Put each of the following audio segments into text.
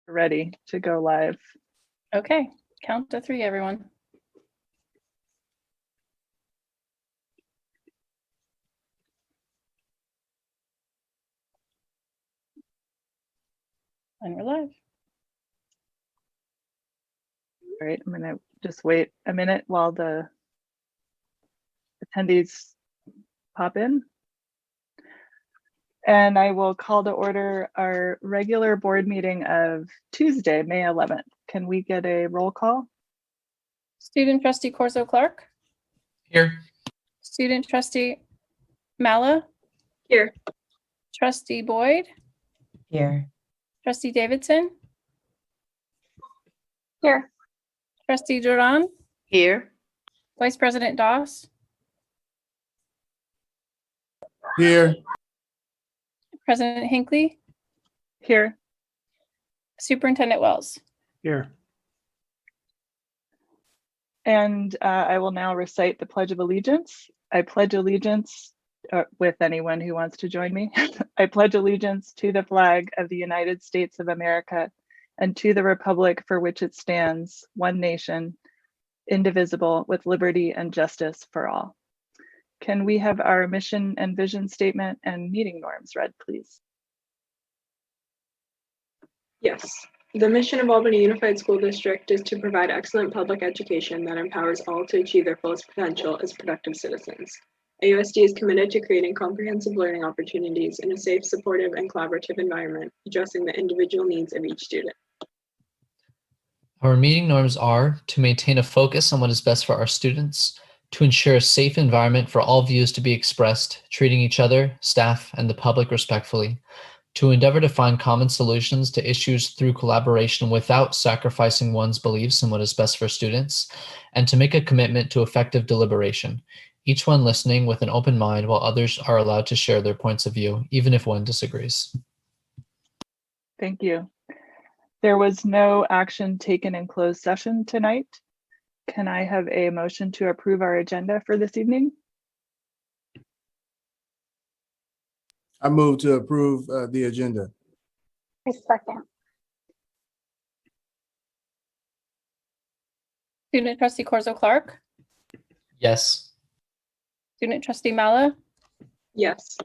Ready to go live. Okay, count to 3, everyone. And we're live. All right, I'm gonna just wait a minute while the attendees pop in. And I will call to order our regular board meeting of Tuesday, May 11th. Can we get a roll call? Student trustee Corso Clark. Here. Student trustee Mala. Here. Trustee Boyd. Here. Trustee Davidson. Here. Trustee Duran. Here. Vice President Doss. Here. President Hinckley. Here. Superintendent Wells. Here. And I will now recite the Pledge of Allegiance. I pledge allegiance with anyone who wants to join me. I pledge allegiance to the flag of the United States of America and to the republic for which it stands, one nation, indivisible, with liberty and justice for all. Can we have our mission and vision statement and meeting norms read, please? Yes. The mission of Albany Unified School District is to provide excellent public education that empowers all to achieve their fullest potential as productive citizens. AUSD is committed to creating comprehensive learning opportunities in a safe, supportive, and collaborative environment, addressing the individual needs of each student. Our meeting norms are to maintain a focus on what is best for our students, to ensure a safe environment for all views to be expressed, treating each other, staff, and the public respectfully, to endeavor to find common solutions to issues through collaboration without sacrificing one's beliefs in what is best for students, and to make a commitment to effective deliberation, each one listening with an open mind while others are allowed to share their points of view, even if one disagrees. Thank you. There was no action taken in closed session tonight. Can I have a motion to approve our agenda for this evening? I move to approve the agenda. I second. Student trustee Corso Clark. Yes. Student trustee Mala. Yes.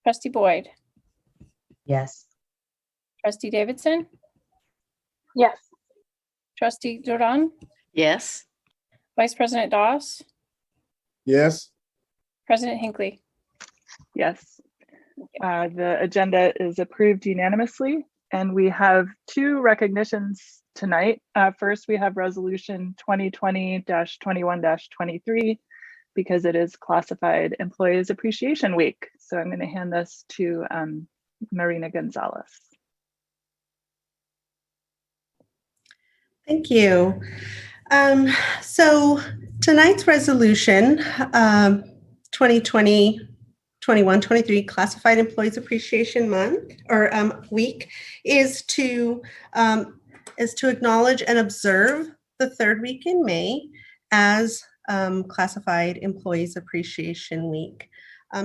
Trustee Boyd. Yes. Trustee Davidson. Yes. Trustee Duran. Yes. Vice President Doss. Yes. President Hinckley. Yes. The agenda is approved unanimously, and we have 2 recognitions tonight. First, we have resolution 2020-21-23 because it is Classified Employees Appreciation Week. So I'm going to hand this to Marina Gonzalez. Thank you. So tonight's resolution, 2020-21-23 Classified Employees Appreciation Month or Week, is to acknowledge and observe the 3rd week in May as Classified Employees Appreciation Week.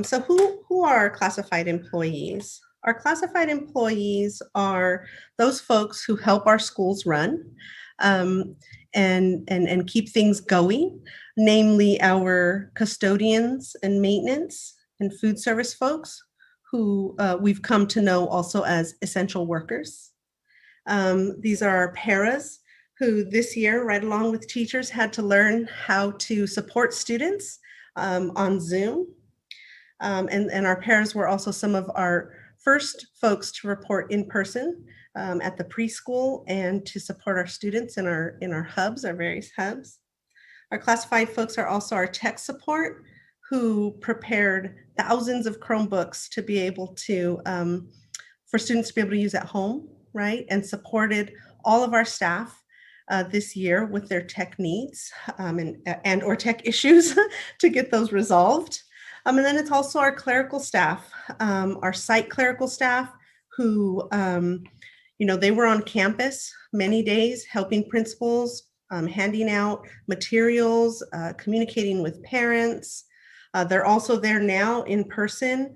So who are classified employees? Our classified employees are those folks who help our schools run and keep things going, namely our custodians and maintenance and food service folks who we've come to know also as essential workers. These are our paras who this year, right along with teachers, had to learn how to support students on Zoom. And our paras were also some of our first folks to report in person at the preschool and to support our students in our hubs, our various hubs. Our classified folks are also our tech support who prepared thousands of Chromebooks to be able to, for students to be able to use at home, right? And supported all of our staff this year with their tech needs and or tech issues to get those resolved. And then it's also our clerical staff, our site clerical staff who, they were on campus many days helping principals, handing out materials, communicating with parents. They're also there now in person.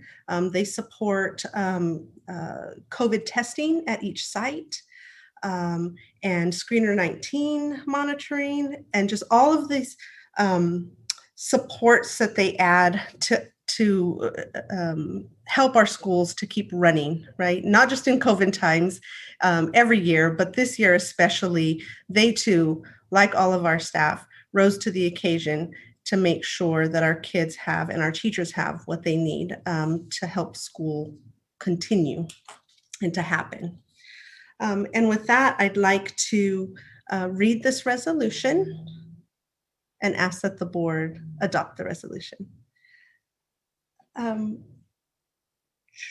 They support COVID testing at each site. and Screener 19 monitoring, and just all of these supports that they add to help our schools to keep running, right? Not just in COVID times, every year, but this year especially, they too, like all of our staff, rose to the occasion to make sure that our kids have and our teachers have what they need to help school continue and to happen. And with that, I'd like to read this resolution and ask that the board adopt the resolution.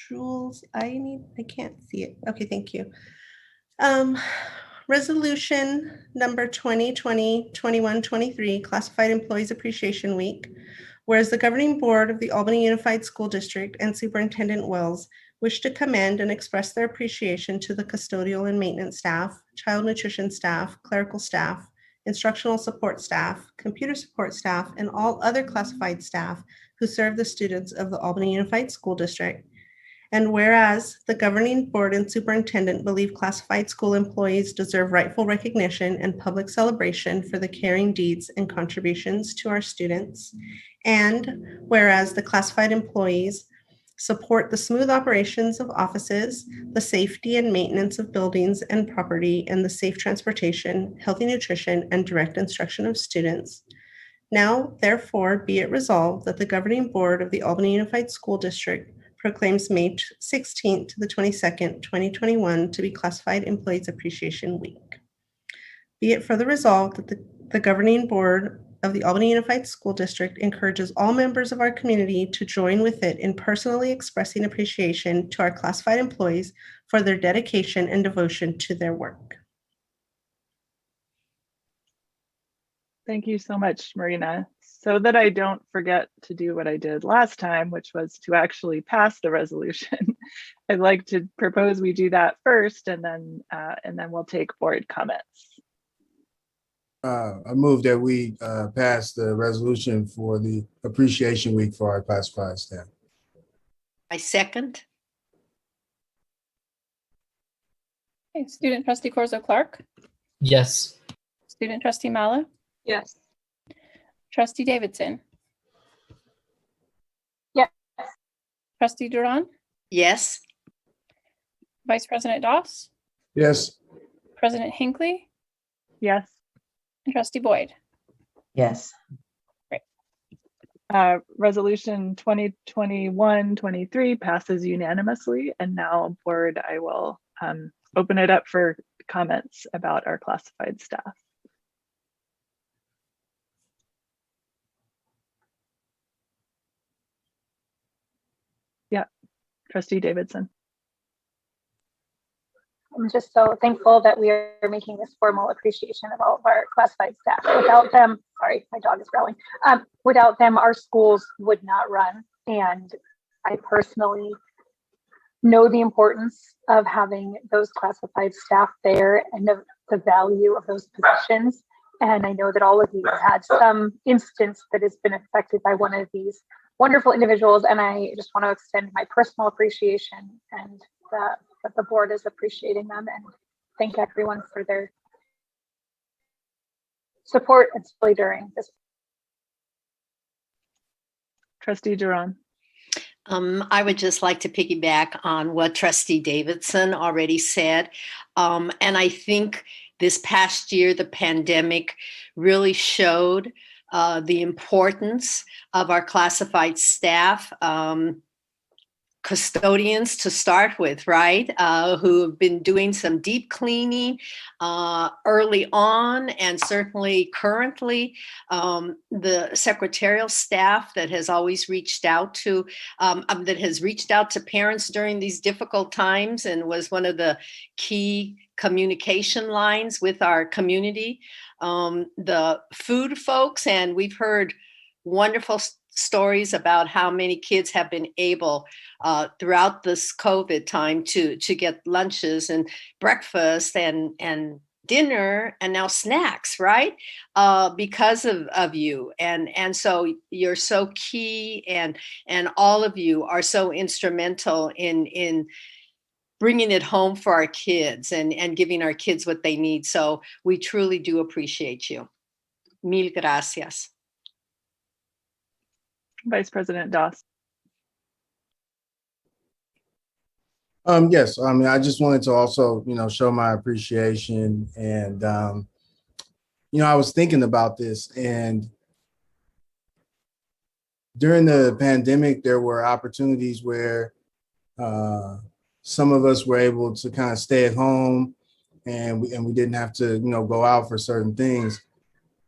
Jules, I can't see it. Okay, thank you. Resolution number 2020-21-23, Classified Employees Appreciation Week. Whereas the governing board of the Albany Unified School District and Superintendent Wells wish to commend and express their appreciation to the custodial and maintenance staff, child nutrition staff, clerical staff, instructional support staff, computer support staff, and all other classified staff who serve the students of the Albany Unified School District. And whereas the governing board and superintendent believe classified school employees deserve rightful recognition and public celebration for the caring deeds and contributions to our students. And whereas the classified employees support the smooth operations of offices, the safety and maintenance of buildings and property, and the safe transportation, healthy nutrition, and direct instruction of students. Now, therefore, be it resolved that the governing board of the Albany Unified School District proclaims May 16th to the 22nd, 2021 to be Classified Employees Appreciation Week. Be it further resolved that the governing board of the Albany Unified School District encourages all members of our community to join with it in personally expressing appreciation to our classified employees for their dedication and devotion to their work. Thank you so much, Marina. So that I don't forget to do what I did last time, which was to actually pass the resolution, I'd like to propose we do that first, and then we'll take board comments. I move that we pass the resolution for the Appreciation Week for our classified staff. I second. Okay, student trustee Corzo Clark, Yes. student trustee Mala, Yes. trustee Davidson. Yes. Trustee Duran, Yes. Vice President Doss, Yes. President Hinckley, Yes. and trustee Boyd. Yes. Resolution 2021-23 passes unanimously, and now board, I will open it up for comments about our classified staff. Yeah, trustee Davidson. I'm just so thankful that we are making this formal appreciation of all of our classified staff. Without them, sorry, my dog is growling. Without them, our schools would not run. And I personally know the importance of having those classified staff there and the value of those positions. And I know that all of you have had some instance that has been affected by one of these wonderful individuals. And I just want to extend my personal appreciation and that the board is appreciating them, and thank everyone for their support, especially during this. Trustee Duran. I would just like to piggyback on what Trustee Davidson already said. And I think this past year, the pandemic really showed the importance of our classified staff. Custodians to start with, right? Who have been doing some deep cleaning early on, and certainly currently the secretarial staff that has always reached out to parents during these difficult times and was one of the key communication lines with our community. The food folks, and we've heard wonderful stories about how many kids have been able throughout this COVID time to get lunches and breakfast and dinner and now snacks, right? Because of you. And so you're so key, and all of you are so instrumental in bringing it home for our kids and giving our kids what they need. So we truly do appreciate you. Mil gracias. Vice President Doss. Yes, I mean, I just wanted to also, show my appreciation. And, I was thinking about this, and during the pandemic, there were opportunities where some of us were able to kind of stay at home, and we didn't have to, go out for certain things.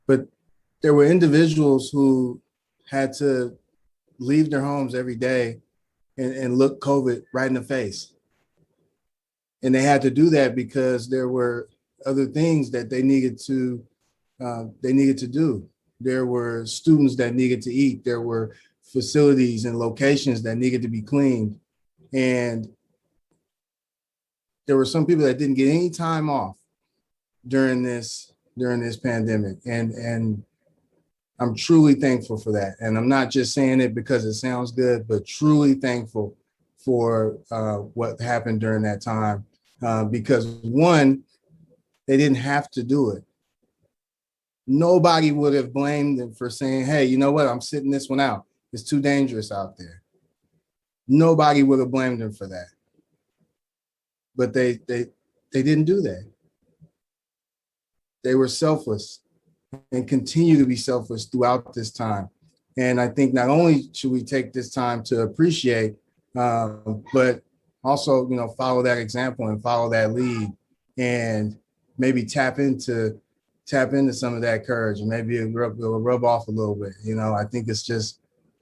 But there were individuals who had to leave their homes every day and look COVID right in the face. And they had to do that because there were other things that they needed to do. There were students that needed to eat. There were facilities and locations that needed to be cleaned. And there were some people that didn't get any time off during this pandemic. And I'm truly thankful for that. And I'm not just saying it because it sounds good, but truly thankful for what happened during that time. Because one, they didn't have to do it. Nobody would have blamed them for saying, hey, you know what? I'm sitting this one out. It's too dangerous out there. Nobody would have blamed them for that. But they didn't do that. They were selfless and continue to be selfless throughout this time. And I think not only should we take this time to appreciate, but also, follow that example and follow that lead, and maybe tap into some of that courage, and maybe it'll rub off a little bit. I think it's just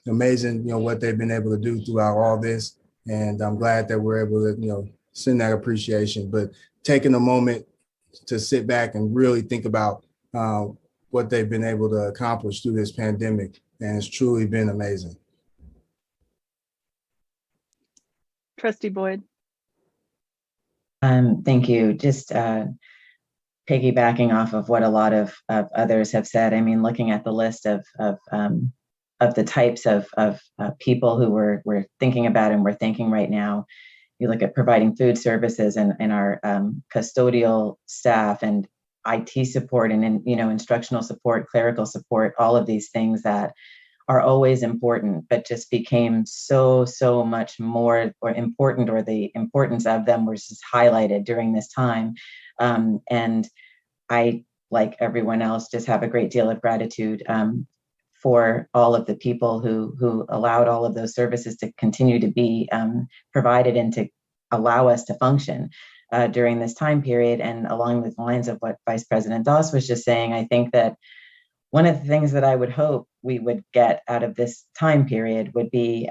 amazing, what they've been able to do throughout all this. And I'm glad that we're able to, send that appreciation, but taking a moment to sit back and really think about what they've been able to accomplish through this pandemic. And it's truly been amazing. Trustee Boyd. Thank you. Just piggybacking off of what a lot of others have said. I mean, looking at the list of the types of people who we're thinking about and we're thinking right now. You look at providing food services and our custodial staff and IT support and instructional support, clerical support, all of these things that are always important, but just became so much more or important, or the importance of them was just highlighted during this time. And I, like everyone else, just have a great deal of gratitude for all of the people who allowed all of those services to continue to be provided and to allow us to function during this time period. And along the lines of what Vice President Doss was just saying, I think that one of the things that I would hope we would get out of this time period would be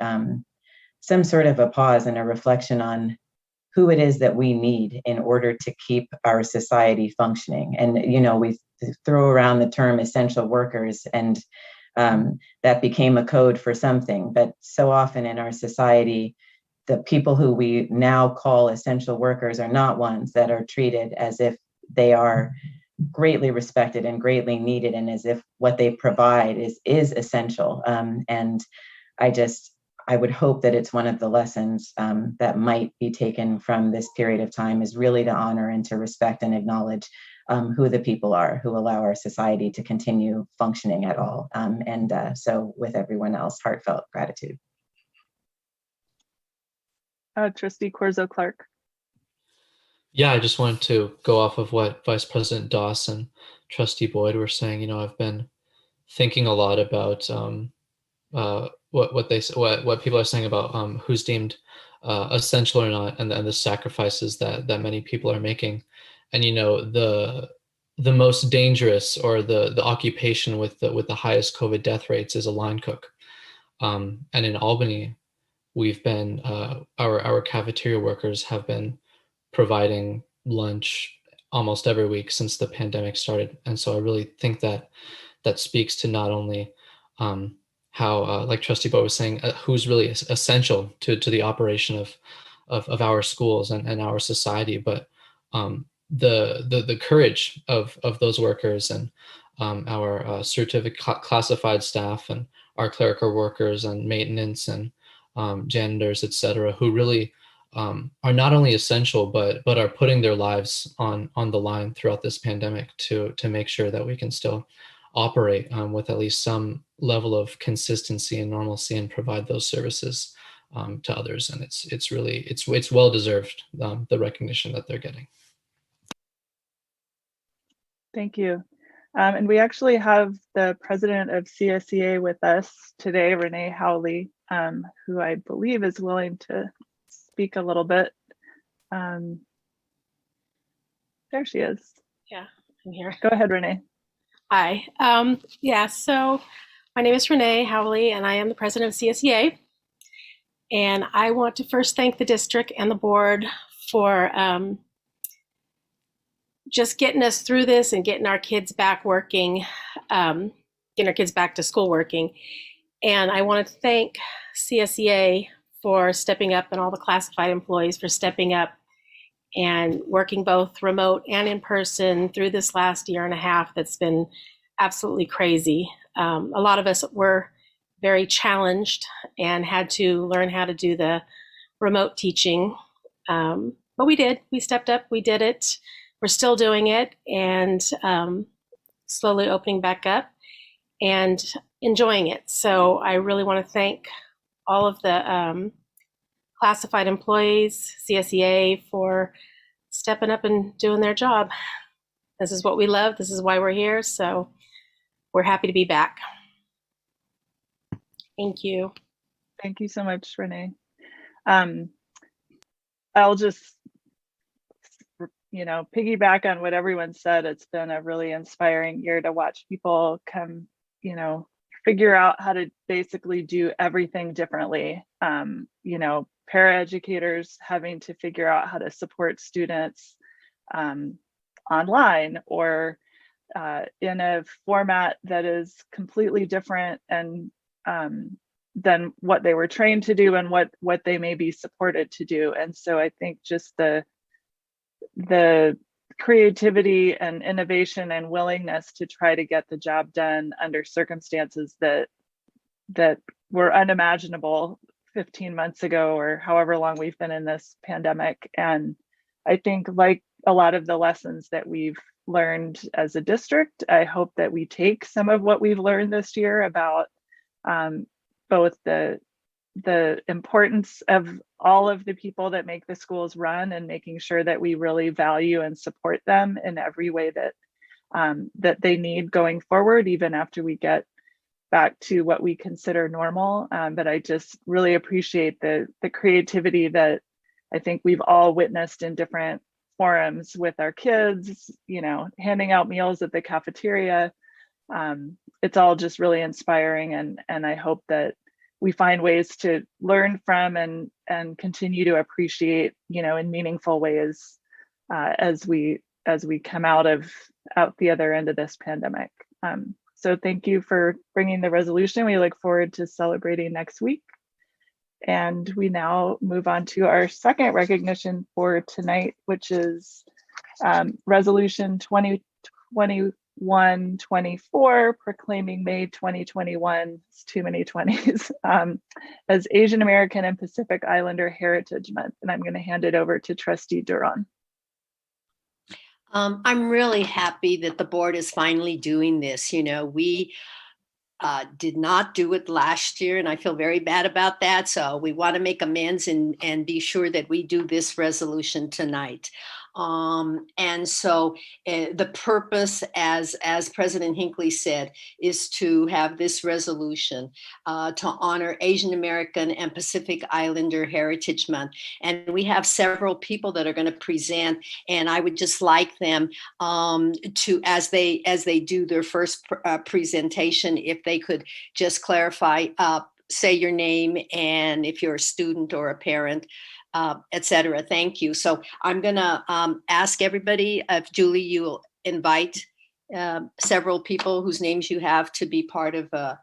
some sort of a pause and a reflection on who it is that we need in order to keep our society functioning. And, we throw around the term essential workers, and that became a code for something. But so often in our society, the people who we now call essential workers are not ones that are treated as if they are greatly respected and greatly needed, and as if what they provide is essential. And I would hope that it's one of the lessons that might be taken from this period of time, is really to honor and to respect and acknowledge who the people are who allow our society to continue functioning at all. So with everyone else, heartfelt gratitude. Trustee Corzo Clark. Yeah, I just wanted to go off of what Vice President Doss and Trustee Boyd were saying. I've been thinking a lot about what people are saying about who's deemed essential or not, and the sacrifices that many people are making. And the most dangerous, or the occupation with the highest COVID death rates, is a line cook. And in Albany, we've been our cafeteria workers have been providing lunch almost every week since the pandemic started. And so I really think that speaks to not only how, like Trustee Bo was saying, who's really essential to the operation of our schools and our society, but the courage of those workers, and our certificate classified staff, and our clerical workers and maintenance and janitors, etc., who really are not only essential, but are putting their lives on the line throughout this pandemic to make sure that we can still operate with at least some level of consistency and normalcy and provide those services to others. And it's really well deserved, the recognition that they're getting. Thank you. And we actually have the president of CSEA with us today, Renee Howley, who I believe is willing to speak a little bit. There she is. Yeah, I'm here. Go ahead, Renee. Hi. Yeah, so my name is Renee Howley, and I am the president of CSEA. And I want to first thank the district and the board for just getting us through this and getting our kids back working, getting our kids back to school working. And I want to thank CSEA for stepping up and all the classified employees for stepping up and working both remote and in person through this last year and a half that's been absolutely crazy. A lot of us were very challenged and had to learn how to do the remote teaching. But we did. We stepped up. We did it. We're still doing it and slowly opening back up and enjoying it. So I really want to thank all of the classified employees, CSEA, for stepping up and doing their job. This is what we love. This is why we're here. So we're happy to be back. Thank you. Thank you so much, Renee. I'll just, piggyback on what everyone said. It's been a really inspiring year to watch people come, figure out how to basically do everything differently. Paraeducators having to figure out how to support students online or in a format that is completely different and than what they were trained to do and what they may be supported to do. And so I think just the creativity and innovation and willingness to try to get the job done under circumstances that were unimaginable 15 months ago or however long we've been in this pandemic. And I think, like a lot of the lessons that we've learned as a district, I hope that we take some of what we've learned this year about both the importance of all of the people that make the schools run and making sure that we really value and support them in every way that they need going forward, even after we get back to what we consider normal. But I just really appreciate the creativity that I think we've all witnessed in different forums with our kids, handing out meals at the cafeteria. It's all just really inspiring, and I hope that we find ways to learn from and continue to appreciate, in meaningful ways as we come out the other end of this pandemic. So thank you for bringing the resolution. We look forward to celebrating next week. And we now move on to our second recognition for tonight, which is Resolution 2021-24, proclaiming May 2021, it's too many 20s, as Asian American and Pacific Islander Heritage Month. And I'm going to hand it over to Trustee Duran. I'm really happy that the board is finally doing this. We did not do it last year, and I feel very bad about that. So we want to make amends and be sure that we do this resolution tonight. And so the purpose, as President Hinckley said, is to have this resolution to honor Asian American and Pacific Islander Heritage Month. And we have several people that are going to present, and I would just like them to, as they do their first presentation, if they could just clarify, say your name, and if you're a student or a parent, etc. Thank you. So I'm going to ask everybody, if Julie, you'll invite several people whose names you have to be part of the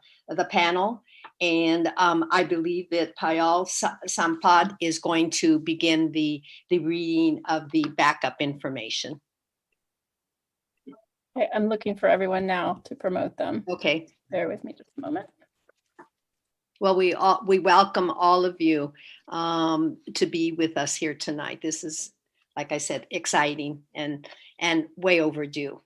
panel. And I believe that Payal Sampad is going to begin the reading of the backup information. Okay, I'm looking for everyone now to promote them. Okay. Bear with me just a moment. Well, we welcome all of you to be with us here tonight. This is, like I said, exciting and way overdue.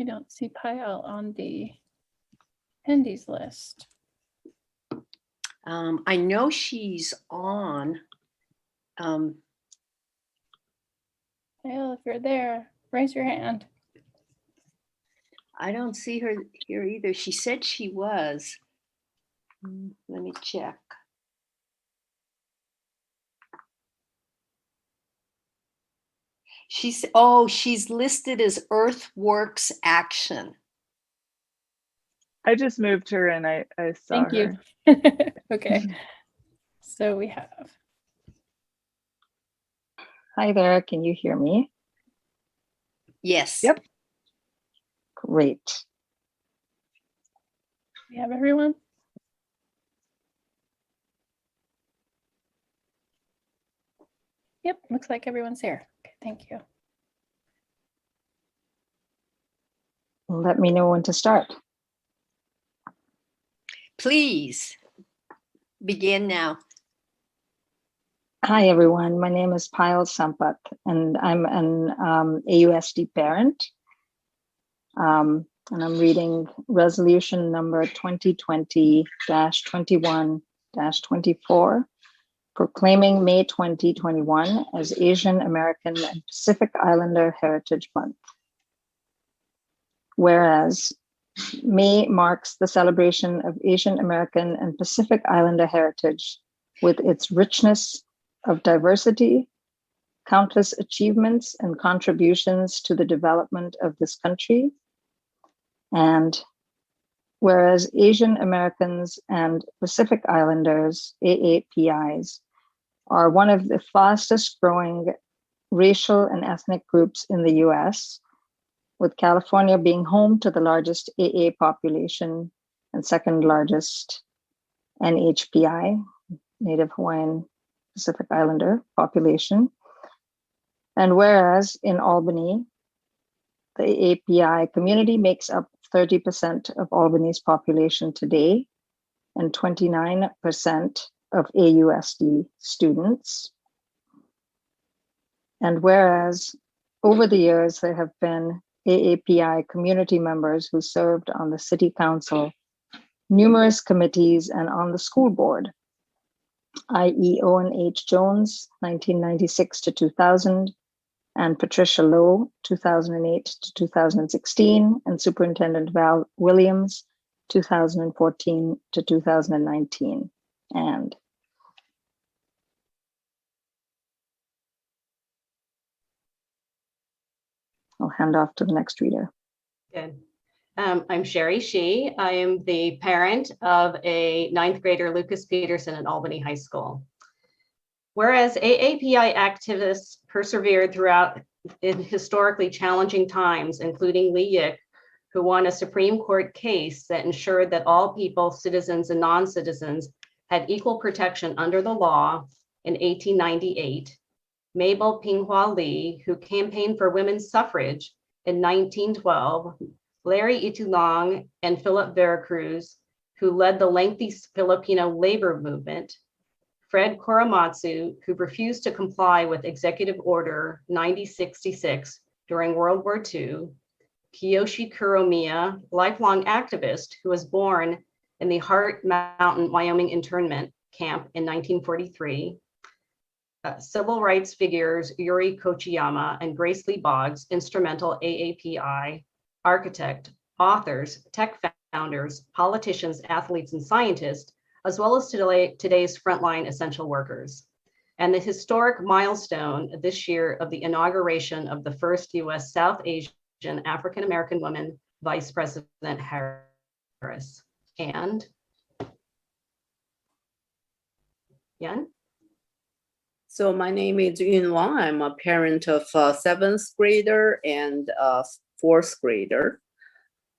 I don't see Pyle on the attendees list. I know she's on. Pyle, if you're there, raise your hand. I don't see her here either. She said she was. Let me check. She's listed as Earthworks Action. I just moved her and I saw Thank you. her. Okay. So we have. Hi there, can you hear me? Yes. Yep. Great. We have everyone. Yep, looks like everyone's here. Okay, thank you. Let me know when to start. Please begin now. Hi, everyone. My name is Payal Sampath, and I'm an AUSD parent. And I'm reading resolution number 2020-21-24, proclaiming May 2021 as Asian American and Pacific Islander Heritage Month. Whereas May marks the celebration of Asian American and Pacific Islander heritage with its richness of diversity, countless achievements and contributions to the development of this country. And whereas Asian Americans and Pacific Islanders, AAPIs, are one of the fastest growing racial and ethnic groups in the US, with California being home to the largest AA population and second largest NHPI, Native Hawaiian Pacific Islander population. And whereas in Albany, the API community makes up 30% of Albany's population today and 29% of AUSD students. And whereas over the years, there have been AAPI community members who served on the city council, numerous committees, and on the school board, i.e. Owen H. Jones, 1996 to 2000, and Patricia Lowe, 2008 to 2016, and Superintendent Val Williams, 2014 to 2019. And I'll hand off to the next reader. Good. I'm Sherry Shee. I am the parent of a 9th grader, Lucas Peterson, at Albany High School. Whereas AAPI activists persevered throughout in historically challenging times, including Lee Yick, who won a Supreme Court case that ensured that all people, citizens and non-citizens, had equal protection under the law in 1898, Mabel Pinghua Lee, who campaigned for women's suffrage in 1912, Larry Itulong and Philip Veracruz, who led the lengthy Filipino labor movement, Fred Korematsu, who refused to comply with Executive Order 9066 during World War II, Kiyoshi Kuromiya, lifelong activist who was born in the Heart Mountain, Wyoming internment camp in 1943, civil rights figures Yuri Kochiyama and Grace Lee Boggs, instrumental AAPI, architect, authors, tech founders, politicians, athletes, and scientists, as well as today's frontline essential workers. And the historic milestone this year of the inauguration of the first US South Asian African American woman, Vice President Harris. And Yan? So my name is Yun Wang. I'm a parent of a 7th grader and a 4th grader.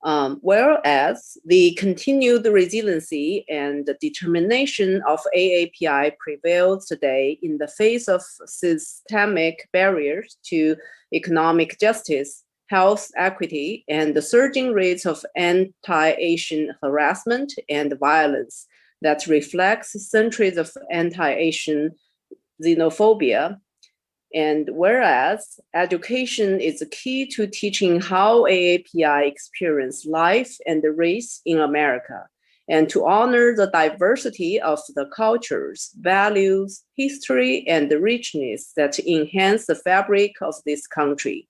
Whereas the continued resiliency and determination of AAPI prevails today in the face of systemic barriers to economic justice, health equity, and the surging rates of anti-Asian harassment and violence that reflects centuries of anti-Asian xenophobia. And whereas education is key to teaching how AAPI experience life and race in America, and to honor the diversity of the cultures, values, history, and the richness that enhance the fabric of this country,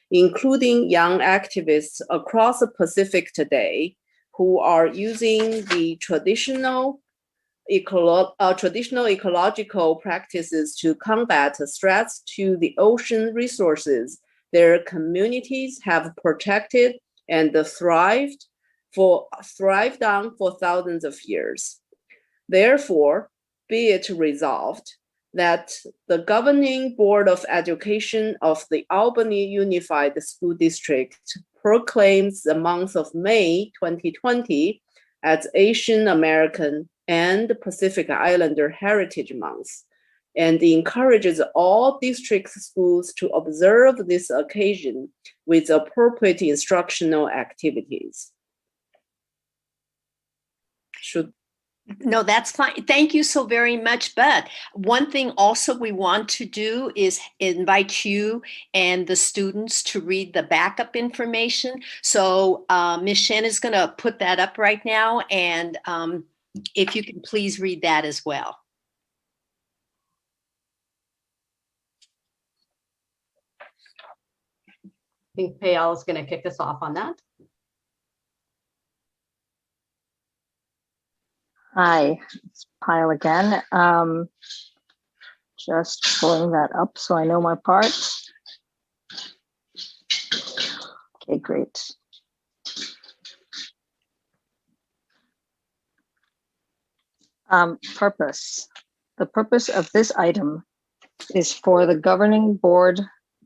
including young activists across the Pacific today who are using the traditional ecological practices to combat threats to the ocean resources their communities have protected and thrived on for thousands of years. Therefore, be it resolved that the Governing Board of Education of the Albany Unified School District proclaims the month of May 2020 as Asian American and Pacific Islander Heritage Month, and encourages all district schools to observe this occasion with appropriate instructional activities. No, that's fine. Thank you so very much. But one thing also we want to do is invite you and the students to read the backup information. So Ms. Shen is going to put that up right now. And if you can please read that as well. I think Payal is going to kick us off on that. Hi, it's Pyle again. Just pulling that up so I know my part. Okay, great. Purpose. The purpose of this item is for the Governing Board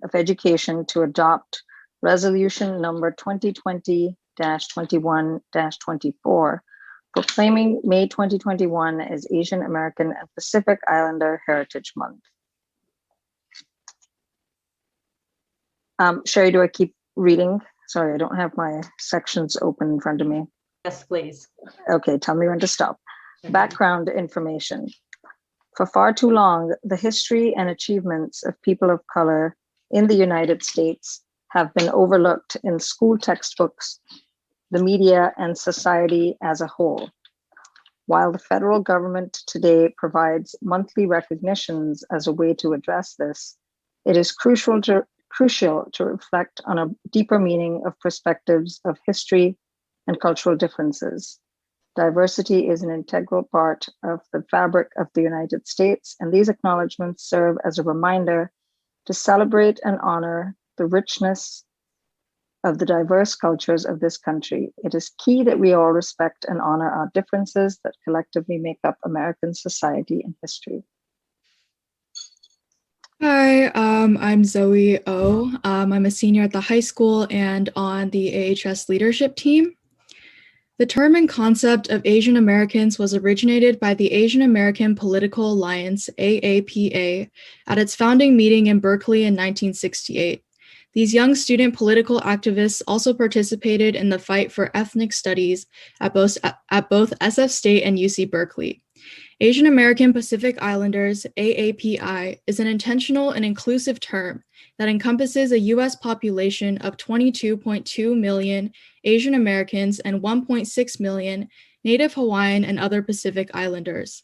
of Education to adopt Resolution number 2020-21-24, proclaiming May 2021 as Asian American and Pacific Islander Heritage Month. Sherry, do I keep reading? Sorry, I don't have my sections open in front of me. Yes, please. Okay, tell me when to stop. Background information. For far too long, the history and achievements of people of color in the United States have been overlooked in school textbooks, the media, and society as a whole. While the federal government today provides monthly recognitions as a way to address this, it is crucial to reflect on a deeper meaning of perspectives of history and cultural differences. Diversity is an integral part of the fabric of the United States, and these acknowledgements serve as a reminder to celebrate and honor the richness of the diverse cultures of this country. It is key that we all respect and honor our differences that collectively make up American society and history. Hi, I'm Zoe O. I'm a senior at the high school and on the AHS leadership team. The term and concept of Asian Americans was originated by the Asian American Political Alliance, AAPA, at its founding meeting in Berkeley in 1968. These young student political activists also participated in the fight for ethnic studies at both SF State and UC Berkeley. Asian American Pacific Islanders, AAPI, is an intentional and inclusive term that encompasses a U.S. population of 22.2 million Asian Americans and 1.6 million Native Hawaiian and other Pacific Islanders,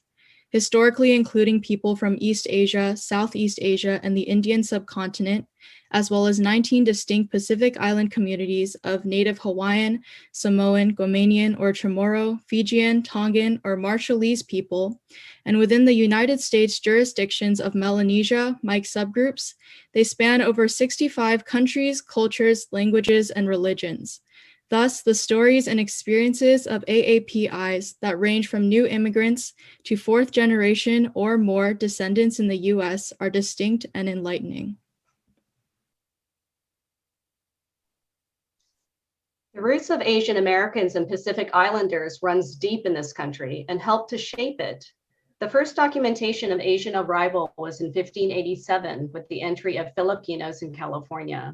historically including people from East Asia, Southeast Asia, and the Indian subcontinent, as well as 19 distinct Pacific Island communities of Native Hawaiian, Samoan, Guamanian or Chamorro, Fijian, Tongan, or Marshallese people, and within the United States jurisdictions of Melanesia, Mike subgroups, they span over 65 countries, cultures, languages, and religions. Thus, the stories and experiences of AAPIs that range from new immigrants to fourth generation or more descendants in the US are distinct and enlightening. The roots of Asian Americans and Pacific Islanders runs deep in this country and helped to shape it. The first documentation of Asian arrival was in 1587 with the entry of Filipinos in California.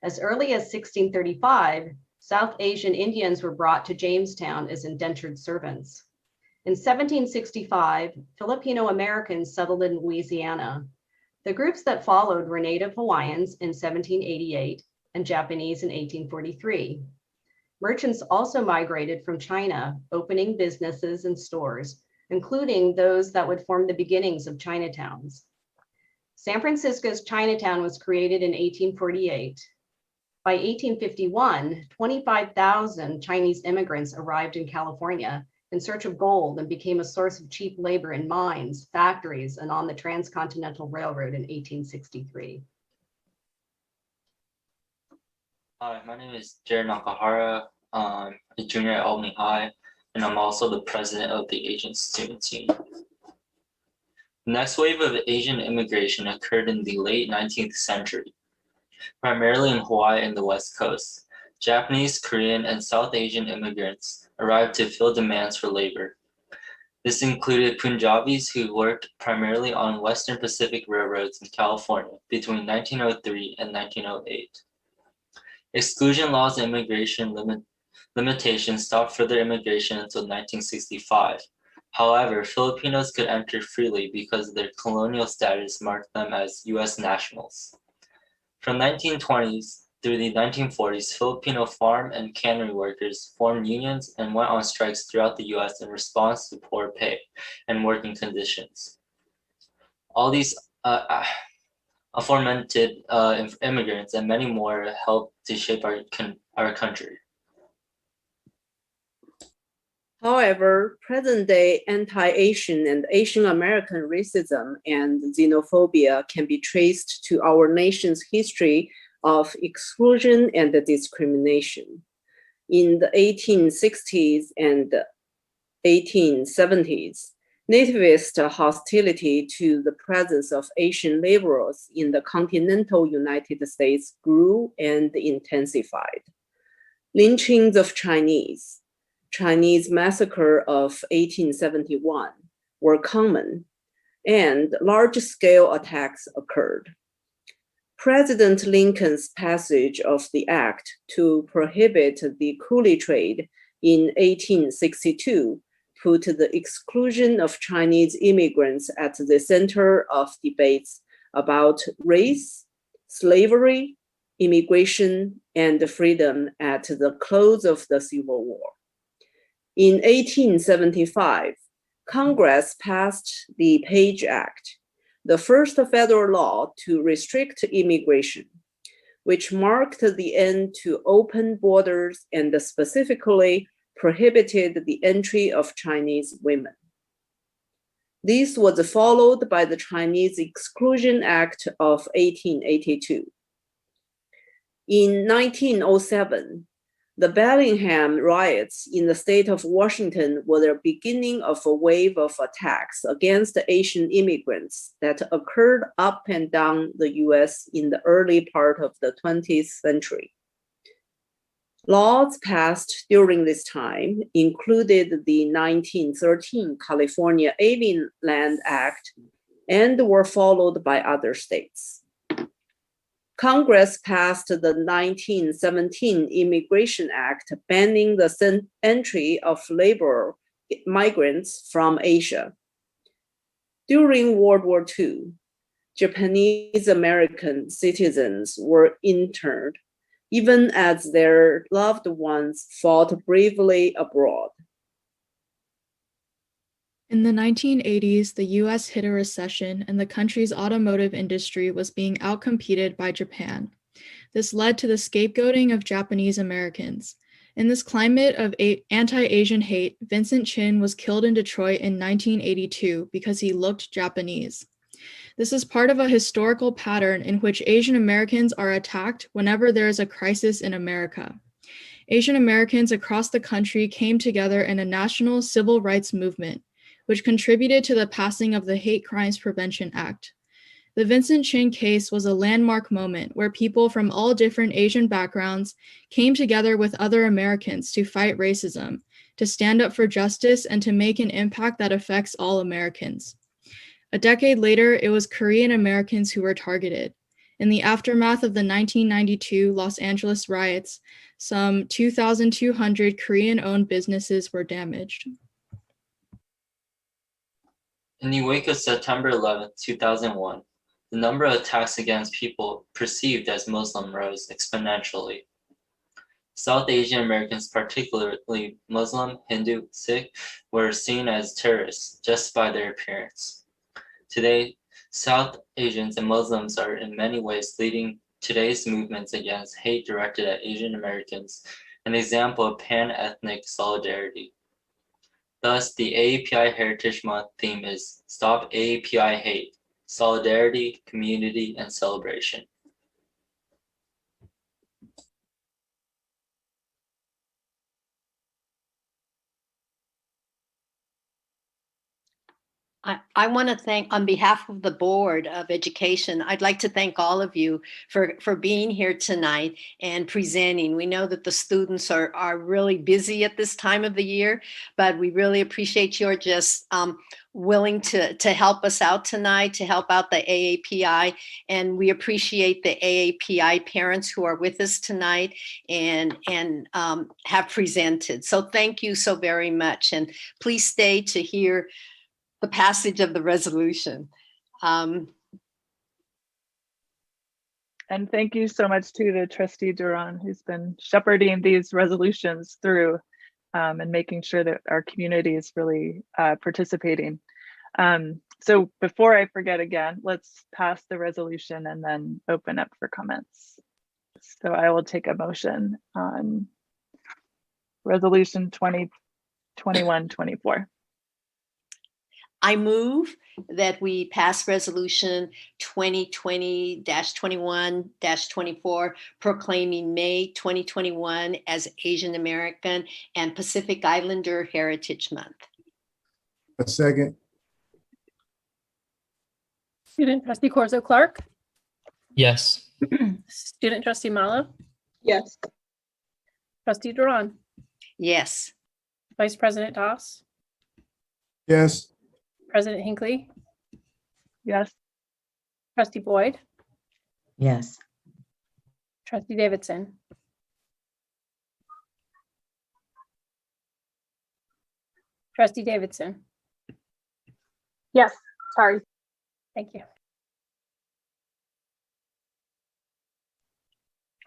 As early as 1635, South Asian Indians were brought to Jamestown as indentured servants. In 1765, Filipino Americans settled in Louisiana. The groups that followed were Native Hawaiians in 1788 and Japanese in 1843. Merchants also migrated from China, opening businesses and stores, including those that would form the beginnings of Chinatowns. San Francisco's Chinatown was created in 1848. By 1851, 25,000 Chinese immigrants arrived in California in search of gold and became a source of cheap labor in mines, factories, and on the Transcontinental Railroad in 1863. Hi, my name is Jared Nakahara. I'm a junior at Albany High, and I'm also the president of the Asian Students Union. The next wave of Asian immigration occurred in the late 19th century, primarily in Hawaii and the West Coast. Japanese, Korean, and South Asian immigrants arrived to fill demands for labor. This included Punjabis who worked primarily on Western Pacific railroads in California between 1903 and 1908. Exclusion laws and immigration limitations stopped further immigration until 1965. However, Filipinos could enter freely because their colonial status marked them as U.S. nationals. From 1920s through the 1940s, Filipino farm and cannery workers formed unions and went on strikes throughout the U.S. in response to poor pay and working conditions. All these aforementioned immigrants and many more helped to shape our country. However, present-day anti-Asian and Asian American racism and xenophobia can be traced to our nation's history of exclusion and discrimination. In the 1860s and 1870s, nativist hostility to the presence of Asian laborers in the continental United States grew and intensified. Lynchings of Chinese massacre of 1871 were common, and large-scale attacks occurred. President Lincoln's passage of the act to prohibit the coolie trade in 1862 put the exclusion of Chinese immigrants at the center of debates about race, slavery, immigration, and freedom at the close of the Civil War. In 1875, Congress passed the Page Act, the first federal law to restrict immigration, which marked the end to open borders and specifically prohibited the entry of Chinese women. This was followed by the Chinese Exclusion Act of 1882. In 1907, the Bellingham riots in the state of Washington were the beginning of a wave of attacks against Asian immigrants that occurred up and down the US in the early part of the 20th century. Laws passed during this time included the 1913 California Alien Land Act and were followed by other states. Congress passed the 1917 Immigration Act banning the entry of labor migrants from Asia. During World War II, Japanese American citizens were interned, even as their loved ones fought bravely abroad. In the 1980s, the US hit a recession and the country's automotive industry was being outcompeted by Japan. This led to the scapegoating of Japanese Americans. In this climate of anti-Asian hate, Vincent Chin was killed in Detroit in 1982 because he looked Japanese. This is part of a historical pattern in which Asian Americans are attacked whenever there is a crisis in America. Asian Americans across the country came together in a national civil rights movement, which contributed to the passing of the Hate Crimes Prevention Act. The Vincent Chin case was a landmark moment where people from all different Asian backgrounds came together with other Americans to fight racism, to stand up for justice, and to make an impact that affects all Americans. A decade later, it was Korean Americans who were targeted. In the aftermath of the 1992 Los Angeles riots, some 2,200 Korean-owned businesses were damaged. In the wake of September 11, 2001, the number of attacks against people perceived as Muslim rose exponentially. South Asian Americans, particularly Muslim, Hindu, Sikh, were seen as terrorists just by their appearance. Today, South Asians and Muslims are in many ways leading today's movements against hate directed at Asian Americans, an example of pan-ethnic solidarity. Thus, the AAPI Heritage Month theme is Stop AAPI Hate, Solidarity, Community, and Celebration. I want to thank, on behalf of the Board of Education, I'd like to thank all of you for being here tonight and presenting. We know that the students are really busy at this time of the year, but we really appreciate your just willing to help us out tonight, to help out the AAPI. And we appreciate the AAPI parents who are with us tonight and have presented. So thank you so very much. And please stay to hear the passage of the resolution. And thank you so much to the trustee Duran, who's been shepherding these resolutions through and making sure that our community is really participating. So before I forget again, let's pass the resolution and then open up for comments. So I will take a motion on resolution 2021-24. I move that we pass resolution 2020-21-24 proclaiming May 2021 as Asian American and Pacific Islander Heritage Month. A second. Student trustee Corzo Clark, Yes. student trustee Malo, Yes. trustee Duran, Yes. vice president Doss, Yes. president Hinckley, Yes. trustee Boyd, Yes. trustee Davidson, trustee Davidson. Yes, sorry. Thank you.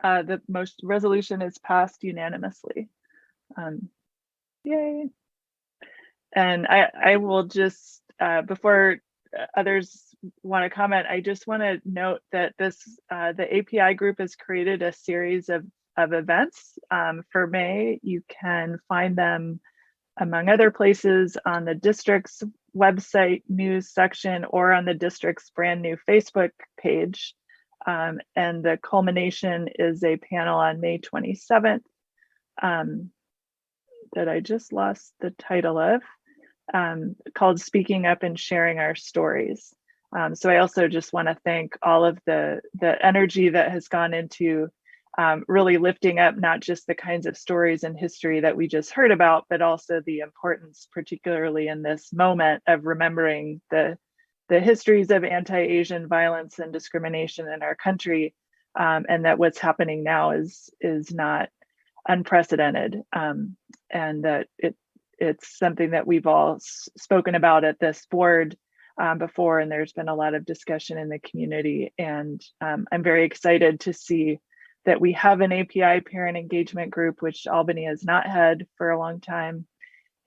The most resolution is passed unanimously. Yay. And I will just, before others want to comment, I just want to note that this, the API group has created a series of events for May. You can find them, among other places, on the district's website news section or on the district's brand new Facebook page. And the culmination is a panel on May 27th that I just lost the title of, called Speaking Up and Sharing Our Stories. So I also just want to thank all of the energy that has gone into really lifting up not just the kinds of stories and history that we just heard about, but also the importance, particularly in this moment, of remembering the histories of anti-Asian violence and discrimination in our country, and that what's happening now is not unprecedented, and that it's something that we've all spoken about at this board before, and there's been a lot of discussion in the community. And I'm very excited to see that we have an API parent engagement group, which Albany has not had for a long time.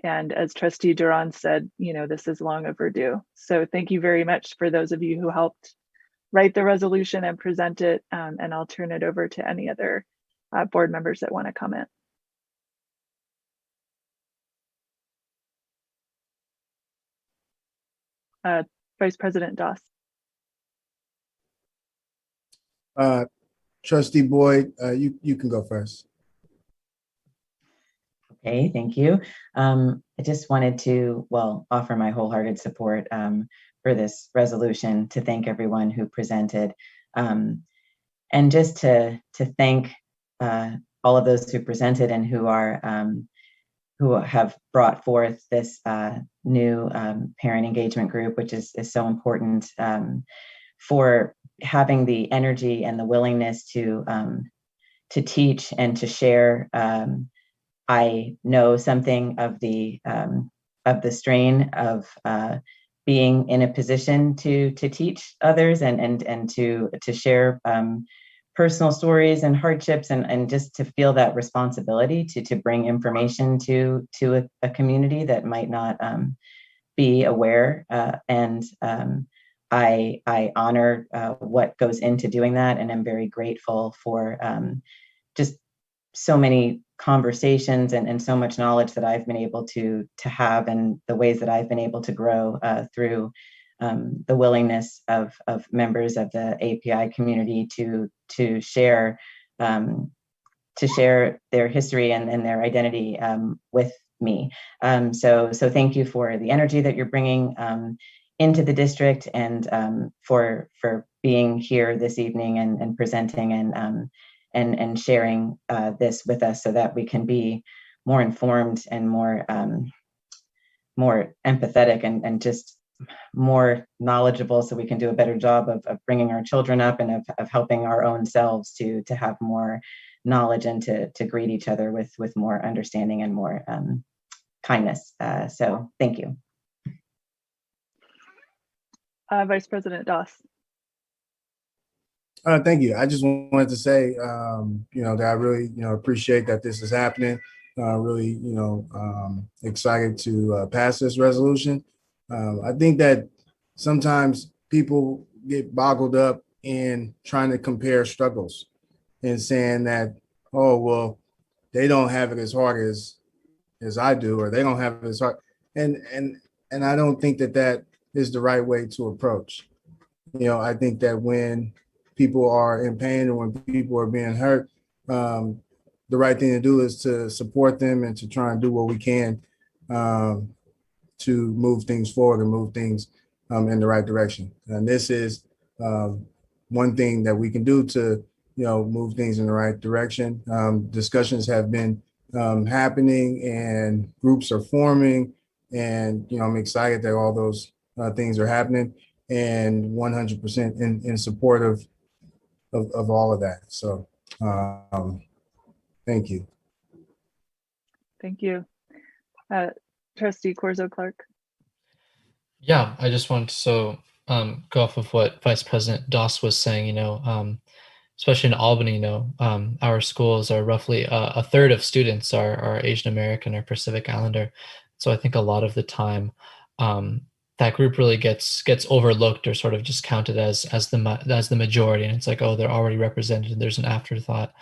And as trustee Duran said, you know, this is long overdue. So thank you very much for those of you who helped write the resolution and present it. And I'll turn it over to any other board members that want to comment. Vice President Doss. Trustee Boyd, you can go first. Okay, thank you. I just wanted to, well, offer my wholehearted support this resolution, to thank everyone who presented, and just to thank all of those who presented and who have brought forth this new parent engagement group, which is so important, for having the energy and the willingness to teach and to share. I know something of the strain of being in a position to teach others and to share personal stories and hardships, and just to feel that responsibility to bring information to a community that might not be aware. And I honor what goes into doing that, and I'm very grateful for just so many conversations and so much knowledge that I've been able to have, and the ways that I've been able to grow through the willingness of members of the API community to share their history and their identity with me. So thank you for the energy that you're bringing into the district, and for being here this evening and presenting and sharing this with us, so that we can be more informed and more empathetic and just more knowledgeable, so we can do a better job of bringing our children up, and of helping our own selves to have more knowledge, and to greet each other with more understanding and more kindness. So thank you. Vice President Doss. Thank you. I just wanted to say, that I really, appreciate that this is happening. Really, excited to pass this resolution. I think that sometimes people get boggled up in trying to compare struggles and saying that, oh, well, they don't have it as hard as I do, or they don't have it as hard. And I don't think that is the right way to approach. I think that when people are in pain, or when people are being hurt, the right thing to do is to support them and to try and do what we can to move things forward and move things in the right direction. And this is one thing that we can do to, move things in the right direction. Discussions have been happening, and groups are forming, and I'm excited that all those things are happening, and 100% in support of all of that. So thank you. Thank you. Trustee Corzo Clark. Yeah, I just wanted to go off of what Vice President Doss was saying, especially in Albany, our schools are roughly a third of students are Asian American or Pacific Islander. So I think a lot of the time that group really gets overlooked, or sort of just counted as the majority. And it's like, oh, they're already represented, and there's an afterthought.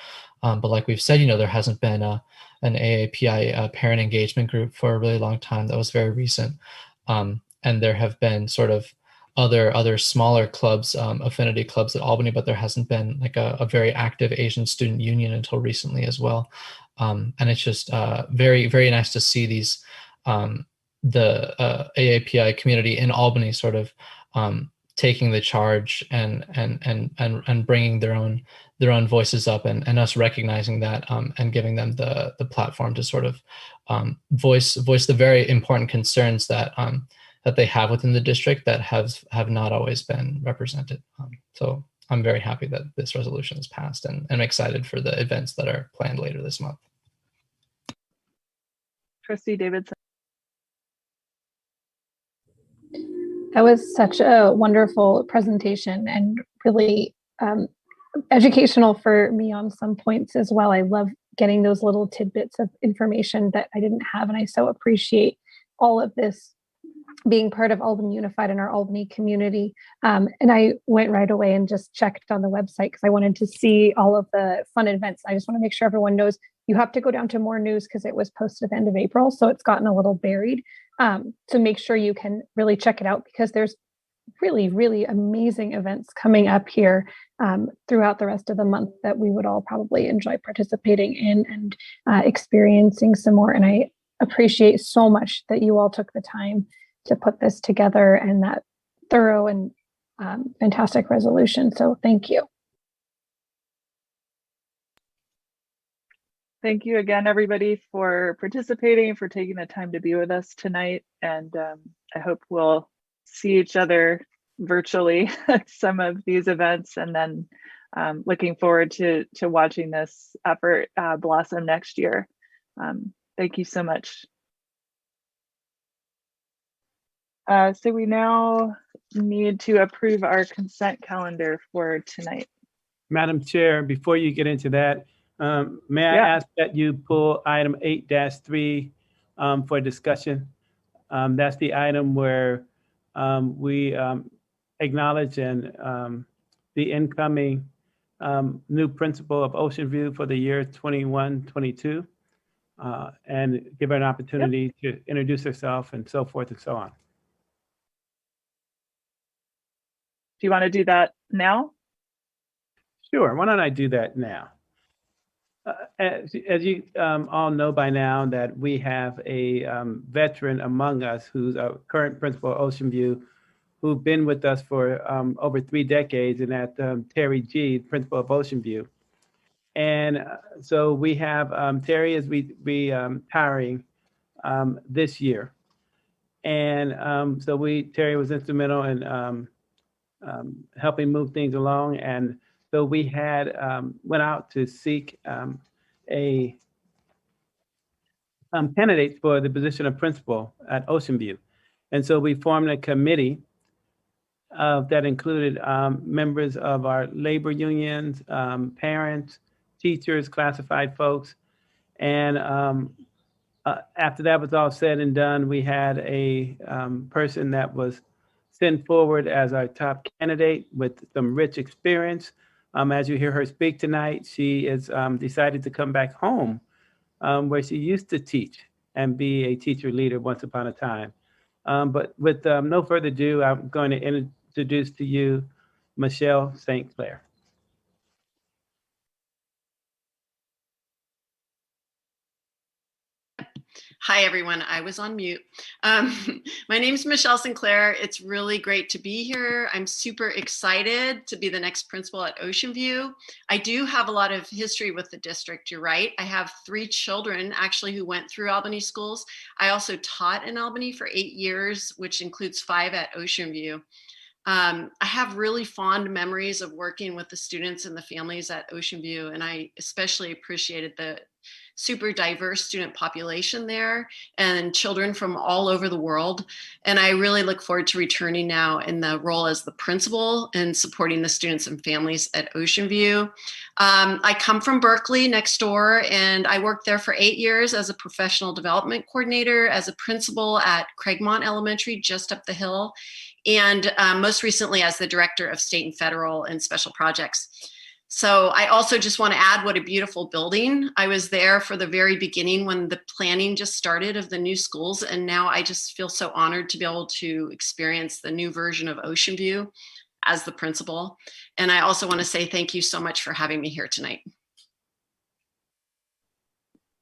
But like we've said, there hasn't been an AAPI parent engagement group for a really long time. That was very recent. And there have been sort of other smaller clubs, affinity clubs at Albany, but there hasn't been like a very active Asian student union until recently as well. And it's just very, very nice to see these the AAPI community in Albany sort of taking the charge and bringing their own voices up, and us recognizing that and giving them the platform to sort of voice the very important concerns that they have within the district that have not always been represented. So I'm very happy that this resolution is passed, and I'm excited for the events that are planned later this month. Trustee Davidson. That was such a wonderful presentation, and really educational for me on some points as well. I love getting those little tidbits of information that I didn't have, and I so appreciate all of this being part of Albany Unified in our Albany community. And I went right away and just checked on the website because I wanted to see all of the fun events. I just want to make sure everyone knows you have to go down to more news because it was posted at the end of April. So it's gotten a little buried. So make sure you can really check it out, because there's really, really amazing events coming up here throughout the rest of the month that we would all probably enjoy participating in and experiencing some more. And I appreciate so much that you all took the time to put this together, and that thorough and fantastic resolution. So thank you. Thank you again, everybody, for participating, for taking the time to be with us tonight. And I hope we'll see each other virtually at some of these events, and then looking forward to watching this effort blossom next year. Thank you so much. So we now need to approve our consent calendar for tonight. Madam Chair, before you get into that, may I ask that you pull item 8-3 for discussion? That's the item where we acknowledge and the incoming new principal of Ocean View for the year 21-22, and give her an opportunity to introduce herself and so forth and so on. Do you want to do that now? Sure, why don't I do that now? As you all know by now, that we have a veteran among us who's our current principal at Ocean View, who've been with us for over 3 decades, and that Terry G, principal of Ocean View. And so we have Terry is retiring this year. And so Terry was instrumental in helping move things along. And so we had went out to seek a candidate for the position of principal at Ocean View. And so we formed a committee that included members of our labor unions, parents, teachers, classified folks. And after that was all said and done, we had a person that was sent forward as our top candidate with some rich experience. As you hear her speak tonight, she is decided to come back home where she used to teach and be a teacher leader once upon a time. But with no further ado, I'm going to introduce to you Michelle St. Clair. Hi, everyone. I was on mute. My name is Michelle Sinclair. It's really great to be here. I'm super excited to be the next principal at Ocean View. I do have a lot of history with the district, you're right. I have 3 children actually who went through Albany schools. I also taught in Albany for 8 years, which includes 5 at Ocean View. I have really fond memories of working with the students and the families at Ocean View, and I especially appreciated the super diverse student population there and children from all over the world. And I really look forward to returning now in the role as the principal and supporting the students and families at Ocean View. I come from Berkeley next door, and I worked there for 8 years as a professional development coordinator, as a principal at Craigmont Elementary, just up the hill, and most recently as the director of state and federal and special projects. So I also just want to add what a beautiful building. I was there for the very beginning when the planning just started of the new schools. And now I just feel so honored to be able to experience the new version of Ocean View as the principal. And I also want to say thank you so much for having me here tonight.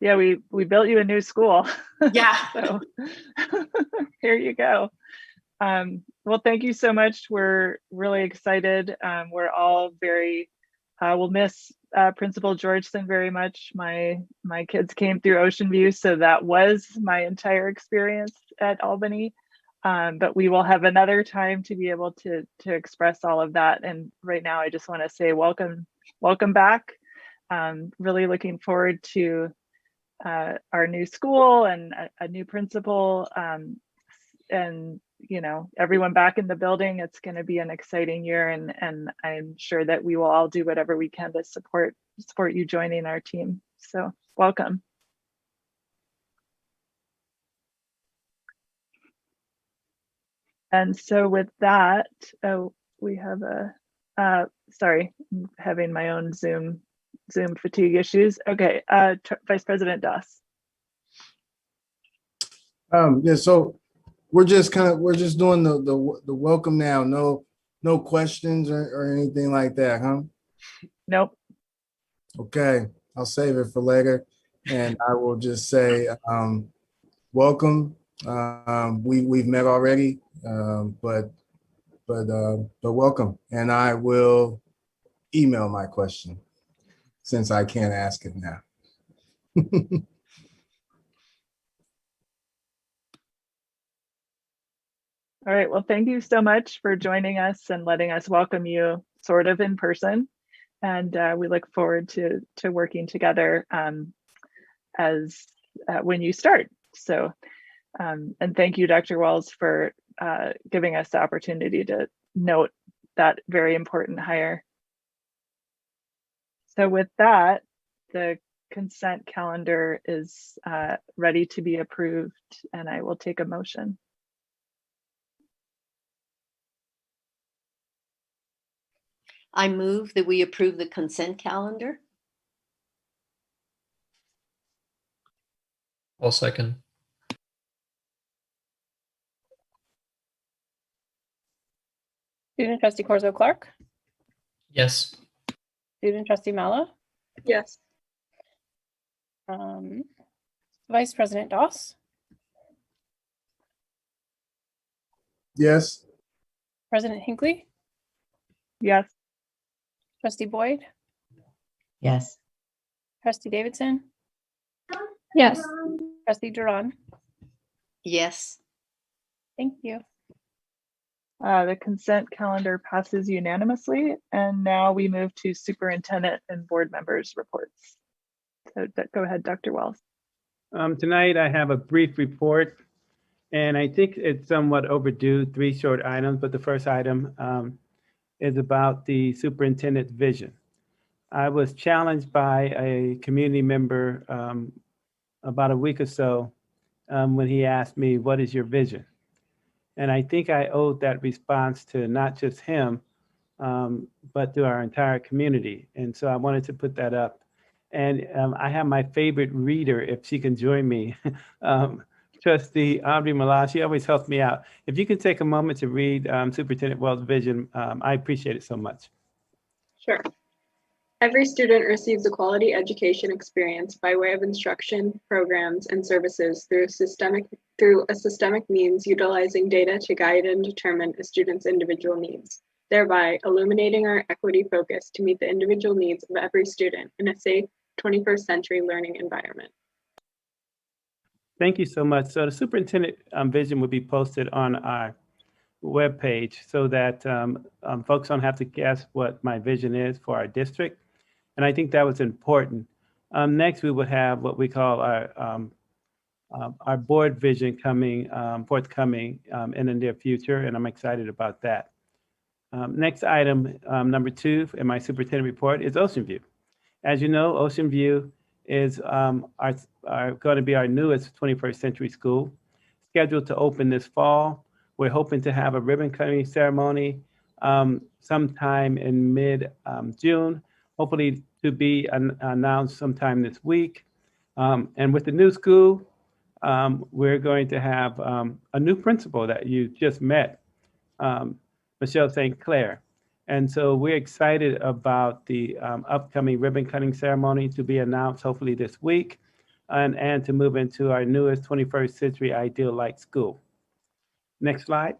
Yeah, we built you a new school. Yeah. So here you go. Well, thank you so much. We're really excited. We're all very we'll miss Principal Georgeson very much. My kids came through Ocean View, so that was my entire experience at Albany. But we will have another time to be able to express all of that. And right now, I just want to say welcome back. Really looking forward to our new school and a new principal, and everyone back in the building. It's going to be an exciting year, and I'm sure that we will all do whatever we can to support you joining our team. So welcome. And so with that, we have sorry, I'm having my own Zoom fatigue issues. Okay, Vice President Doss. Yeah, so we're just doing the welcome now. No questions or anything like that, huh? Nope. Okay, I'll save it for later, and I will just say welcome. We've met already, but but welcome. And I will email my question since I can't ask it now. All right, well, thank you so much for joining us and letting us welcome you sort of in person. And we look forward to working together as when you start. So, and thank you, Dr. Wells, for giving us the opportunity to note that very important hire. So with that, the consent calendar is ready to be approved, and I will take a motion. I move that we approve the consent calendar. I'll second. Student trustee Corzo Clark, Yes. student trustee Mallow, Yes. Vice President Doss, Yes. President Hinckley, Yes. trustee Boyd, Yes. trustee Davidson, Yes. trustee Duran. Yes. Thank you. The consent calendar passes unanimously, and now we move to superintendent and board members' reports. So go ahead, Dr. Wells. Tonight I have a brief report, and I think it's somewhat overdue, 3 short items, but the first item is about the superintendent's vision. I was challenged by a community member about a week or so when he asked me, "What is your vision?" And I think I owed that response to not just him, but to our entire community. And so I wanted to put that up. And I have my favorite reader, if she can join me, Trustee Aubrey Mallah. She always helps me out. If you can take a moment to read Superintendent Wells' vision, I appreciate it so much. Sure. Every student receives a quality education experience by way of instruction, programs, and services through a systemic means utilizing data to guide and determine a student's individual needs, thereby illuminating our equity focus to meet the individual needs of every student in a safe 21st century learning environment. Thank you so much. So the superintendent vision will be posted on our webpage so that folks don't have to guess what my vision is for our district. And I think that was important. Next, we would have what we call our board vision coming, forthcoming in the near future, and I'm excited about that. Next item, number 2 in my superintendent report is Ocean View. As you know, Ocean View is going to be our newest 21st century school, scheduled to open this fall. We're hoping to have a ribbon cutting ceremony sometime in mid-June, hopefully to be announced sometime this week. And with the new school, we're going to have a new principal that you just met, Michelle St. Clair. And so we're excited about the upcoming ribbon cutting ceremony to be announced hopefully this week and to move into our newest 21st century ideal like school. Next slide.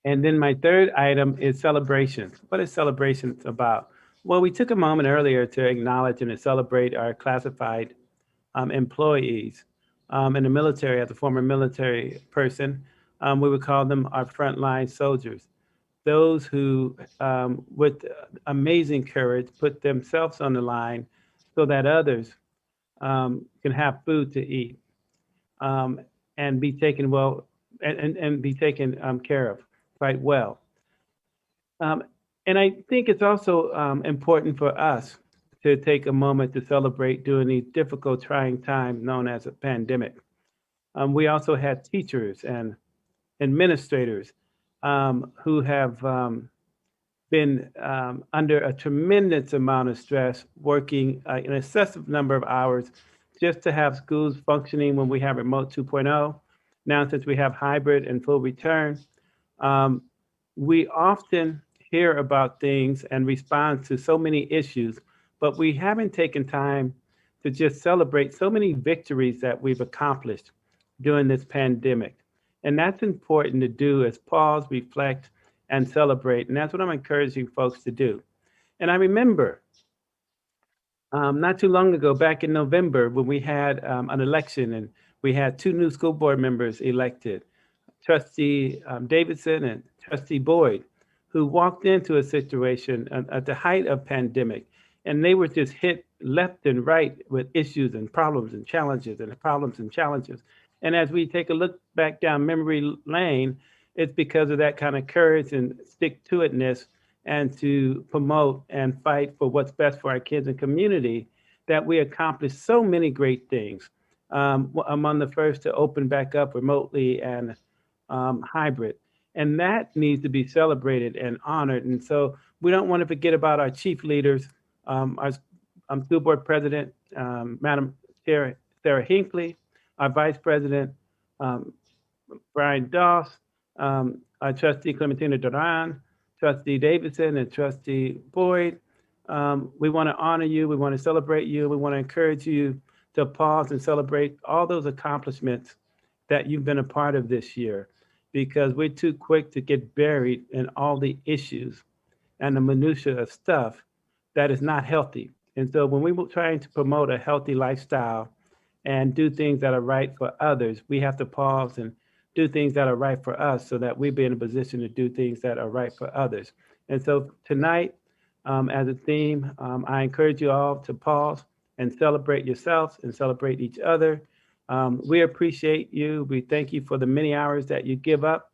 And then my third item is celebrations. What is celebrations about? Well, we took a moment earlier to acknowledge and to celebrate our classified employees in the military. As a former military person, we would call them our frontline soldiers. Those who, with amazing courage, put themselves on the line so that others can have food to eat and be taken well and be taken care of quite well. And I think it's also important for us to take a moment to celebrate during these difficult, trying times known as a pandemic. We also had teachers and administrators who have been under a tremendous amount of stress, working an excessive number of hours just to have schools functioning when we have remote 2.0. Now, since we have hybrid and full return, we often hear about things and respond to so many issues, but we haven't taken time to just celebrate so many victories that we've accomplished during this pandemic. And that's important to do, is pause, reflect, and celebrate. And that's what I'm encouraging folks to do. And I remember not too long ago, back in November, when we had an election and we had 2 new school board members elected, Trustee Davidson and Trustee Boyd, who walked into a situation at the height of pandemic, and they were just hit left and right with issues and problems and challenges and problems and challenges. And as we take a look back down memory lane, it's because of that kind of courage and stick-to-itness and to promote and fight for what's best for our kids and community that we accomplished so many great things. Among the first to open back up remotely and hybrid. And that needs to be celebrated and honored. And so we don't want to forget about our chief leaders, our school board president, Madam Chair Sarah Hinckley, our vice president, Brian Doss, our trustee Clementina Duran, trustee Davidson, and trustee Boyd. We want to honor you. We want to celebrate you. We want to encourage you to pause and celebrate all those accomplishments that you've been a part of this year, because we're too quick to get buried in all the issues and the minutia of stuff that is not healthy. And so when we're trying to promote a healthy lifestyle and do things that are right for others, we have to pause and do things that are right for us so that we be in a position to do things that are right for others. And so tonight, as a theme, I encourage you all to pause and celebrate yourselves and celebrate each other. We appreciate you. We thank you for the many hours that you give up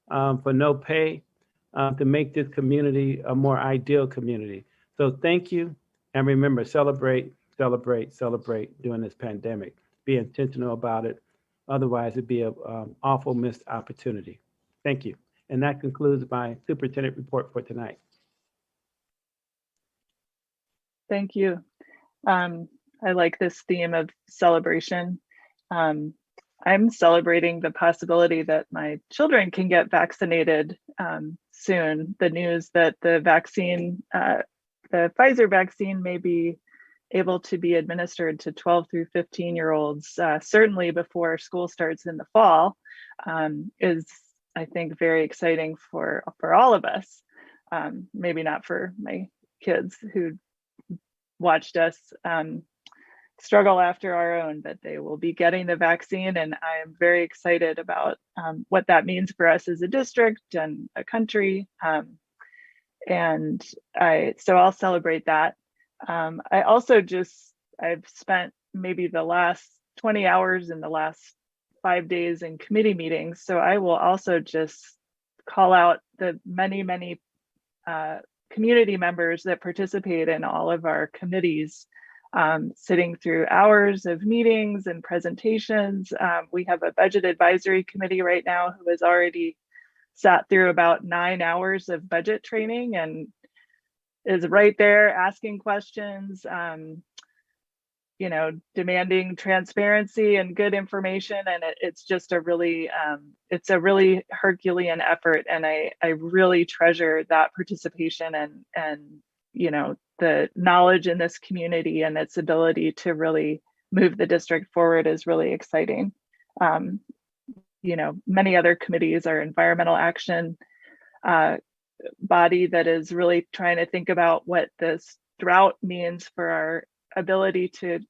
for no pay to make this community a more ideal community. So thank you. And remember, celebrate, celebrate, celebrate during this pandemic. Be intentional about it. Otherwise, it'd be an awful missed opportunity. Thank you. And that concludes my superintendent report for tonight. Thank you. I like this theme of celebration. I'm celebrating the possibility that my children can get vaccinated soon. The news that the vaccine, the Pfizer vaccine may be able to be administered to 12 through 15-year-olds, certainly before school starts in the fall, is, I think, very exciting for all of us. Maybe not for my kids who watched us struggle after our own, but they will be getting the vaccine, and I am very excited about what that means for us as a district and a country. So I'll celebrate that. I also I've spent maybe the last 20 hours in the last 5 days in committee meetings, so I will also just call out the many community members that participate in all of our committees, sitting through hours of meetings and presentations. We have a budget advisory committee right now who has already sat through about 9 hours of budget training and is right there asking questions, demanding transparency and good information. And it's just a really Herculean effort. And I really treasure that participation and the knowledge in this community and its ability to really move the district forward is really exciting. Many other committees are environmental action body that is really trying to think about what this drought means for our ability to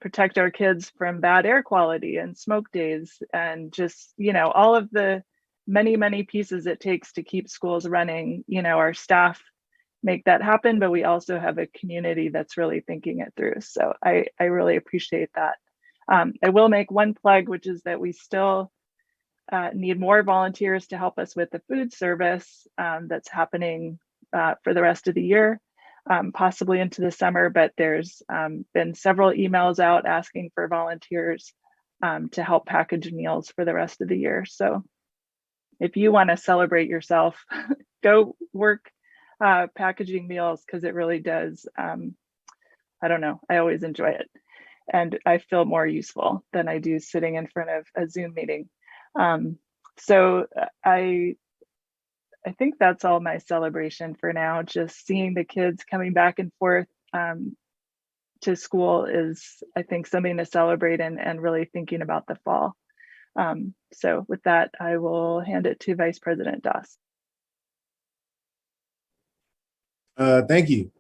protect our kids from bad air quality and smoke days, and just all of the many pieces it takes to keep schools running. Our staff make that happen, but we also have a community that's really thinking it through. So I really appreciate that. I will make one plug, which is that we still need more volunteers to help us with the food service that's happening for the rest of the year, possibly into the summer, but there's been several emails out asking for volunteers to help package meals for the rest of the year. So if you want to celebrate yourself, go work packaging meals, because it really does, I don't know, I always enjoy it. And I feel more useful than I do sitting in front of a Zoom meeting. So I think that's all my celebration for now. Just seeing the kids coming back and forth to school is, I think, something to celebrate, and really thinking about the fall. So with that, I will hand it to Vice President Doss. Thank you.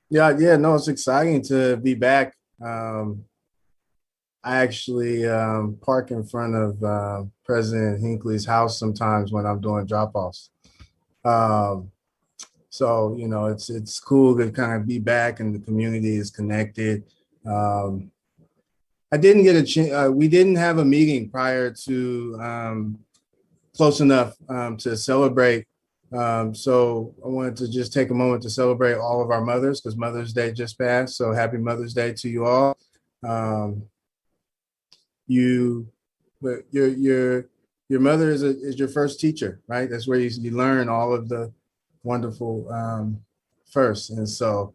Yeah, no, it's exciting to be back. I actually park in front of President Hinckley's house sometimes when I'm doing drop-offs. So, you know, it's cool to kind of be back and the community is connected. I didn't get a chance, we didn't have a meeting prior to close enough to celebrate. So I wanted to just take a moment to celebrate all of our mothers because Mother's Day just passed. So happy Mother's Day to you all. Your mother is your first teacher, right? That's where you learn all of the wonderful first. And so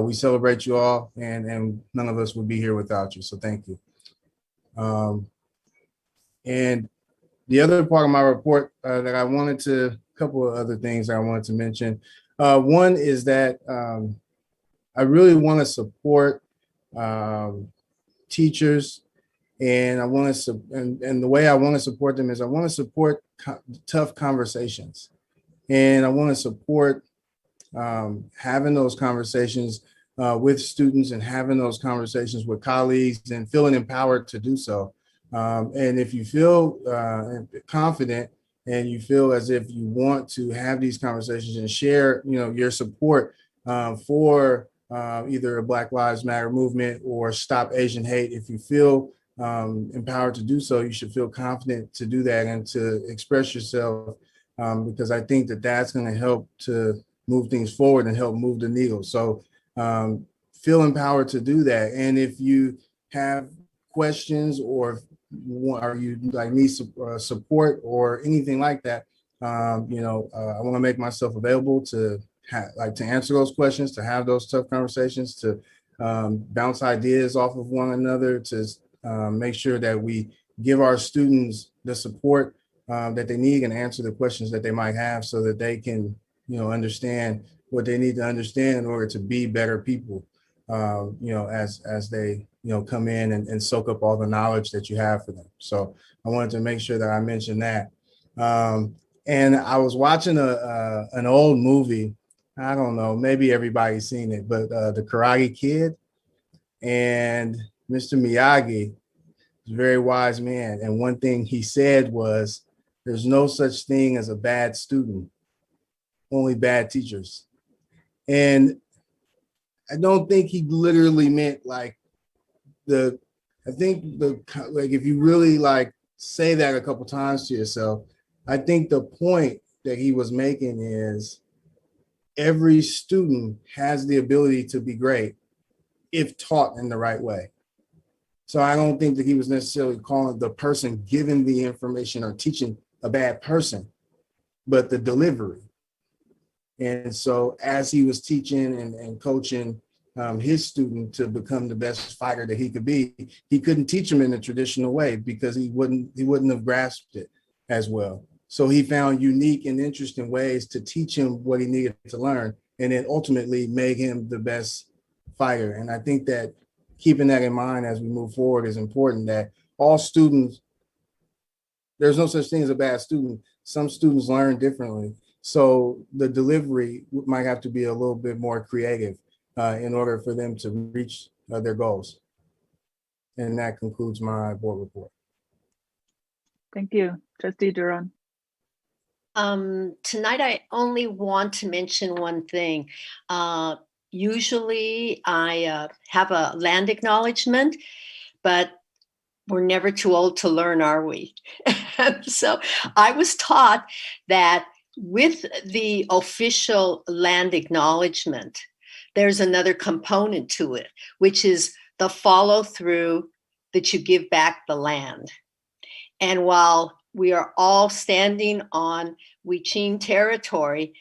we celebrate you all, and none of us would be here without you. So thank you. And the other part of my report that I wanted to, a couple of other things I wanted to mention. One is that I really want to support teachers, and I want to, and the way I want to support them is I want to support tough conversations, and I want to support having those conversations with students and having those conversations with colleagues and feeling empowered to do so. And if you feel confident and you feel as if you want to have these conversations and share, you know, your support for either a Black Lives Matter movement or Stop Asian Hate, if you feel empowered to do so, you should feel confident to do that and to express yourself, because I think that that's going to help to move things forward and help move the needle. So feel empowered to do that. And if you have questions or you like need support or anything like that, you know, I want to make myself available to to answer those questions, to have those tough conversations, to bounce ideas off of one another, to make sure that we give our students the support that they need and answer the questions that they might have so that they can, you know, understand what they need to understand in order to be better people, you know, as they, you know, come in and soak up all the knowledge that you have for them. So I wanted to make sure that I mentioned that. And I was watching an old movie. I don't know, maybe everybody's seen it, but The Karate Kid, and Mr. Miyagi is a very wise man. And one thing he said was, there's no such thing as a bad student, only bad teachers. And I don't think he literally meant like like if you really like say that a couple times to yourself, I think the point that he was making is every student has the ability to be great if taught in the right way. So I don't think that he was necessarily calling the person giving the information or teaching a bad person, but the delivery. And so as he was teaching and coaching his student to become the best fighter that he could be, he couldn't teach him in the traditional way because he wouldn't have grasped it as well. So he found unique and interesting ways to teach him what he needed to learn, and then ultimately make him the best fighter. And I think that keeping that in mind as we move forward is important, that all students, there's no such thing as a bad student. Some students learn differently. So the delivery might have to be a little bit more creative in order for them to reach their goals. And that concludes my board report. Thank you. Trustee Duran. Tonight, I only want to mention one thing. Usually I have a land acknowledgement, but we're never too old to learn, are we? So I was taught that with the official land acknowledgement, there's another component to it, which is the follow through that you give back the land. And while we are all standing on Wiching territory,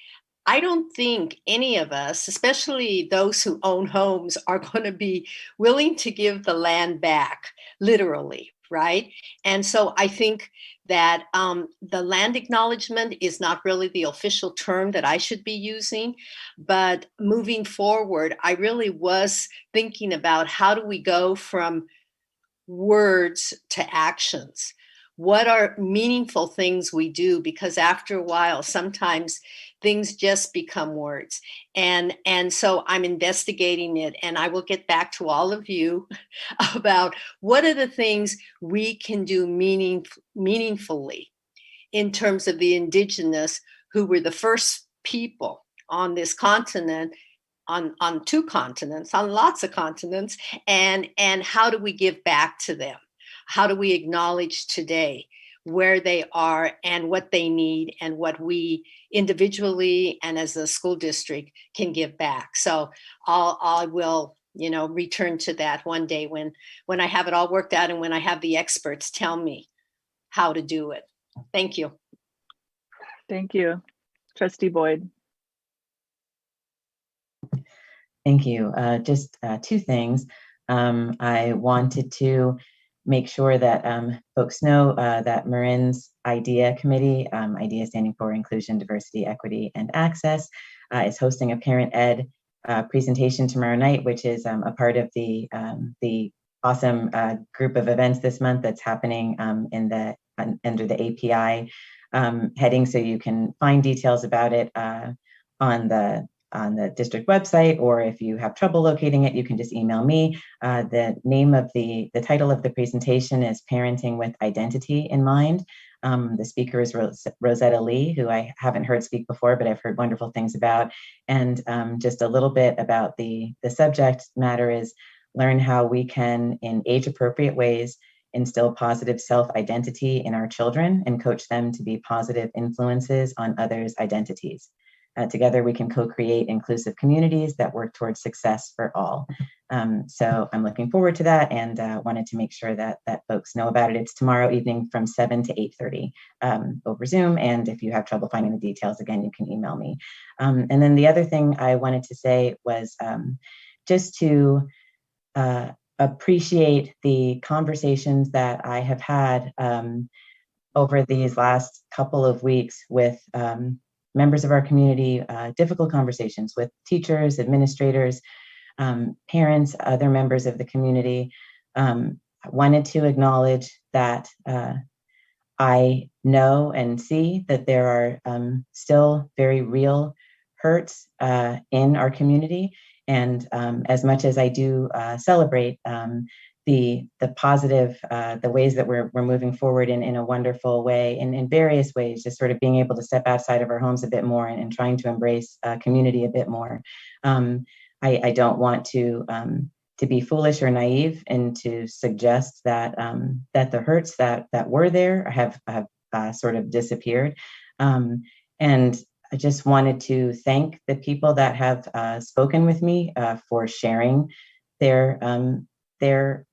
I don't think any of us, especially those who own homes, are going to be willing to give the land back, literally, right? And so I think that the land acknowledgement is not really the official term that I should be using. But moving forward, I really was thinking about how do we go from words to actions. What are meaningful things we do? Because after a while, sometimes things just become words. And so I'm investigating it, and I will get back to all of you about what are the things we can do meaningfully in terms of the indigenous, who were the first people on this continent, on two continents, on lots of continents, and how do we give back to them? How do we acknowledge today where they are and what they need and what we individually and as a school district can give back? So I will, return to that one day when I have it all worked out and when I have the experts tell me how to do it. Thank you. Thank you. Trustee Boyd. Thank you. Just two things. I wanted to make sure that folks know that Marin's IDEA committee, IDEA standing for Inclusion, Diversity, Equity, and Access, is hosting a parent ed presentation tomorrow night, which is a part of the awesome group of events this month that's happening under the API heading. So you can find details about it on the district website, or if you have trouble locating it, you can just email me. The name of the title of the presentation is Parenting with Identity in Mind. The speaker is Rosetta Lee, who I haven't heard speak before, but I've heard wonderful things about. And just a little bit about the subject matter is learn how we can, in age-appropriate ways, instill positive self-identity in our children and coach them to be positive influences on others' identities. Together, we can co-create inclusive communities that work towards success for all. So I'm looking forward to that, and wanted to make sure that folks know about it. It's tomorrow evening from 7 to 8:30 over Zoom. And if you have trouble finding the details, again, you can email me. And then the other thing I wanted to say was just to appreciate the conversations that I have had over these last couple of weeks with members of our community, difficult conversations with teachers, administrators, parents, other members of the community. I wanted to acknowledge that I know and see that there are still very real hurts in our community. And as much as I do celebrate the positive, the ways that we're moving forward in a wonderful way, in various ways, just sort of being able to step outside of our homes a bit more and trying to embrace community a bit more. I don't want to be foolish or naive and to suggest that that the hurts that were there have sort of disappeared. And I just wanted to thank the people that have spoken with me for sharing their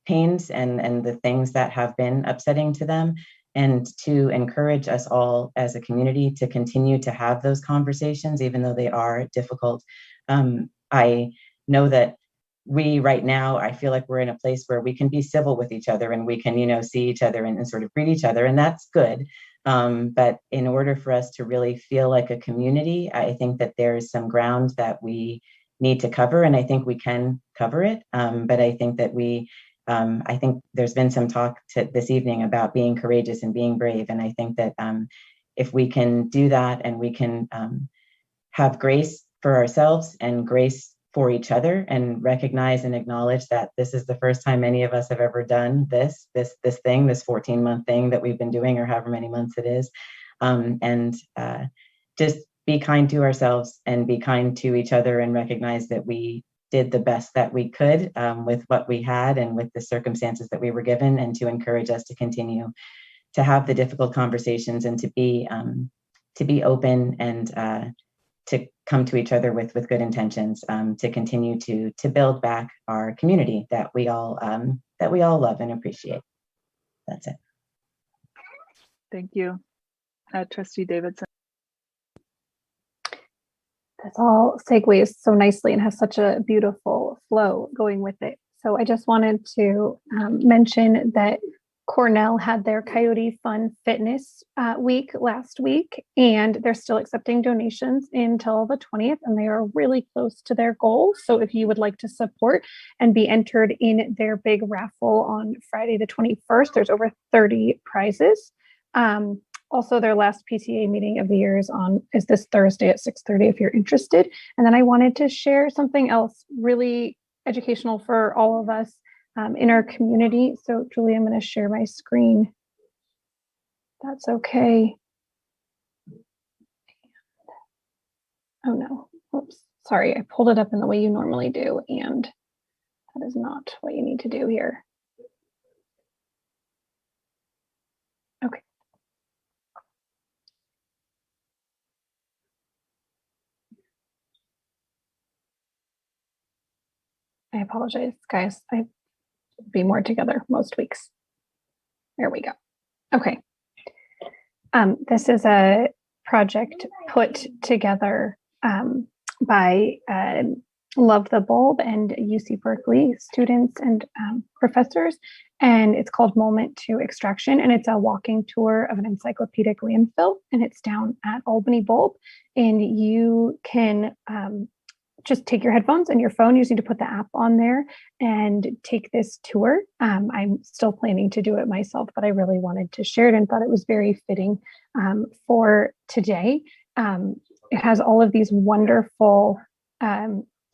pains and the things that have been upsetting to them, and to encourage us all as a community to continue to have those conversations, even though they are difficult. I know that we right now, I feel like we're in a place where we can be civil with each other and we can, see each other and sort of greet each other, and that's good. But in order for us to really feel like a community, I think that there is some ground that we need to cover, and I think we can cover it. But I think that I think there's been some talk this evening about being courageous and being brave. And I think that if we can do that, and we can have grace for ourselves and grace for each other, and recognize and acknowledge that this is the first time any of us have ever done this 14-month thing that we've been doing, or however many months it is, and just be kind to ourselves and be kind to each other, and recognize that we did the best that we could with what we had and with the circumstances that we were given, and to encourage us to continue to have the difficult conversations, and to be open, and to come to each other with good intentions, to continue to build back our community that we all love and appreciate. That's it. Thank you. Trustee Davidson. That's all segues so nicely and has such a beautiful flow going with it. So I just wanted to mention that Cornell had their Coyote Fun Fitness week last week, and they're still accepting donations until the 20th, and they are really close to their goal. So if you would like to support and be entered in their big raffle on Friday the 21st, there's over 30 prizes. Also, their last PTA meeting of the year is this Thursday at 6:30 if you're interested. And then I wanted to share something else really educational for all of us in our community. So Julie, I'm going to share my screen. That's okay. Oh no, oops, sorry. I pulled it up in the way you normally do, and that is not what you need to do here. Okay. I apologize, guys. I be more together most weeks. There we go. Okay. This is a project put together by Love the Bulb and UC Berkeley students and professors, and it's called Moment to Extraction, and it's a walking tour of an encyclopedic landfill, and it's down at Albany Bulb, and you can just take your headphones and your phone. You just need to put the app on there and take this tour. I'm still planning to do it myself, but I really wanted to share it and thought it was very fitting for today. It has all of these wonderful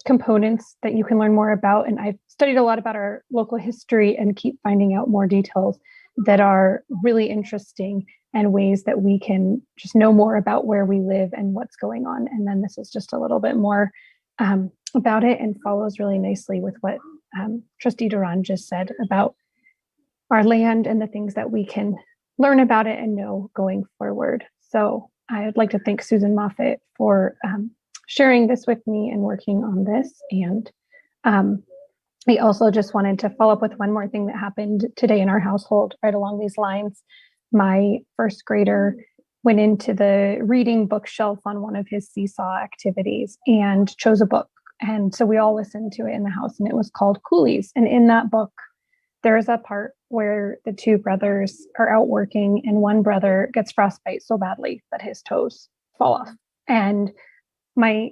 components that you can learn more about. And I've studied a lot about our local history and keep finding out more details that are really interesting and ways that we can just know more about where we live and what's going on. And then this is just a little bit more about it and follows really nicely with what Trustee Duran just said about our land and the things that we can learn about it and know going forward. So I would like to thank Susan Moffett for sharing this with me and working on this. And I also just wanted to follow up with one more thing that happened today in our household right along these lines. My first grader went into the reading bookshelf on one of his seesaw activities and chose a book. And so we all listened to it in the house, and it was called Coolies. And in that book, there is a part where the two brothers are out working and one brother gets frostbite so badly that his toes fall off. And my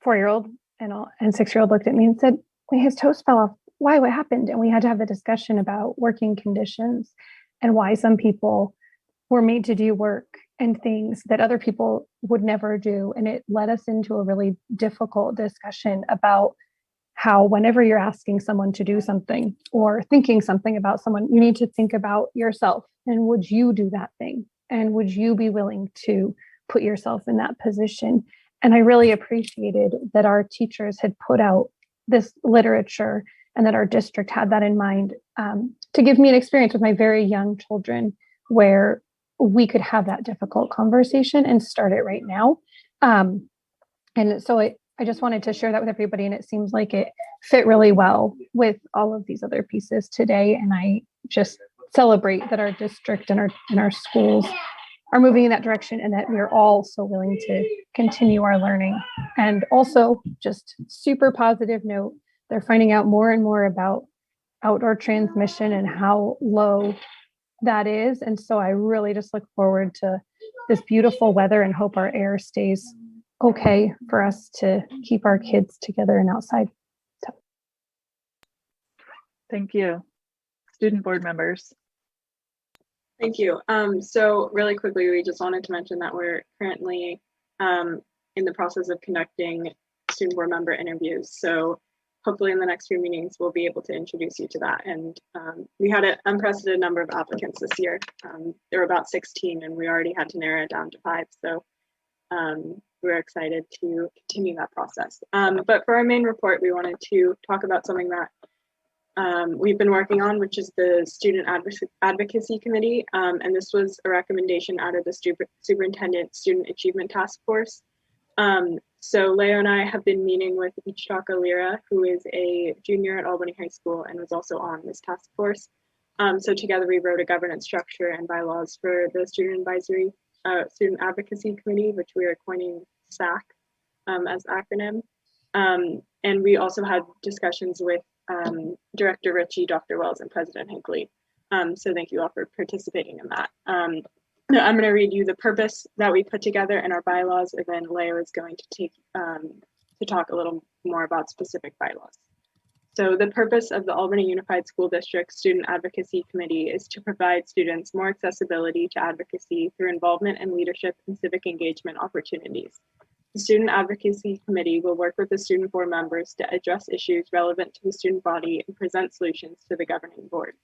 4-year-old and 6-year-old looked at me and said, "Wait, his toes fell off. Why? What happened?" And we had to have the discussion about working conditions and why some people were made to do work and things that other people would never do. And it led us into a really difficult discussion about how whenever you're asking someone to do something or thinking something about someone, you need to think about yourself. And would you do that thing? And would you be willing to put yourself in that position? And I really appreciated that our teachers had put out this literature and that our district had that in mind to give me an experience with my very young children where we could have that difficult conversation and start it right now. And so I just wanted to share that with everybody, and it seems like it fit really well with all of these other pieces today. And I just celebrate that our district and our schools are moving in that direction, and that we're all so willing to continue our learning. And also, just super positive note, they're finding out more and more about outdoor transmission and how low that is. And so I really just look forward to this beautiful weather and hope our air stays okay for us to keep our kids together and outside. So. Thank you. Student board members. Thank you. So really quickly, we just wanted to mention that we're currently in the process of conducting student board member interviews. So hopefully in the next few meetings, we'll be able to introduce you to that. And we had an unprecedented number of applicants this year. There were about 16, and we already had to narrow it down to 5. So we're excited to continue that process. But for our main report, we wanted to talk about something that we've been working on, which is the Student Advocacy Committee. And this was a recommendation out of the Superintendent Student Achievement Task Force. So Leo and I have been meeting with Ichitaka Lira, who is a junior at Albany High School and was also on this task force. So together we wrote a governance structure and bylaws for the Student Advocacy Committee, which we are coining SAC as acronym. And we also had discussions with Director Ritchie, Dr. Wells, and President Hinckley. So thank you all for participating in that. No, I'm going to read you the purpose that we put together in our bylaws, and then Leo is going to talk a little more about specific bylaws. So the purpose of the Albany Unified School District Student Advocacy Committee is to provide students more accessibility to advocacy through involvement and leadership and civic engagement opportunities. The Student Advocacy Committee will work with the student board members to address issues relevant to the student body and present solutions to the governing board.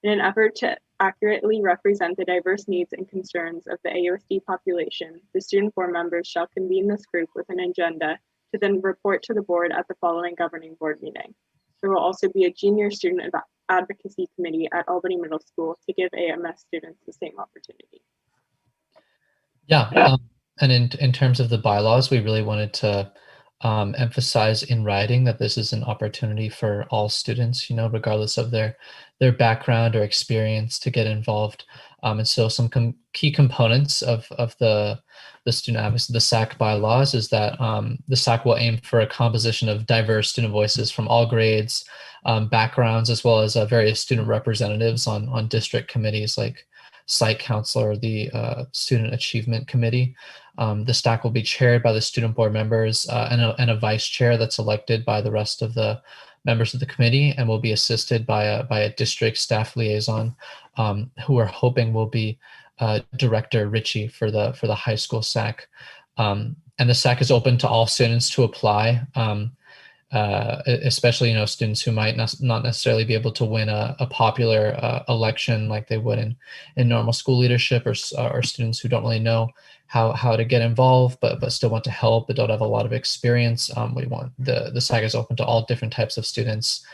In an effort to accurately represent the diverse needs and concerns of the AUSD population, the student board members shall convene this group with an agenda to then report to the board at the following governing board meeting. There will also be a junior student advocacy committee at Albany Middle School to give AMS students the same opportunity. Yeah, and in terms of the bylaws, we really wanted to emphasize in writing that this is an opportunity for all students, regardless of their background or experience, to get involved. And so some key components of the student advocacy, the SAC bylaws, is that the SAC will aim for a composition of diverse student voices from all grades, backgrounds, as well as various student representatives on district committees like site council or the student achievement committee. The STAC will be chaired by the student board members and a vice chair that's elected by the rest of the members of the committee, and will be assisted by a district staff liaison, who we're hoping will be Director Ritchie for the high school SAC. And the SAC is open to all students to apply, especially students who might not necessarily be able to win a popular election like they would in normal school leadership, or students who don't really know how to get involved but still want to help but don't have a lot of experience. We want the SAC is open to all different types of students,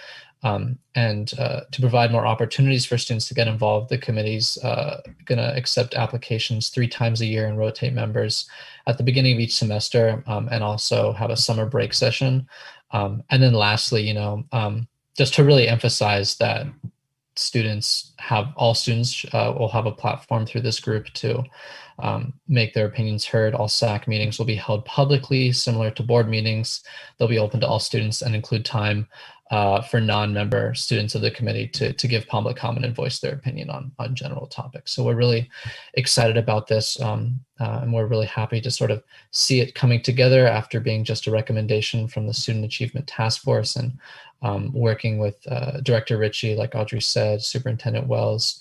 and to provide more opportunities for students to get involved, the committee's going to accept applications 3 times a year and rotate members at the beginning of each semester, and also have a summer break session. And then lastly, just to really emphasize that all students will have a platform through this group to make their opinions heard. All SAC meetings will be held publicly, similar to board meetings. They'll be open to all students and include time for non-member students of the committee to give public comment and voice their opinion on general topics. So we're really excited about this, and we're really happy to sort of see it coming together after being just a recommendation from the Student Achievement Task Force, and working with Director Ritchie, like Audrey said, Superintendent Wells,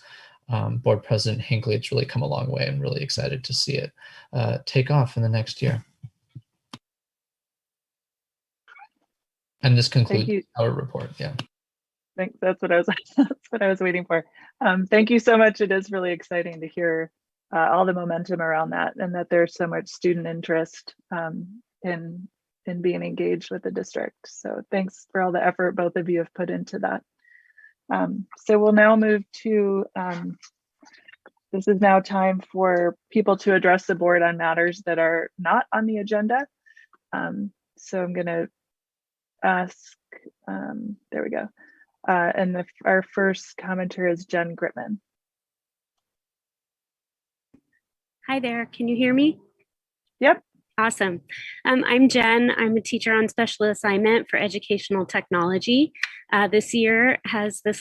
Board President Hinckley. It's really come a long way, and really excited to see it take off in the next year. And this concludes our report. Yeah. Thanks. That's what I was waiting for. Thank you so much. It is really exciting to hear all the momentum around that, and that there's so much student interest in being engaged with the district. So thanks for all the effort both of you have put into that. So we'll now move to, this is now time for people to address the board on matters that are not on the agenda. So I'm going to ask, there we go. And our first commenter is Jen Gritman. Hi there, can you hear me? Yep. Awesome. I'm Jen. I'm a teacher on special assignment for educational technology. This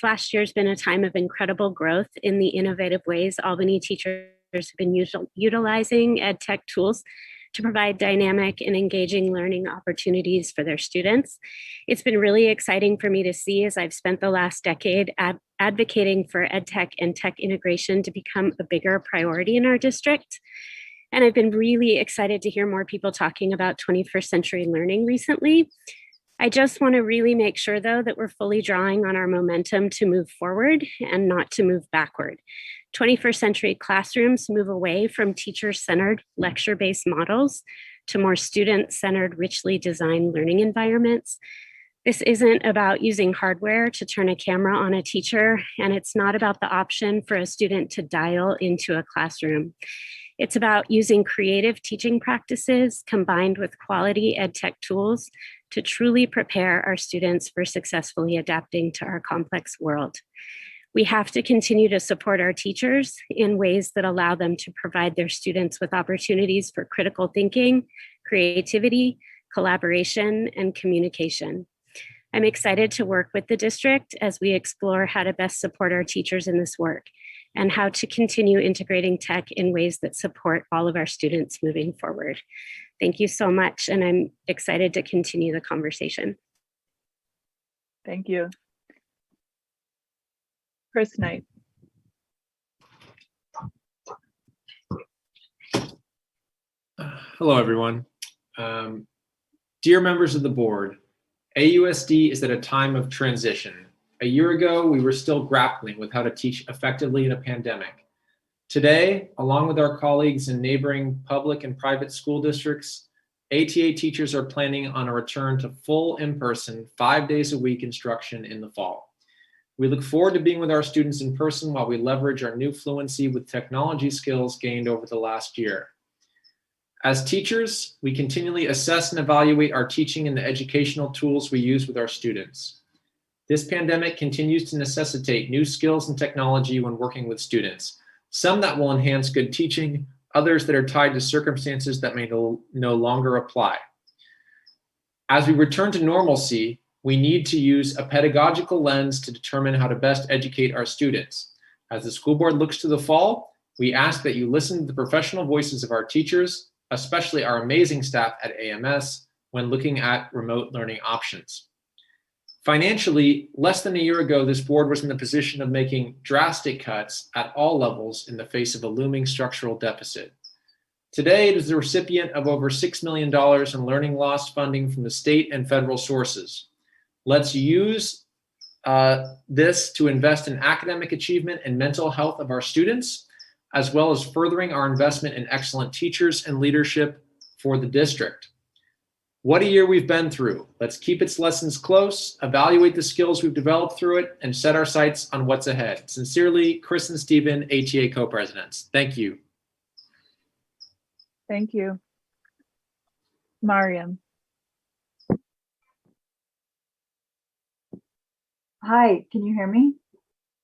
last year has been a time of incredible growth in the innovative ways Albany teachers have been utilizing ed tech tools to provide dynamic and engaging learning opportunities for their students. It's been really exciting for me to see, as I've spent the last decade advocating for ed tech and tech integration to become a bigger priority in our district. And I've been really excited to hear more people talking about 21st century learning recently. I just want to really make sure, though, that we're fully drawing on our momentum to move forward and not to move backward. 21st century classrooms move away from teacher-centered lecture-based models to more student-centered, richly designed learning environments. This isn't about using hardware to turn a camera on a teacher, and it's not about the option for a student to dial into a classroom. It's about using creative teaching practices combined with quality ed tech tools to truly prepare our students for successfully adapting to our complex world. We have to continue to support our teachers in ways that allow them to provide their students with opportunities for critical thinking, creativity, collaboration, and communication. I'm excited to work with the district as we explore how to best support our teachers in this work and how to continue integrating tech in ways that support all of our students moving forward. Thank you so much, and I'm excited to continue the conversation. Thank you. Chris Knight. Hello, everyone. Dear members of the board, AUSD is at a time of transition. A year ago, we were still grappling with how to teach effectively in a pandemic. Today, along with our colleagues in neighboring public and private school districts, ATA teachers are planning on a return to full in-person, 5 days a week instruction in the fall. We look forward to being with our students in person while we leverage our new fluency with technology skills gained over the last year. As teachers, we continually assess and evaluate our teaching and the educational tools we use with our students. This pandemic continues to necessitate new skills and technology when working with students, some that will enhance good teaching, others that are tied to circumstances that may no longer apply. As we return to normalcy, we need to use a pedagogical lens to determine how to best educate our students. As the school board looks to the fall, we ask that you listen to the professional voices of our teachers, especially our amazing staff at AMS, when looking at remote learning options. Financially, less than a year ago, this board was in the position of making drastic cuts at all levels in the face of a looming structural deficit. Today, it is the recipient of over $6 million in learning loss funding from the state and federal sources. Let's use this to invest in academic achievement and mental health of our students, as well as furthering our investment in excellent teachers and leadership for the district. What a year we've been through. Let's keep its lessons close, evaluate the skills we've developed through it, and set our sights on what's ahead. Sincerely, Chris and Stephen, ATA co-presidents. Thank you. Thank you. Mariam. Hi, can you hear me?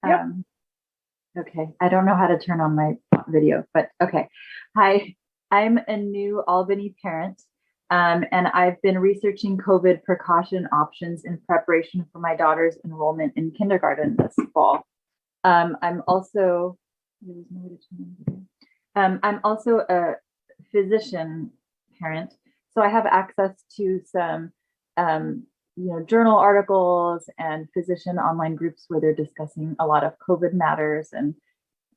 Yep. Okay, I don't know how to turn on my video, but okay. Hi, I'm a new Albany parent, and I've been researching COVID precaution options in preparation for my daughter's enrollment in kindergarten this fall. I'm also a physician parent, so I have access to some journal articles and physician online groups where they're discussing a lot of COVID matters and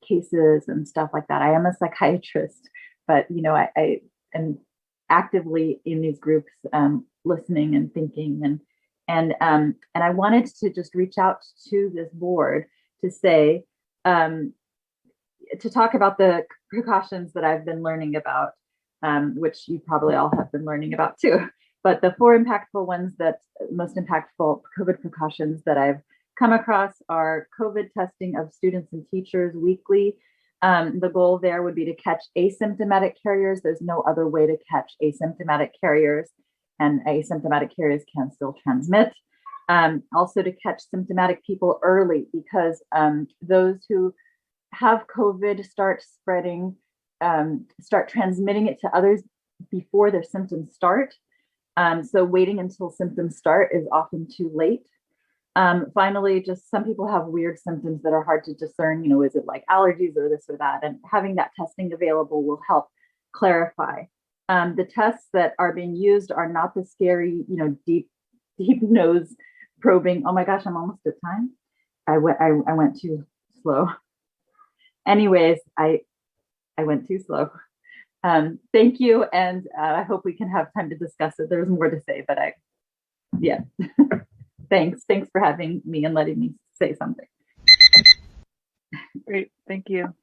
cases and stuff like that. I am a psychiatrist, but I am actively in these groups, listening and thinking, and I wanted to just reach out to this board to say, to talk about the precautions that I've been learning about, which you probably all have been learning about too. But the four impactful ones, most impactful COVID precautions that I've come across are COVID testing of students and teachers weekly. The goal there would be to catch asymptomatic carriers. There's no other way to catch asymptomatic carriers, and asymptomatic carriers can still transmit. Also to catch symptomatic people early, because those who have COVID start transmitting it to others before their symptoms start. So waiting until symptoms start is often too late. Finally, just some people have weird symptoms that are hard to discern, is it like allergies or this or that? And having that testing available will help clarify. The tests that are being used are not the scary, deep nose probing. Oh my gosh, I'm almost at time. I went too slow. Anyways, I went too slow. Thank you, and I hope we can have time to discuss it. There's more to say, but yeah. Thanks for having me and letting me say something. Great, thank you.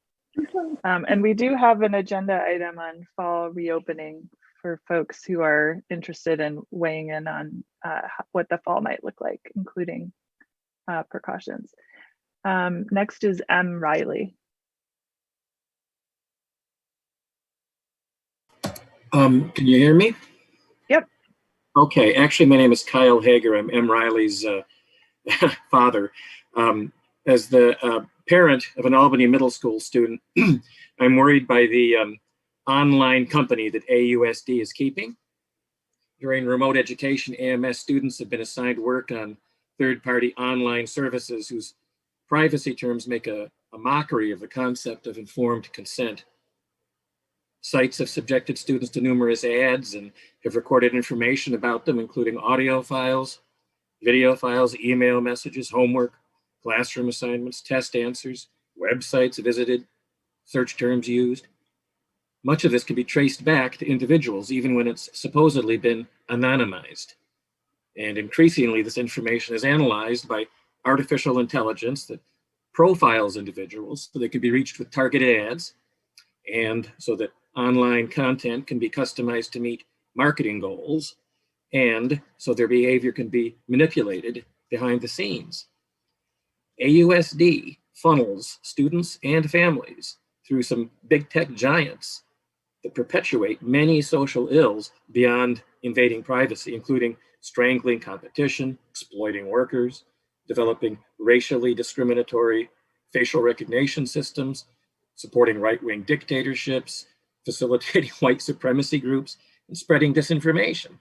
And we do have an agenda item on fall reopening for folks who are interested in weighing in on what the fall might look like, including precautions. Next is M. Riley. Can you hear me? Yep. Okay, actually my name is Kyle Hager. I'm M. Riley's father. As the parent of an Albany middle school student, I'm worried by the online company that AUSD is keeping. During remote education, AMS students have been assigned work on third-party online services whose privacy terms make a mockery of the concept of informed consent. Sites have subjected students to numerous ads and have recorded information about them, including audio files, video files, email messages, homework, classroom assignments, test answers, websites visited, search terms used. Much of this can be traced back to individuals, even when it's supposedly been anonymized. And increasingly, this information is analyzed by artificial intelligence that profiles individuals so they can be reached with targeted ads, and so that online content can be customized to meet marketing goals, and so their behavior can be manipulated behind the scenes. AUSD funnels students and families through some big tech giants that perpetuate many social ills beyond invading privacy, including strangling competition, exploiting workers, developing racially discriminatory facial recognition systems, supporting right-wing dictatorships, facilitating white supremacy groups, and spreading disinformation.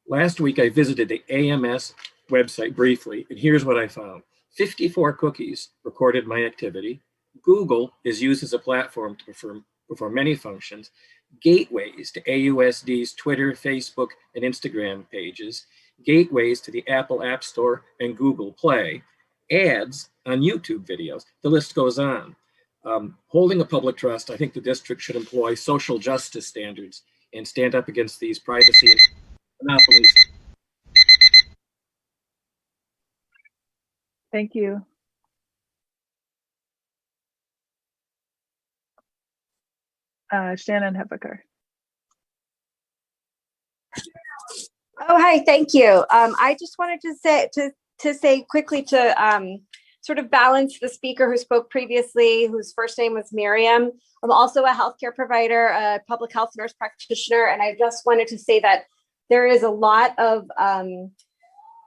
Last week, I visited the AMS website briefly, and here's what I found. 54 cookies recorded my activity. Google is used as a platform to perform many functions. Gateways to AUSD's Twitter, Facebook, and Instagram pages. Gateways to the Apple App Store and Google Play. Ads on YouTube videos. The list goes on. Holding a public trust, I think the district should employ social justice standards and stand up against these privacy monopolies. Thank you. Shannon Hepaker. Oh, hi, thank you. I just wanted to say quickly to sort of balance the speaker who spoke previously, whose first name was Miriam. I'm also a healthcare provider, a public health nurse practitioner, and I just wanted to say that there is a lot of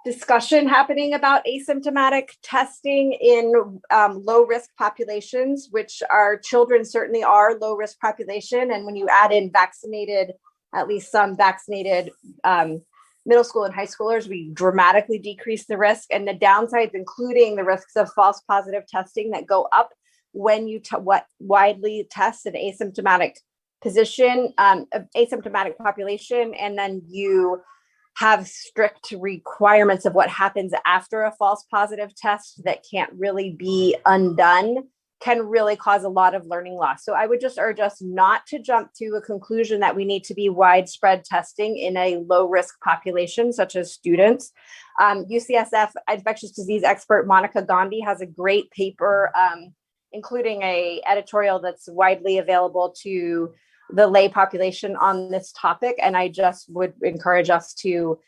discussion happening about asymptomatic testing in low-risk populations, which our children certainly are low-risk population. And when you add in vaccinated, at least some vaccinated middle school and high schoolers, we dramatically decrease the risk, and the downsides, including the risks of false positive testing that go up when you widely test an asymptomatic asymptomatic population, and then you have strict requirements of what happens after a false positive test that can't really be undone, can really cause a lot of learning loss. So I would just urge us not to jump to a conclusion that we need to be widespread testing in a low risk population, such as students. UCSF infectious disease expert Monica Gandhi has a great paper, including a editorial that's widely available to the lay population on this topic. And I just would encourage us to,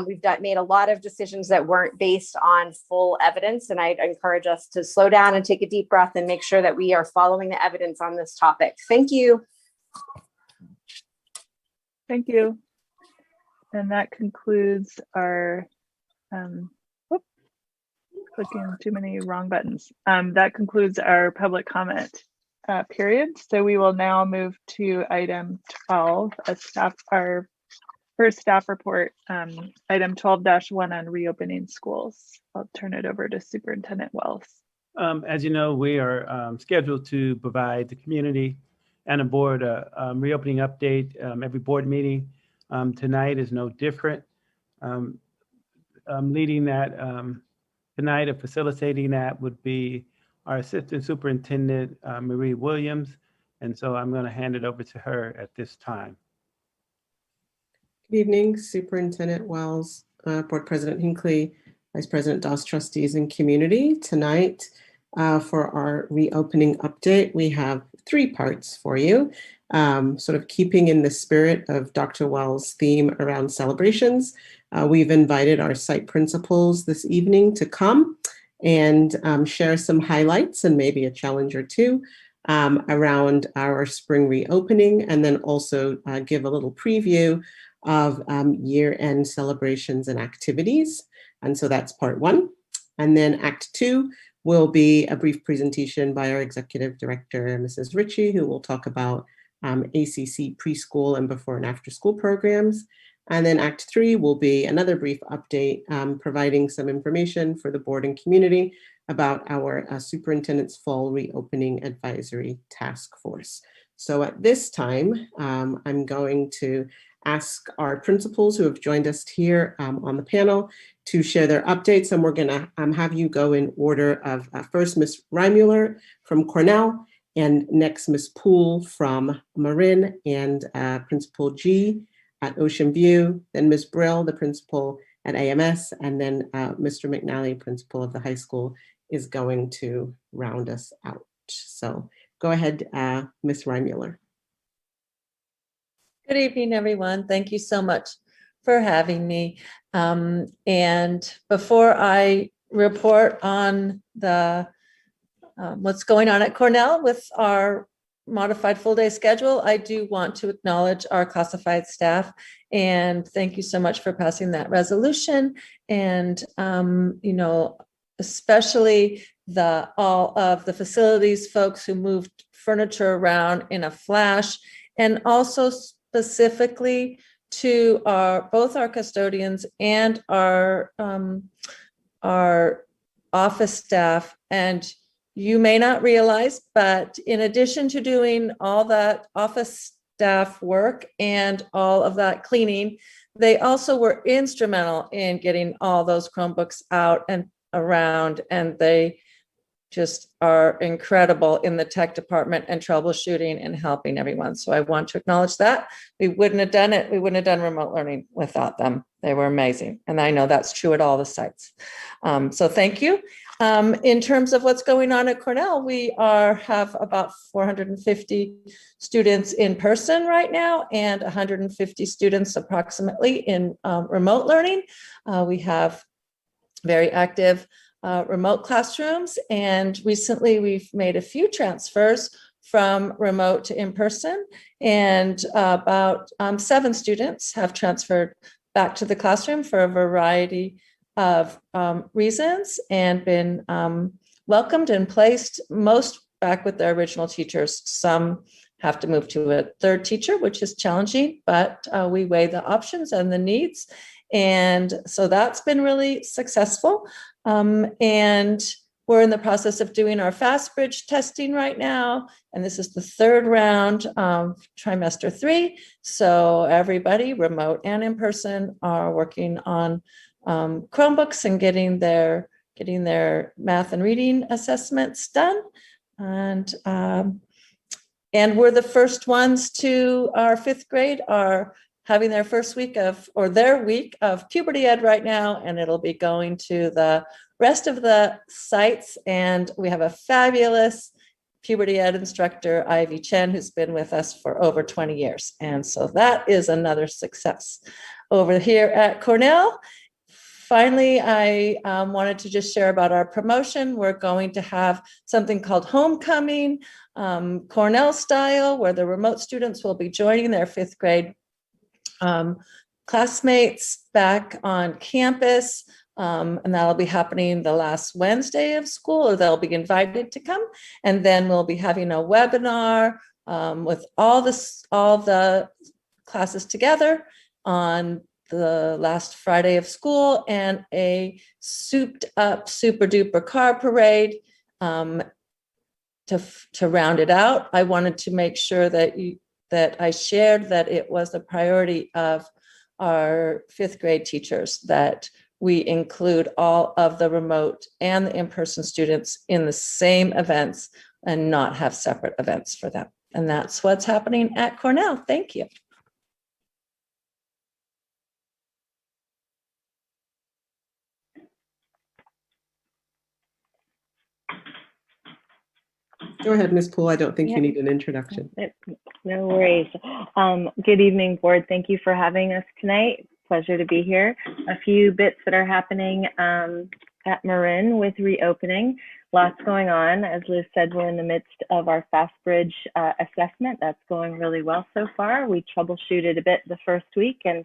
we've made a lot of decisions that weren't based on full evidence. And I'd encourage us to slow down and take a deep breath and make sure that we are following the evidence on this topic. Thank you. Thank you. And that concludes our, clicking too many wrong buttons. That concludes our public comment period. So we will now move to item 12, our first staff report, item 12-1 on reopening schools. I'll turn it over to Superintendent Wells. As you know, we are scheduled to provide the community and the board a reopening update every board meeting. Tonight is no different. Leading that tonight and facilitating that would be our Assistant Superintendent, Marie Williams. And so I'm going to hand it over to her at this time. Good evening, Superintendent Wells, Board President Hinckley, Vice President Doss, Trustees and Community. Tonight, for our reopening update, we have 3 parts for you, sort of keeping in the spirit of Dr. Wells' theme around celebrations. We've invited our site principals this evening to come and share some highlights and maybe a challenge or two around our spring reopening, and then also give a little preview of year-end celebrations and activities. And so that's part 1. And then Act 2 will be a brief presentation by our Executive Director, Mrs. Ritchie, who will talk about ACC preschool and before and after school programs. And then Act 3 will be another brief update, providing some information for the board and community about our Superintendent's Fall Reopening Advisory Task Force. So at this time, I'm going to ask our principals who have joined us here on the panel to share their updates, and we're gonna have you go in order of first Ms. Reimuller from Cornell, and next Ms. Poole from Marin, and Principal G at Ocean View, then Ms. Brill, the principal at AMS, and then Mr. McNally, principal of the high school, is going to round us out. So go ahead, Ms. Reimuller. Good evening, everyone. Thank you so much for having me. And before I report on the what's going on at Cornell with our modified full day schedule, I do want to acknowledge our classified staff and thank you so much for passing that resolution. And you know, especially all of the facilities folks who moved furniture around in a flash, and also specifically to both our custodians and our office staff. And you may not realize, but in addition to doing all that office staff work and all of that cleaning, they also were instrumental in getting all those Chromebooks out and around, and they just are incredible in the tech department and troubleshooting and helping everyone. So I want to acknowledge that. We wouldn't have done it. We wouldn't have done remote learning without them. They were amazing. And I know that's true at all the sites. So thank you. In terms of what's going on at Cornell, we have about 450 students in person right now and 150 students approximately in remote learning. We have very active remote classrooms, and recently we've made a few transfers from remote to in-person, and about 7 students have transferred back to the classroom for a variety of reasons and been welcomed and placed, most back with their original teachers. Some have to move to a third teacher, which is challenging, but we weigh the options and the needs. And so that's been really successful. And we're in the process of doing our fast bridge testing right now. And this is the 3rd round of trimester 3. So everybody, remote and in person, are working on Chromebooks and getting their math and reading assessments done. And we're the first ones to our 5th grade are having their first week their week of puberty ed right now, and it'll be going to the rest of the sites. And we have a fabulous puberty ed instructor, Ivy Chen, who's been with us for over 20 years. And so that is another success. Over here at Cornell, finally, I wanted to just share about our promotion. We're going to have something called Homecoming, Cornell style, where the remote students will be joining their 5th grade classmates back on campus, and that'll be happening the last Wednesday of school, or they'll be invited to come. And then we'll be having a webinar with all the classes together on the last Friday of school, and a souped up super duper car parade to round it out. I wanted to make sure that I shared that it was a priority of our 5th grade teachers that we include all of the remote and the in-person students in the same events and not have separate events for them. And that's what's happening at Cornell. Thank you. Go ahead, Ms. Poole. I don't think you need an introduction. No worries. Good evening, board. Thank you for having us tonight. Pleasure to be here. A few bits that are happening at Marin with reopening. Lots going on. As Liz said, we're in the midst of our Fast Bridge assessment. That's going really well so far. We troubleshooted a bit the first week and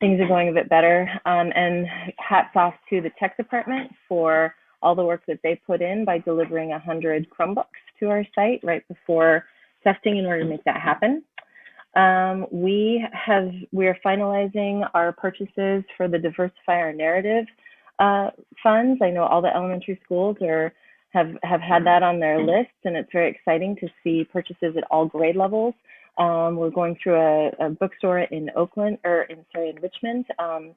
things are going a bit better. And hats off to the tech department for all the work that they put in by delivering 100 Chromebooks to our site right before testing in order to make that happen. We are finalizing our purchases for the Diversify Our Narrative funds. I know all the elementary schools have had that on their list, and it's very exciting to see purchases at all grade levels. We're going through a bookstore in Richmond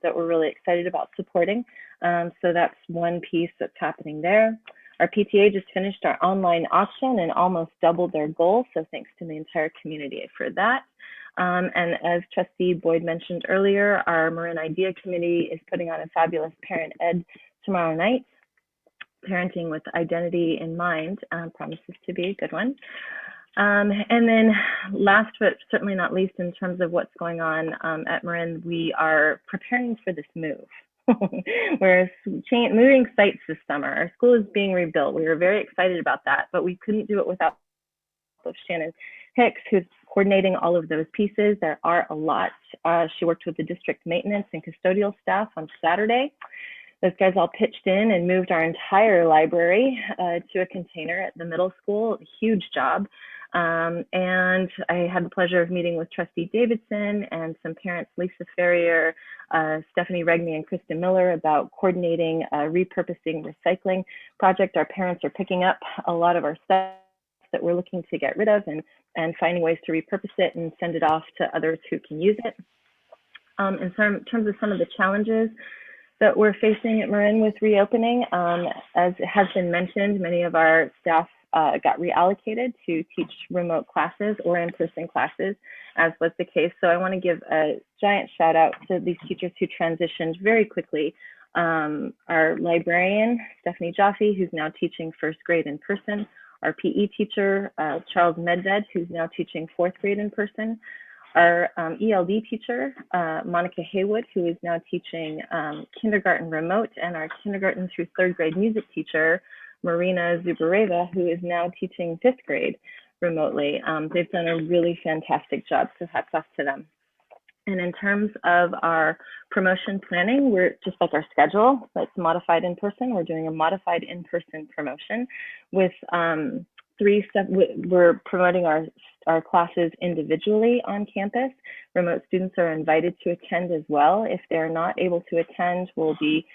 that we're really excited about supporting. So that's one piece that's happening there. Our PTA just finished our online auction and almost doubled their goal. So thanks to the entire community for that. And as Trustee Boyd mentioned earlier, our Marin Idea Committee is putting on a fabulous parent ed tomorrow night. Parenting with identity in mind promises to be a good one. And then last but certainly not least, in terms of what's going on at Marin, we are preparing for this move. We're moving sites this summer. Our school is being rebuilt. We were very excited about that, but we couldn't do it without Shannon Hicks, who's coordinating all of those pieces. There are a lot. She worked with the district maintenance and custodial staff on Saturday. Those guys all pitched in and moved our entire library to a container at the middle school. Huge job. And I had the pleasure of meeting with Trustee Davidson and some parents, Lisa Ferrier, Stephanie Regney, and Kristen Miller, about coordinating a repurposing recycling project. Our parents are picking up a lot of our stuff that we're looking to get rid of and finding ways to repurpose it and send it off to others who can use it. In terms of some of the challenges that we're facing at Marin with reopening, as has been mentioned, many of our staff got reallocated to teach remote classes or in-person classes, as was the case. So I want to give a giant shout out to these teachers who transitioned very quickly. Our librarian, Stephanie Jaffe, who's now teaching first grade in person, our PE teacher, Charles Medved, who's now teaching fourth grade in person, our ELD teacher, Monica Haywood, who is now teaching kindergarten remote, and our kindergarten through third grade music teacher, Marina Zubareva, who is now teaching fifth grade remotely. They've done a really fantastic job, so hats off to them. And in terms of our promotion planning, we're just like our schedule, that's modified in person. We're doing a modified in-person promotion with we're promoting our classes individually on campus. Remote students are invited to attend as well. If they're not able to attend, we'll be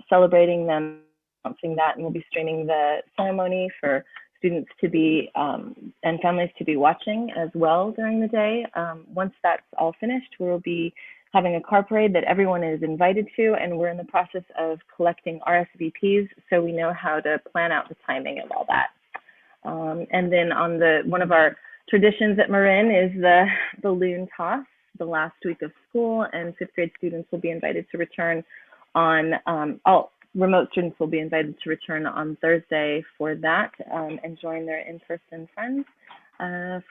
celebrating them, announcing that, and we'll be streaming the ceremony for students to be and families to be watching as well during the day. Once that's all finished, we'll be having a car parade that everyone is invited to, and we're in the process of collecting RSVPs so we know how to plan out the timing of all that. And then on one of our traditions at Marin is the loon toss, the last week of school, and fifth grade students will be invited to return on, all remote students will be invited to return on Thursday for that and join their in-person friends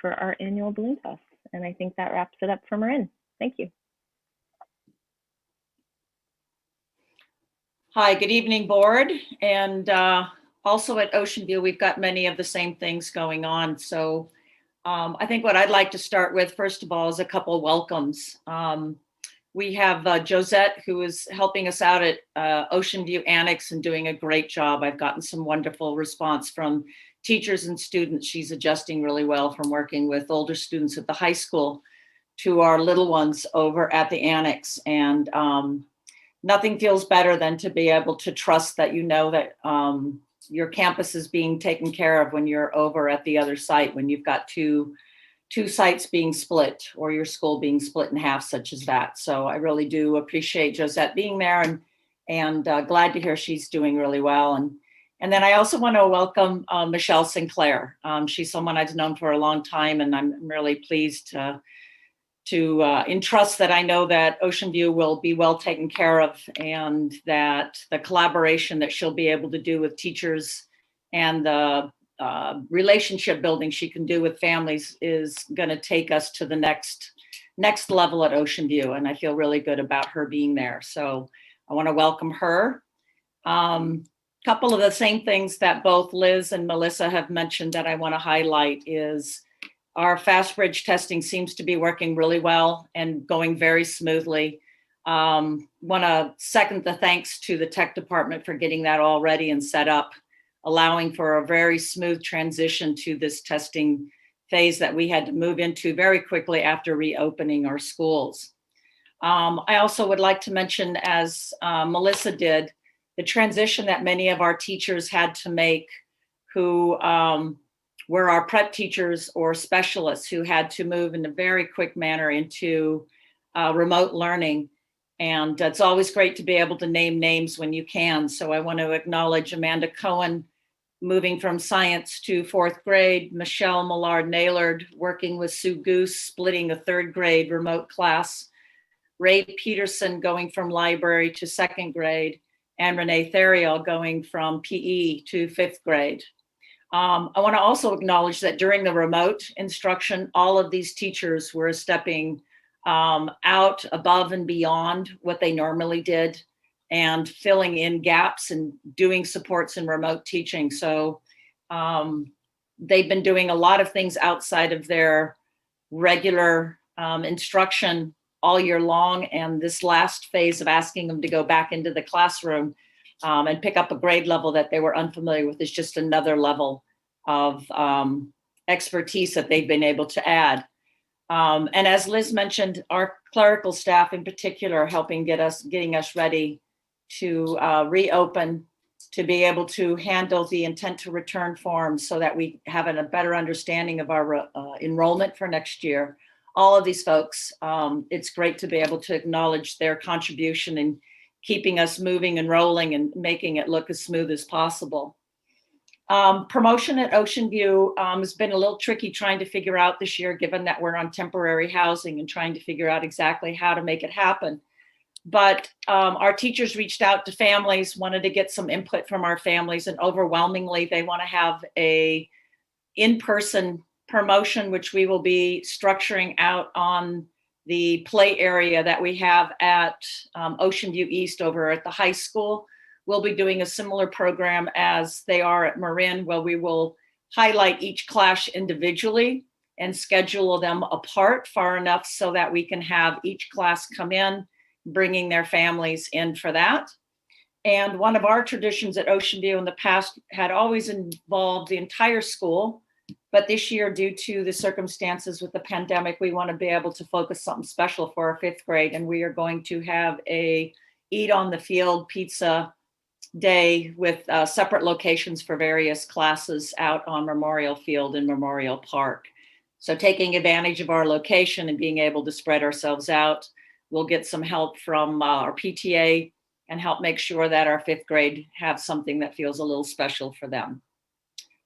for our annual balloon toss. And I think that wraps it up for Marin. Thank you. Hi, good evening, board. And also at Ocean View, we've got many of the same things going on. So I think what I'd like to start with, first of all, is a couple welcomes. We have Josette, who is helping us out at Ocean View Annex and doing a great job. I've gotten some wonderful response from teachers and students. She's adjusting really well from working with older students at the high school to our little ones over at the Annex. And nothing feels better than to be able to trust that you know that your campus is being taken care of when you're over at the other site, when you've got two sites being split or your school being split in half, such as that. So I really do appreciate Josette being there and glad to hear she's doing really well. And then I also want to welcome Michelle Sinclair. She's someone I've known for a long time, and I'm really pleased to entrust that I know that Ocean View will be well taken care of, and that the collaboration that she'll be able to do with teachers and the relationship building she can do with families is going to take us to the next level at Ocean View. And I feel really good about her being there. So I want to welcome her. Couple of the same things that both Liz and Melissa have mentioned that I want to highlight is our fast bridge testing seems to be working really well and going very smoothly. Want to second the thanks to the tech department for getting that all ready and set up, allowing for a very smooth transition to this testing phase that we had to move into very quickly after reopening our schools. I also would like to mention, as Melissa did, the transition that many of our teachers had to make who were our prep teachers or specialists who had to move in a very quick manner into remote learning. And it's always great to be able to name names when you can. So I want to acknowledge Amanda Cohen moving from science to 4th grade, Michelle Millard-Naylord working with Sue Goose, splitting a 3rd grade remote class, Ray Peterson going from library to 2nd grade, and Renee Theriault going from PE to 5th grade. I want to also acknowledge that during the remote instruction, all of these teachers were stepping out above and beyond what they normally did and filling in gaps and doing supports in remote teaching. So they've been doing a lot of things outside of their regular instruction all year long. And this last phase of asking them to go back into the classroom and pick up a grade level that they were unfamiliar with is just another level of expertise that they've been able to add. And as Liz mentioned, our clerical staff in particular helping getting us ready to reopen, to be able to handle the intent to return forms so that we have a better understanding of our enrollment for next year. All of these folks, it's great to be able to acknowledge their contribution in keeping us moving and rolling and making it look as smooth as possible. Promotion at Ocean View has been a little tricky trying to figure out this year, given that we're on temporary housing and trying to figure out exactly how to make it happen. But our teachers reached out to families, wanted to get some input from our families, and overwhelmingly they want to have a in-person promotion, which we will be structuring out on the play area that we have at Ocean View East over at the high school. We'll be doing a similar program as they are at Marin, where we will highlight each class individually and schedule them apart far enough so that we can have each class come in, bringing their families in for that. And one of our traditions at Ocean View in the past had always involved the entire school. But this year, due to the circumstances with the pandemic, we want to be able to focus something special for our 5th grade. And we are going to have a eat on the field pizza day with separate locations for various classes out on Memorial Field and Memorial Park. So taking advantage of our location and being able to spread ourselves out, we'll get some help from our PTA and help make sure that our 5th grade have something that feels a little special for them.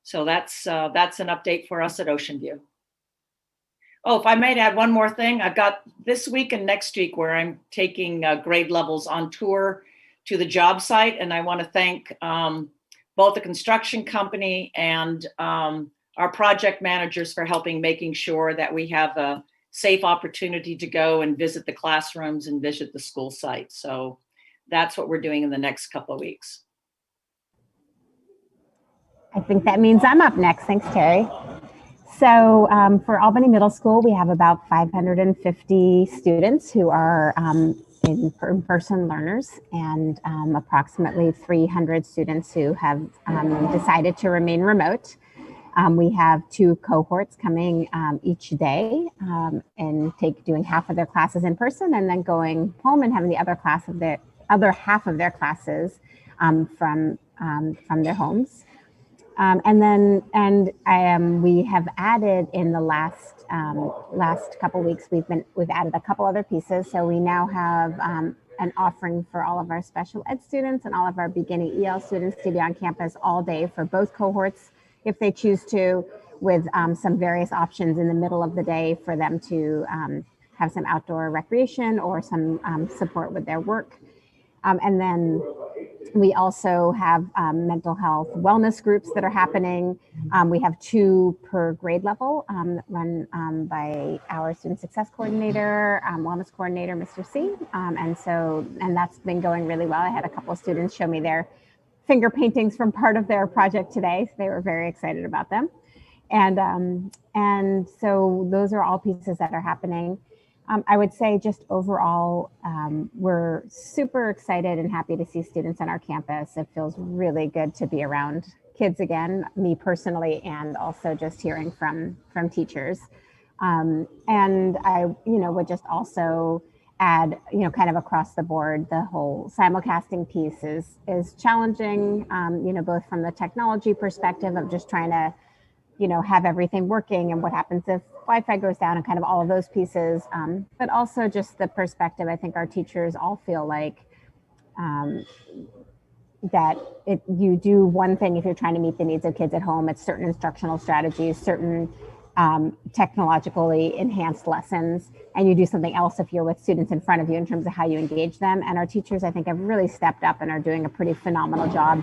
So that's an update for us at Ocean View. Oh, if I might add one more thing, I've got this week and next week where I'm taking grade levels on tour to the job site. And I want to thank both the construction company and our project managers for making sure that we have a safe opportunity to go and visit the classrooms and visit the school site. So that's what we're doing in the next couple of weeks. I think that means I'm up next. Thanks, Terry. So for Albany Middle School, we have about 550 students who are in-person learners and approximately 300 students who have decided to remain remote. We have 2 cohorts coming each day and doing half of their classes in person and then going home and having the other half of their classes from their homes. We have added in the last couple weeks, we've added a couple other pieces. So we now have an offering for all of our special ed students and all of our beginning EL students to be on campus all day for both cohorts, if they choose to, with some various options in the middle of the day for them to have some outdoor recreation or some support with their work. And then we also have mental health wellness groups that are happening. We have 2 per grade level run by our student success coordinator, wellness coordinator, Mr. C. And that's been going really well. I had a couple of students show me their finger paintings from part of their project today. So they were very excited about them. And so those are all pieces that are happening. I would say just overall, we're super excited and happy to see students on our campus. It feels really good to be around kids again, me personally, and also just hearing from teachers. And I, would just also add, kind of across the board, the whole simulcasting piece is challenging, both from the technology perspective of just trying to, have everything working and what happens if Wi-Fi goes down and kind of all of those pieces. But also just the perspective, I think our teachers all feel like that you do one thing if you're trying to meet the needs of kids at home. It's certain instructional strategies, certain technologically enhanced lessons, and you do something else if you're with students in front of you in terms of how you engage them. And our teachers, I think, have really stepped up and are doing a pretty phenomenal job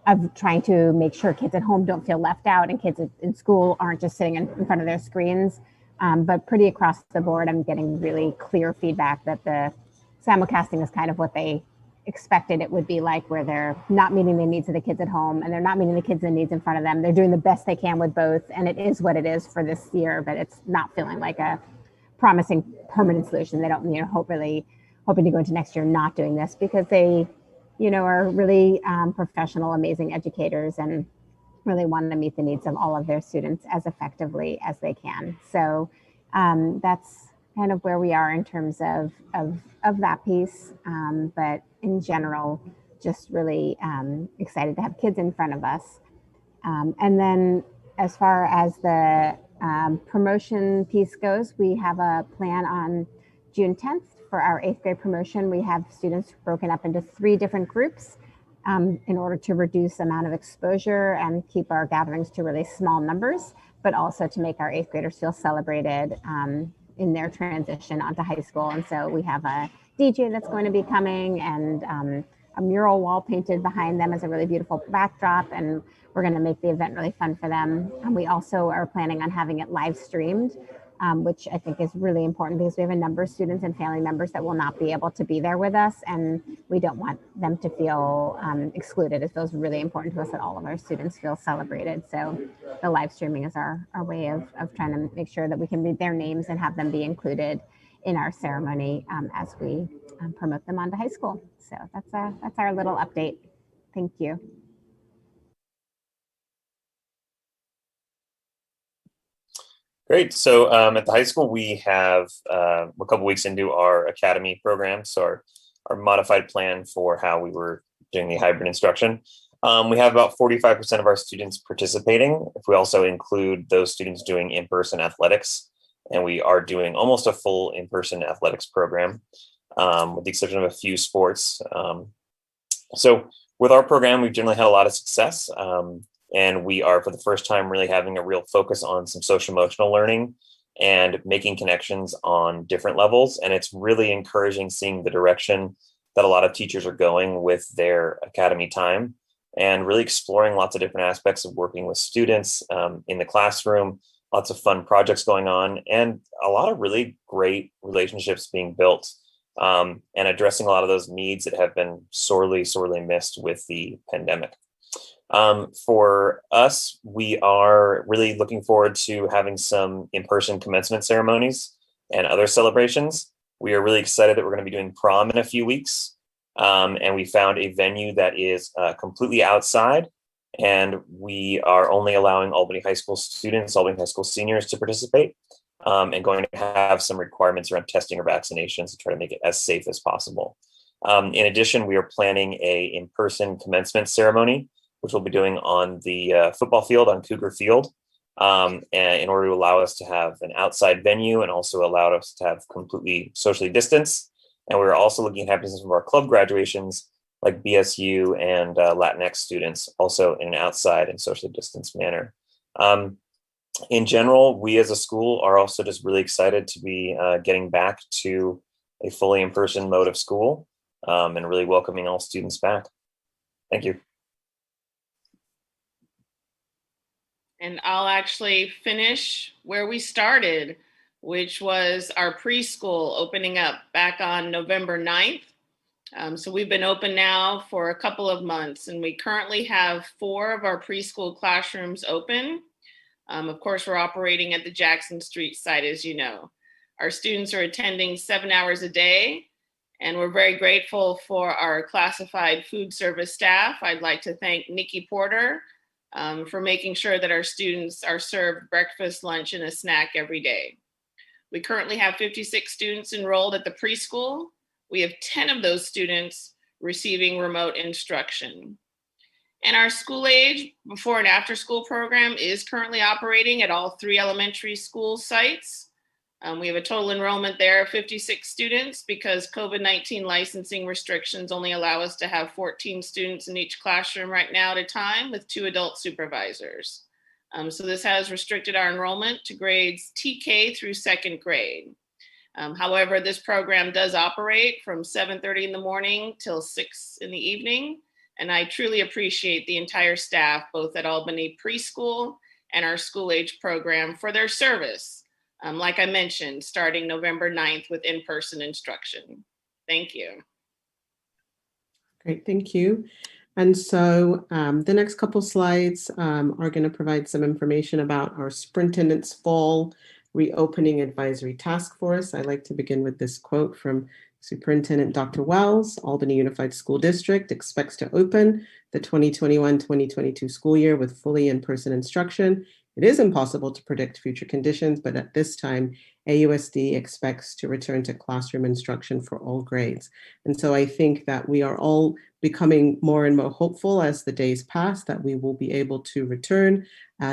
of trying to make sure kids at home don't feel left out and kids in school aren't just sitting in front of their screens. But pretty across the board, I'm getting really clear feedback that the simulcasting is kind of what they expected it would be like, where they're not meeting the needs of the kids at home and they're not meeting the kids' needs in front of them. They're doing the best they can with both, and it is what it is for this year, but it's not feeling like a promising permanent solution. They don't, hoping to go into next year not doing this, because they, are really professional, amazing educators and really want to meet the needs of all of their students as effectively as they can. So that's kind of where we are in terms of that piece. But in general, just really excited to have kids in front of us. And then as far as the promotion piece goes, we have a plan on June 10th for our 8th grade promotion. We have students broken up into 3 different groups in order to reduce the amount of exposure and keep our gatherings to really small numbers, but also to make our 8th graders feel celebrated in their transition onto high school. And so we have a DJ that's going to be coming, and a mural wall painted behind them as a really beautiful backdrop. And we're going to make the event really fun for them. And we also are planning on having it live streamed, which I think is really important because we have a number of students and family members that will not be able to be there with us. And we don't want them to feel excluded. It feels really important to us that all of our students feel celebrated. So the live streaming is our way of trying to make sure that we can read their names and have them be included in our ceremony as we promote them onto high school. So that's our little update. Thank you. Great. So at the high school, we have a couple weeks into our academy program. So our modified plan for how we were doing the hybrid instruction. We have about 45% of our students participating. If we also include those students doing in-person athletics, and we are doing almost a full in-person athletics program, with the exception of a few sports. So with our program, we've generally had a lot of success. And we are, for the first time, really having a real focus on some social emotional learning and making connections on different levels. And it's really encouraging seeing the direction that a lot of teachers are going with their academy time, and really exploring lots of different aspects of working with students in the classroom, lots of fun projects going on, and a lot of really great relationships being built, and addressing a lot of those needs that have been sorely missed with the pandemic. For us, we are really looking forward to having some in-person commencement ceremonies and other celebrations. We are really excited that we're going to be doing prom in a few weeks. And we found a venue that is completely outside, and we are only allowing Albany High School students, Albany High School seniors to participate, and going to have some requirements around testing or vaccinations to try to make it as safe as possible. In addition, we are planning a in-person commencement ceremony, which we'll be doing on the football field on Cougar Field, and in order to allow us to have an outside venue and also allow us to have completely socially distanced. And we're also looking at having some of our club graduations, like BSU and Latinx students, also in an outside and socially distanced manner. In general, we as a school are also just really excited to be getting back to a fully in-person mode of school, and really welcoming all students back. Thank you. And I'll actually finish where we started, which was our preschool opening up back on November 9th. So we've been open now for a couple of months, and we currently have 4 of our preschool classrooms open. Of course, we're operating at the Jackson Street site, as you know. Our students are attending 7 hours a day, and we're very grateful for our classified food service staff. I'd like to thank Nikki Porter, for making sure that our students are served breakfast, lunch, and a snack every day. We currently have 56 students enrolled at the preschool. We have 10 of those students receiving remote instruction. And our school age before and after school program is currently operating at all 3 elementary school sites. We have a total enrollment there of 56 students because COVID-19 licensing restrictions only allow us to have 14 students in each classroom right now at a time with 2 adult supervisors. So this has restricted our enrollment to grades TK through 2nd grade. However, this program does operate from 7:30 in the morning till 6 in the evening. And I truly appreciate the entire staff, both at Albany Preschool and our school age program for their service. Like I mentioned, starting November 9th with in-person instruction. Thank you. Great, thank you. And so the next couple slides are going to provide some information about our Superintendent's Fall Reopening Advisory Task Force. I'd like to begin with this quote from Superintendent Dr. Wells. Albany Unified School District expects to open the 2021-2022 school year with fully in-person instruction. It is impossible to predict future conditions, but at this time, AUSD expects to return to classroom instruction for all grades. And so I think that we are all becoming more and more hopeful as the days pass that we will be able to return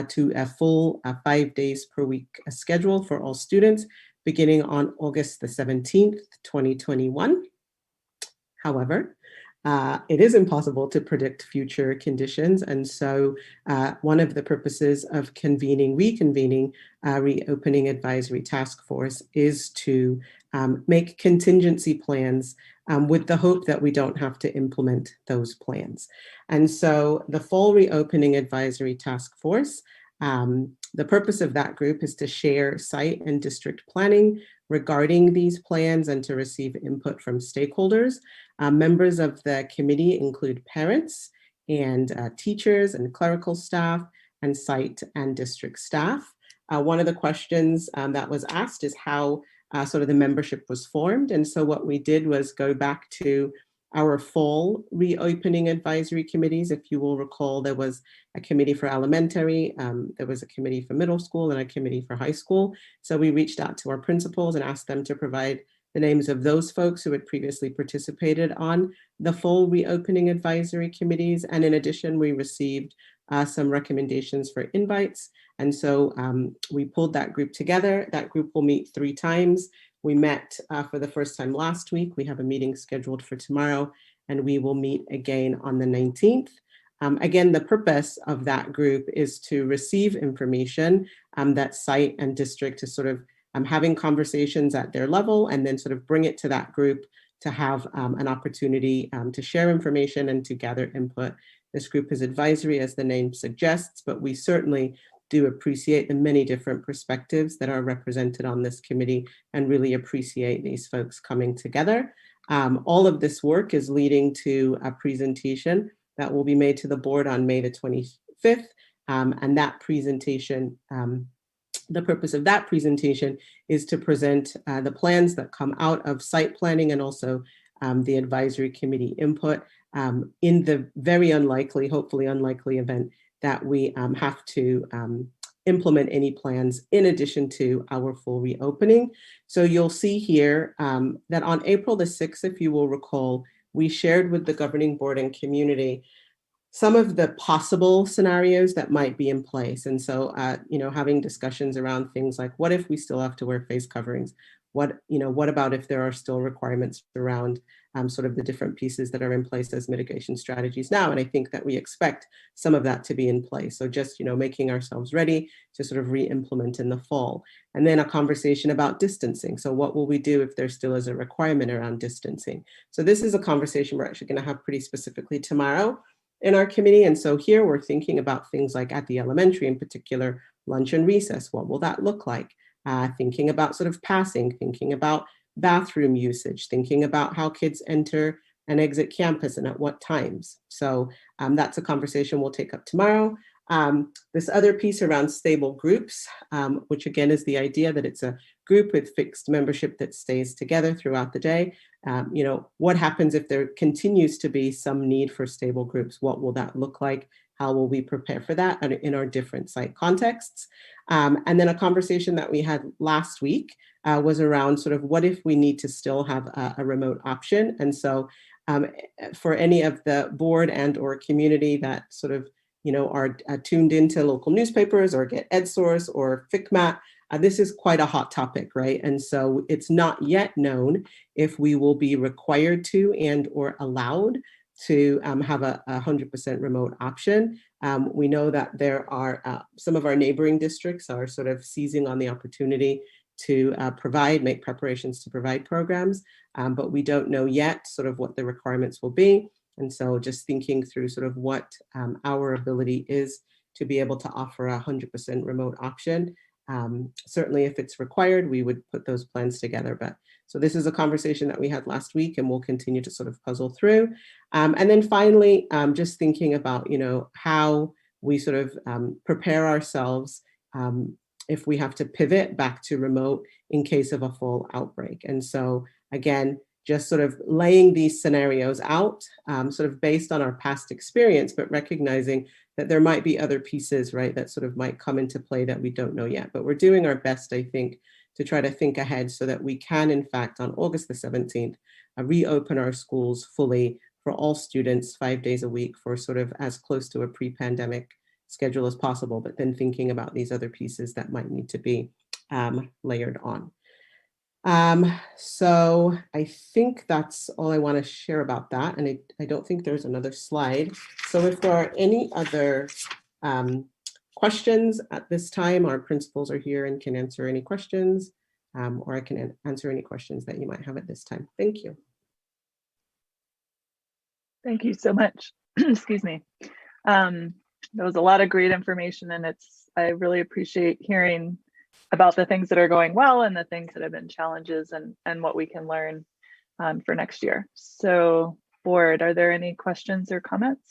to a full 5 days per week schedule for all students beginning on August the 17th, 2021. However, it is impossible to predict future conditions. And so one of the purposes of reconvening Reopening Advisory Task Force is to make contingency plans with the hope that we don't have to implement those plans. And so the Fall Reopening Advisory Task Force, the purpose of that group is to share site and district planning regarding these plans and to receive input from stakeholders. Members of the committee include parents and teachers and clerical staff and site and district staff. One of the questions that was asked is how sort of the membership was formed. And so what we did was go back to our fall reopening advisory committees. If you will recall, there was a committee for elementary, there was a committee for middle school and a committee for high school. So we reached out to our principals and asked them to provide the names of those folks who had previously participated on the full reopening advisory committees. And in addition, we received some recommendations for invites. And so we pulled that group together. That group will meet 3 times. We met for the first time last week. We have a meeting scheduled for tomorrow, and we will meet again on the 19th. Again, the purpose of that group is to receive information that site and district is sort of having conversations at their level, and then sort of bring it to that group to have an opportunity to share information and to gather input. This group is advisory, as the name suggests, but we certainly do appreciate the many different perspectives that are represented on this committee and really appreciate these folks coming together. All of this work is leading to a presentation that will be made to the board on May the 25th. And that presentation, the purpose of that presentation is to present the plans that come out of site planning and also the advisory committee input in the very unlikely, hopefully unlikely event that we have to implement any plans in addition to our full reopening. So you'll see here that on April the 6th, if you will recall, we shared with the governing board and community some of the possible scenarios that might be in place. And so, having discussions around things like, what if we still have to wear face coverings? What about if there are still requirements around sort of the different pieces that are in place as mitigation strategies now? And I think that we expect some of that to be in place. So just, making ourselves ready to sort of re-implement in the fall. And then a conversation about distancing. So what will we do if there still is a requirement around distancing? So this is a conversation we're actually going to have pretty specifically tomorrow in our committee. And so here we're thinking about things like at the elementary in particular, lunch and recess. What will that look like? Thinking about sort of passing, thinking about bathroom usage, thinking about how kids enter and exit campus and at what times. So that's a conversation we'll take up tomorrow. This other piece around stable groups, which again is the idea that it's a group with fixed membership that stays together throughout the day. What happens if there continues to be some need for stable groups? What will that look like? how will we prepare for that in our different site contexts. And then a conversation that we had last week was around sort of what if we need to still have a remote option. And so for any of the board and or community that sort of, are tuned into local newspapers or get EdSource or FICMAT, this is quite a hot topic, right? And so it's not yet known if we will be required to and or allowed to have a 100% remote option. We know that there are some of our neighboring districts are sort of seizing on the opportunity to make preparations to provide programs, but we don't know yet sort of what the requirements will be. And so just thinking through sort of what our ability is to be able to offer a 100% remote option. Certainly if it's required, we would put those plans together. But so this is a conversation that we had last week and we'll continue to sort of puzzle through. And then finally, just thinking about, how we sort of prepare ourselves if we have to pivot back to remote in case of a full outbreak. And so again, just sort of laying these scenarios out, sort of based on our past experience, but recognizing that there might be other pieces, right, that sort of might come into play that we don't know yet. But we're doing our best, I think, to try to think ahead so that we can, in fact, on August the 17th, reopen our schools fully for all students 5 days a week for sort of as close to a pre-pandemic schedule as possible, but then thinking about these other pieces that might need to be layered on. So I think that's all I want to share about that. And I don't think there's another slide. So if there are any other questions at this time, our principals are here and can answer any questions, or I can answer any questions that you might have at this time. Thank you. Thank you so much. Excuse me. There was a lot of great information, and I really appreciate hearing about the things that are going well and the things that have been challenges and what we can learn for next year. So board, are there any questions or comments?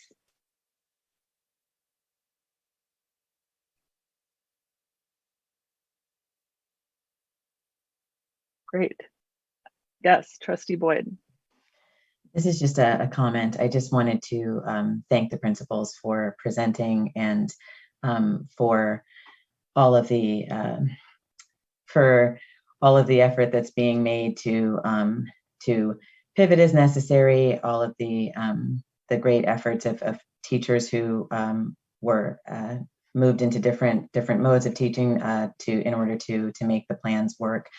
Great. Yes, Trustee Boyd. This is just a comment. I just wanted to thank the principals for presenting and for all of the effort that's being made to pivot as necessary. All of the great efforts of teachers who were moved into different modes of teaching in order to make the plans work,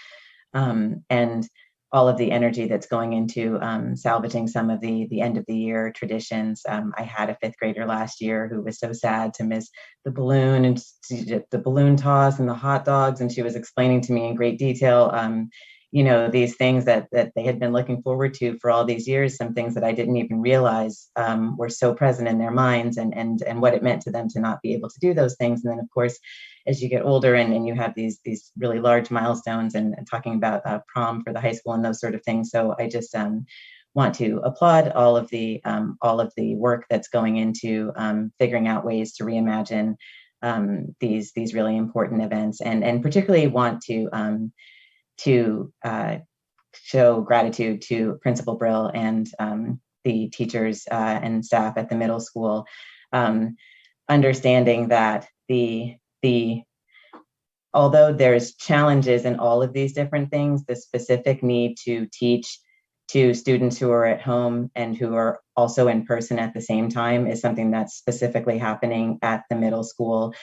and all of the energy that's going into salvaging some of the end of the year traditions. I had a 5th grader last year who was so sad to miss the balloon and the balloon toss and the hot dogs. And she was explaining to me in great detail, these things that they had been looking forward to for all these years, some things that I didn't even realize were so present in their minds, and what it meant to them to not be able to do those things. And then of course, as you get older and you have these really large milestones and talking about prom for the high school and those sort of things. So I just want to applaud all of the work that's going into figuring out ways to reimagine these really important events, and particularly want to show gratitude to Principal Brill and the teachers and staff at the middle school, understanding that although there's challenges in all of these different things, the specific need to teach to students who are at home and who are also in person at the same time is something that's specifically happening at the middle school.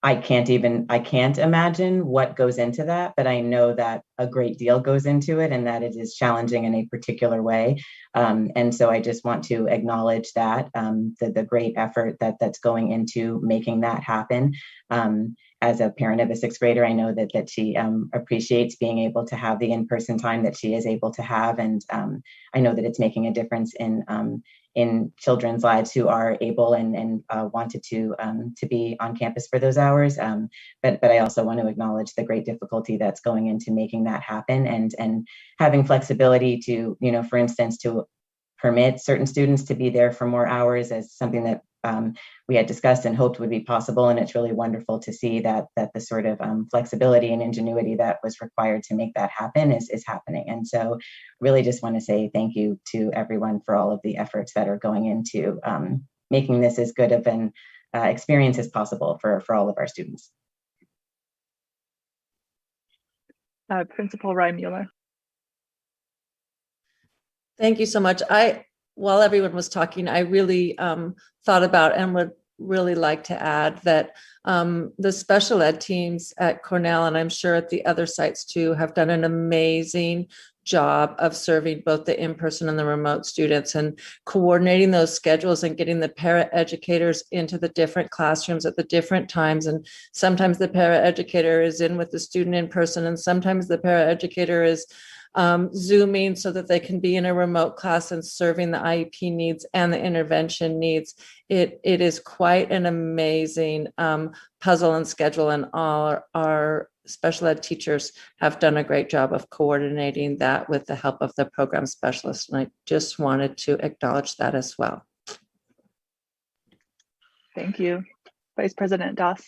I can't imagine what goes into that, but I know that a great deal goes into it and that it is challenging in a particular way. And so I just want to acknowledge that, the great effort that's going into making that happen. As a parent of a 6th grader, I know that she appreciates being able to have the in-person time that she is able to have. And I know that it's making a difference in children's lives who are able and wanted to be on campus for those hours. But I also want to acknowledge the great difficulty that's going into making that happen, and having flexibility to, for instance, to permit certain students to be there for more hours as something that we had discussed and hoped would be possible. And it's really wonderful to see that the sort of flexibility and ingenuity that was required to make that happen is happening. And so really just want to say thank you to everyone for all of the efforts that are going into making this as good of an experience as possible for all of our students. Principal Reimuller. Thank you so much. While everyone was talking, I really thought about and would really like to add that the special ed teams at Cornell, and I'm sure at the other sites too, have done an amazing job of serving both the in-person and the remote students and coordinating those schedules and getting the para-educators into the different classrooms at the different times. And sometimes the para-educator is in with the student in person, and sometimes the para-educator is Zooming so that they can be in a remote class and serving the IEP needs and the intervention needs. It is quite an amazing puzzle and schedule, and all our special ed teachers have done a great job of coordinating that with the help of the program specialists. And I just wanted to acknowledge that as well. Thank you. Vice President Doss.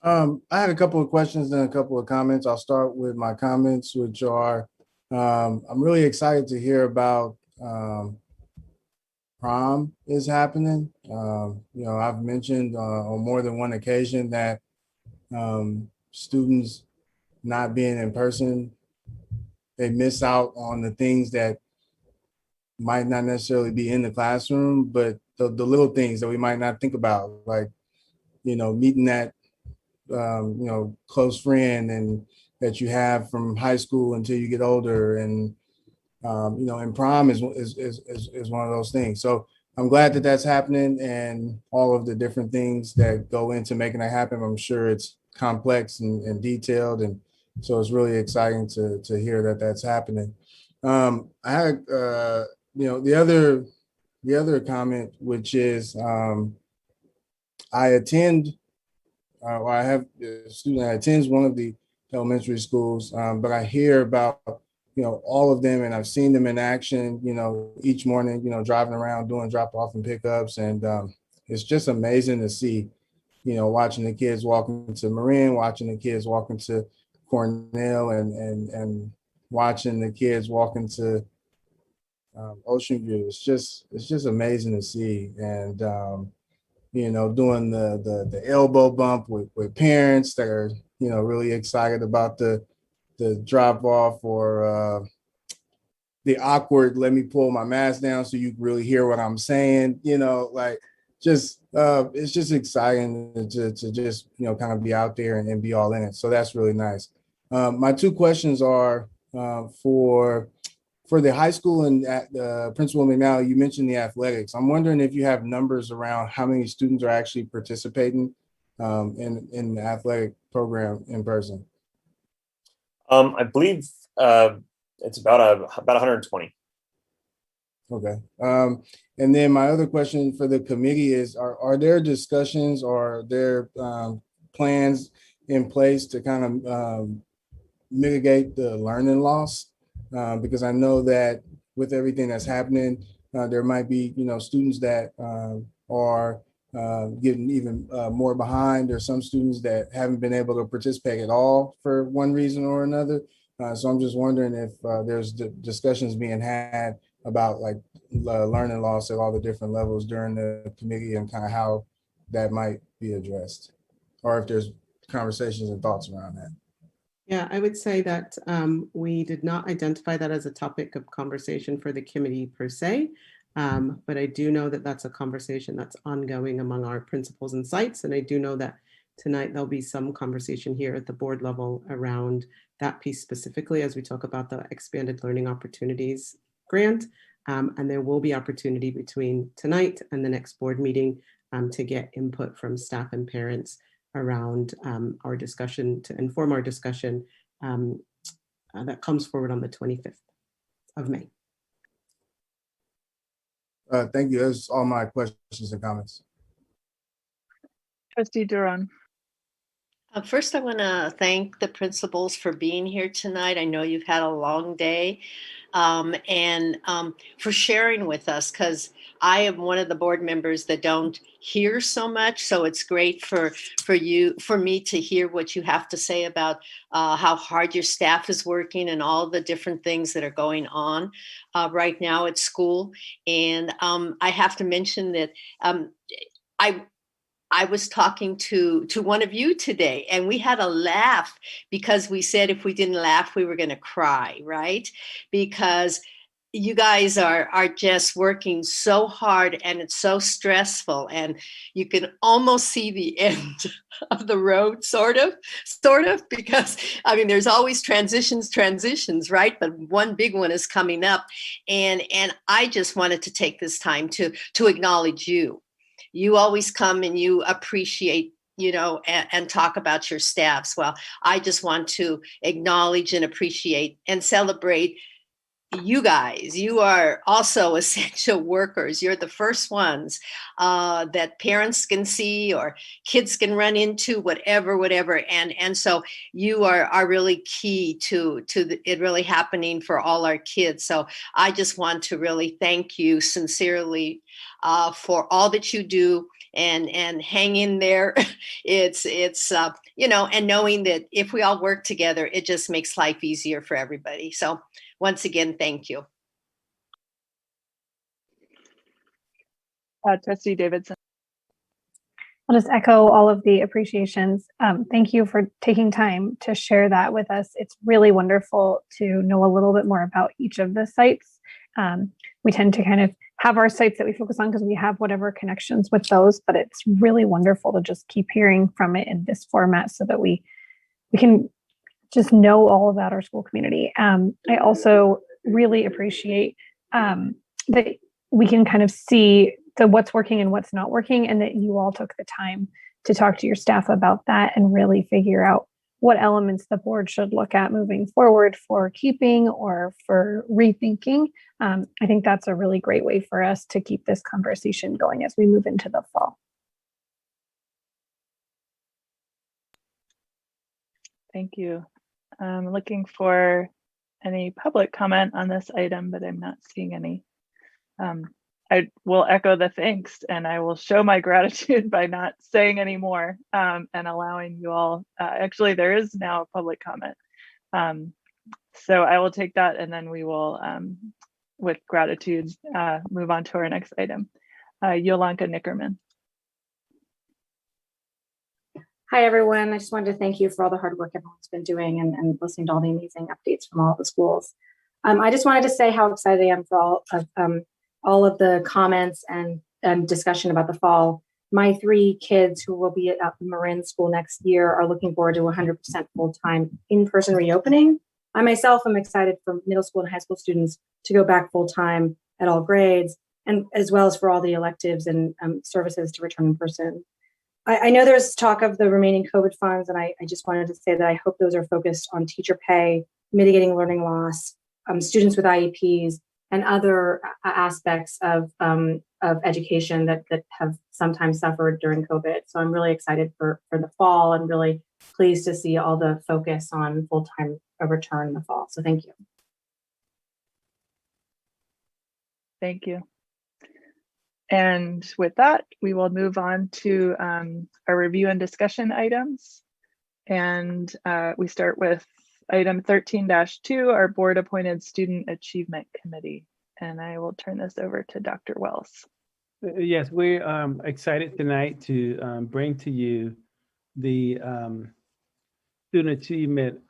I had a couple of questions and a couple of comments. I'll start with my comments, which are, I'm really excited to hear about prom is happening. I've mentioned on more than one occasion that students not being in person, they miss out on the things that might not necessarily be in the classroom, but the little things that we might not think about, like, meeting that close friend and that you have from high school until you get older, and and prom is one of those things. So I'm glad that that's happening, and all of the different things that go into making that happen. I'm sure it's complex and detailed, and so it's really exciting to hear that that's happening. I had the other comment, which is I have a student that attends one of the elementary schools, but I hear about, all of them, and I've seen them in action, each morning, driving around doing drop off and pickups. And it's just amazing to see, watching the kids walking to Marin, watching the kids walking to Cornell, and watching the kids walking to Ocean View. It's just amazing to see. And, doing the elbow bump with parents that are, really excited about the drop off, or the awkward, let me pull my mask down so you can really hear what I'm saying, it's just exciting to just, kind of be out there and be all in it. So that's really nice. My two questions are for the high school and Principal McNally, you mentioned the athletics. I'm wondering if you have numbers around how many students are actually participating in the athletic program in person. I believe it's about 120. Okay. And then my other question for the committee is, are there discussions or are there plans in place to kind of mitigate the learning loss? Because I know that with everything that's happening, there might be, students that are getting even more behind. There's some students that haven't been able to participate at all for one reason or another. So I'm just wondering if there's discussions being had about like learning loss at all the different levels during the committee, and kind of how that might be addressed, or if there's conversations and thoughts around that. Yeah, I would say that we did not identify that as a topic of conversation for the committee per se, but I do know that that's a conversation that's ongoing among our principals and sites, and I do know that tonight there'll be some conversation here at the board level around that piece specifically as we talk about the Expanded Learning Opportunities grant, and there will be opportunity between tonight and the next board meeting to get input from staff and parents around our discussion, to inform our discussion that comes forward on the 25th of May. Thank you. That's all my questions and comments. Trustee Duran. First, I want to thank the principals for being here tonight. I know you've had a long day, and for sharing with us, because I am one of the board members that don't hear so much. So it's great for me to hear what you have to say about how hard your staff is working and all the different things that are going on right now at school. And I have to mention that I was talking to one of you today, and we had a laugh because we said if we didn't laugh, we were going to cry, right? Because you guys are just working so hard, and it's so stressful, and you can almost see the end of the road, sort of, because I mean, there's always transitions, right? But one big one is coming up, and I just wanted to take this time to acknowledge you. You always come and you appreciate, and talk about your staffs. Well, I just want to acknowledge and appreciate and celebrate you guys. You are also essential workers. You're the first ones that parents can see or kids can run into, whatever. And so you are really key to it really happening for all our kids. So I just want to really thank you sincerely for all that you do, and hang in there. It's and knowing that if we all work together, it just makes life easier for everybody. So once again, thank you. Trustee Davidson. I'll just echo all of the appreciations. Thank you for taking time to share that with us. It's really wonderful to know a little bit more about each of the sites. We tend to kind of have our sites that we focus on because we have whatever connections with those, but it's really wonderful to just keep hearing from it in this format so that we can just know all about our school community. I also really appreciate that we can kind of see what's working and what's not working, and that you all took the time to talk to your staff about that and really figure out what elements the board should look at moving forward for keeping or for rethinking. I think that's a really great way for us to keep this conversation going as we move into the fall. Thank you. I'm looking for any public comment on this item, but I'm not seeing any. I will echo the thanks, and I will show my gratitude by not saying any more and allowing you all. Actually, there is now a public comment. So I will take that, and then we will, with gratitude, move on to our next item. Yolanka Nickerman. Hi, everyone. I just wanted to thank you for all the hard work everyone's been doing and listening to all the amazing updates from all the schools. I just wanted to say how excited I am for all of the comments and discussion about the fall. My 3 kids who will be at Marin School next year are looking forward to 100% full-time in-person reopening. I myself am excited for middle school and high school students to go back full-time at all grades, and as well as for all the electives and services to return in person. I know there's talk of the remaining COVID funds, and I just wanted to say that I hope those are focused on teacher pay, mitigating learning loss, students with IEPs, and other aspects of education that have sometimes suffered during COVID. So I'm really excited for the fall, and really pleased to see all the focus on full-time return in the fall. So thank you. Thank you. And with that, we will move on to our review and discussion items. And we start with item 13-2, our board appointed student achievement committee. And I will turn this over to Dr. Wells. Yes, we're excited tonight to bring to you the student achievement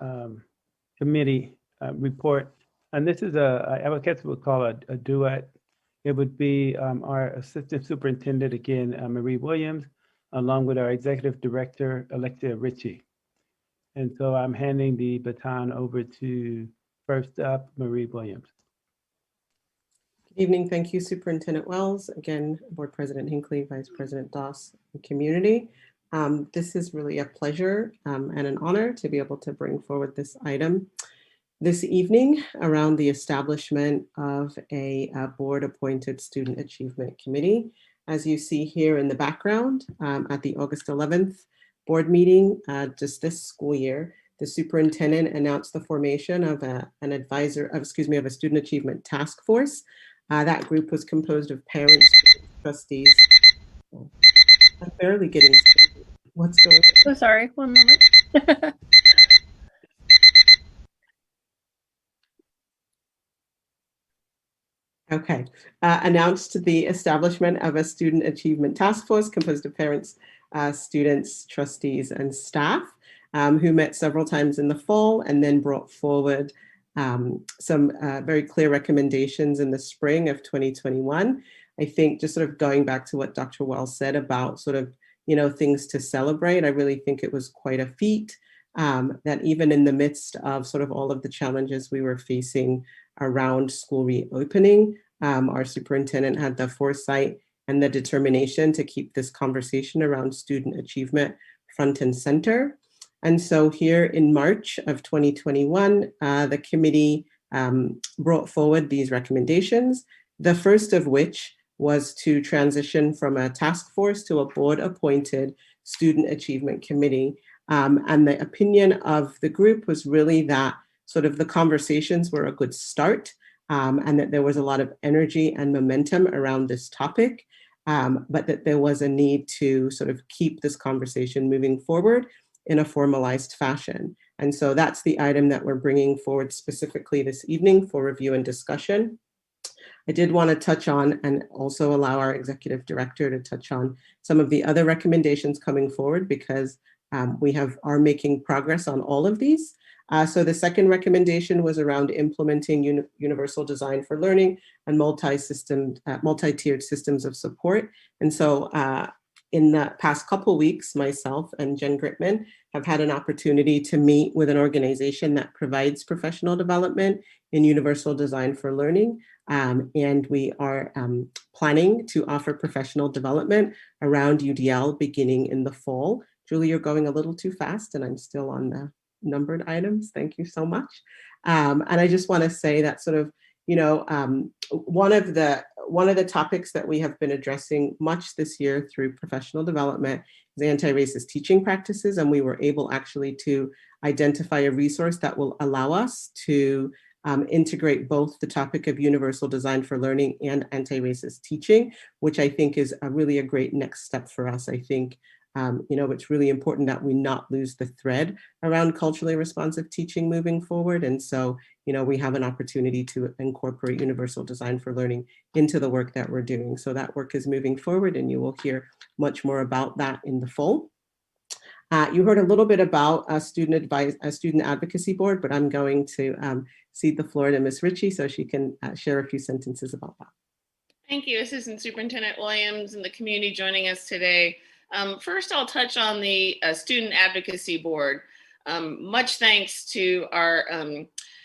committee report. And this is I guess we'll call it a duet. It would be our assistant superintendent, again, Marie Williams, along with our executive director, Alexia Ritchie. And so I'm handing the baton over to, first up, Marie Williams. Good evening. Thank you, Superintendent Wells. Again, Board President Hinckley, Vice President Doss, and community. This is really a pleasure and an honor to be able to bring forward this item this evening around the establishment of a board-appointed student achievement committee. As you see here in the background, at the August 11th board meeting just this school year, the superintendent announced the formation of a student achievement task force. That group was composed of parents, trustees. I'm barely getting what's going on. So sorry, one moment. Okay, announced the establishment of a student achievement task force composed of parents, students, trustees, and staff who met several times in the fall and then brought forward some very clear recommendations in the spring of 2021. I think just sort of going back to what Dr. Wells said about sort of, things to celebrate, I really think it was quite a feat that even in the midst of sort of all of the challenges we were facing around school reopening, our superintendent had the foresight and the determination to keep this conversation around student achievement front and center. And so here in March of 2021, the committee brought forward these recommendations, the first of which was to transition from a task force to a board-appointed student achievement committee. And the opinion of the group was really that sort of the conversations were a good start and that there was a lot of energy and momentum around this topic, but that there was a need to sort of keep this conversation moving forward in a formalized fashion. And so that's the item that we're bringing forward specifically this evening for review and discussion. I did want to touch on and also allow our executive director to touch on some of the other recommendations coming forward because we are making progress on all of these. So the second recommendation was around implementing universal design for learning and multi-tiered systems of support. And so in the past couple weeks, myself and Jen Gritman have had an opportunity to meet with an organization that provides professional development in universal design for learning. And we are planning to offer professional development around UDL beginning in the fall. Julie, you're going a little too fast and I'm still on the numbered items. Thank you so much. And I just want to say that sort of, one of the topics that we have been addressing much this year through professional development is anti-racist teaching practices. And we were able actually to identify a resource that will allow us to integrate both the topic of universal design for learning and anti-racist teaching, which I think is really a great next step for us. I think it's really important that we not lose the thread around culturally responsive teaching moving forward. And so, we have an opportunity to incorporate universal design for learning into the work that we're doing. So that work is moving forward and you will hear much more about that in the fall. You heard a little bit about a student advocacy board, but I'm going to cede the floor to Ms. Ritchie so she can share a few sentences about that. Thank you, Assistant Superintendent Williams and the community joining us today. First, I'll touch on the Student Advocacy Board. Much thanks to our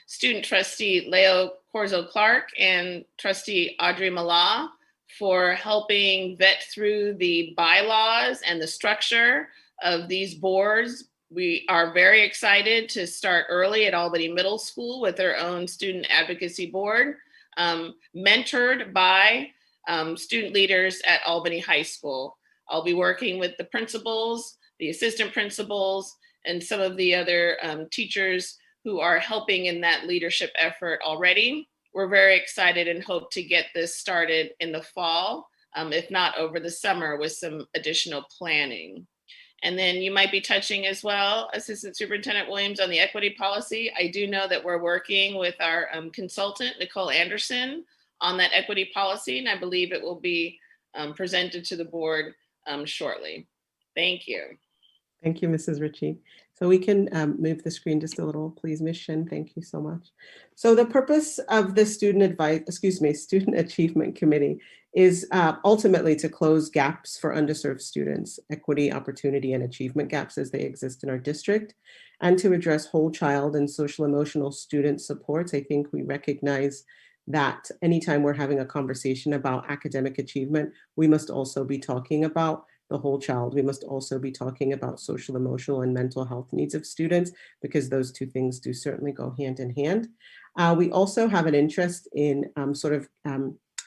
student trustee, Leo Corzo-Clark, and trustee Audrey Mala for helping vet through the bylaws and the structure of these boards. We are very excited to start early at Albany Middle School with their own Student Advocacy Board, mentored by student leaders at Albany High School. I'll be working with the principals, the assistant principals, and some of the other teachers who are helping in that leadership effort already. We're very excited and hope to get this started in the fall, if not over the summer with some additional planning. And then you might be touching as well, Assistant Superintendent Williams, on the equity policy. I do know that we're working with our consultant, Nicole Anderson, on that equity policy, and I believe it will be presented to the board shortly. Thank you. Thank you, Mrs. Ritchie. So we can move the screen just a little, please, Ms. Shin. Thank you so much. So the purpose of the Student Achievement Committee is ultimately to close gaps for underserved students, equity, opportunity, and achievement gaps as they exist in our district, and to address whole child and social emotional student supports. I think we recognize that anytime we're having a conversation about academic achievement, we must also be talking about the whole child. We must also be talking about social, emotional, and mental health needs of students, because those two things do certainly go hand in hand. We also have an interest in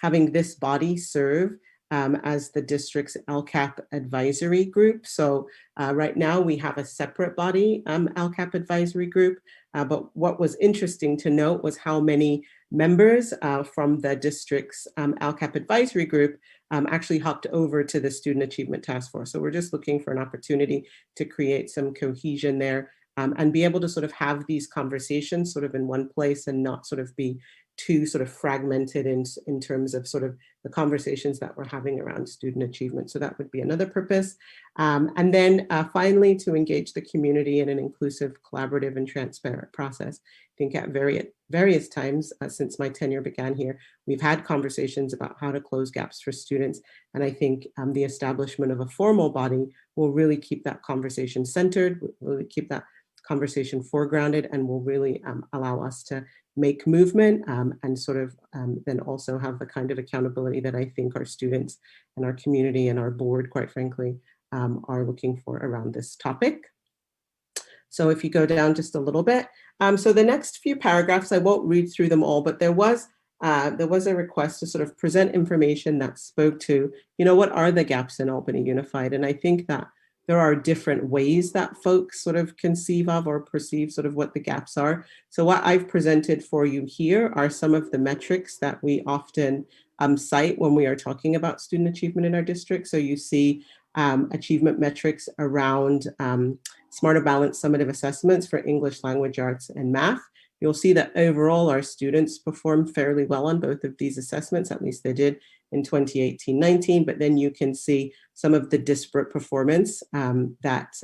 having this body serve as the district's LCAP advisory group. So right now we have a separate body, LCAP advisory group. But what was interesting to note was how many members from the district's LCAP advisory group actually hopped over to the Student Achievement Task Force. So we're just looking for an opportunity to create some cohesion there and be able to sort of have these conversations sort of in one place and not sort of be too sort of fragmented in terms of sort of the conversations that we're having around student achievement. So that would be another purpose. And then finally, to engage the community in an inclusive, collaborative, and transparent process. I think at various times since my tenure began here, we've had conversations about how to close gaps for students. And I think the establishment of a formal body will really keep that conversation centered, will really keep that conversation foregrounded, and will really allow us to make movement and sort of then also have the kind of accountability that I think our students and our community and our board, quite frankly, are looking for around this topic. So if you go down just a little bit, so the next few paragraphs, I won't read through them all, but there was a request to sort of present information that spoke to, what are the gaps in Albany Unified? And I think that there are different ways that folks sort of conceive of or perceive sort of what the gaps are. So what I've presented for you here are some of the metrics that we often cite when we are talking about student achievement in our district. So you see achievement metrics around smarter balanced summative assessments for English language arts and math. You'll see that overall our students performed fairly well on both of these assessments, at least they did in 2018-19, but then you can see some of the disparate performance that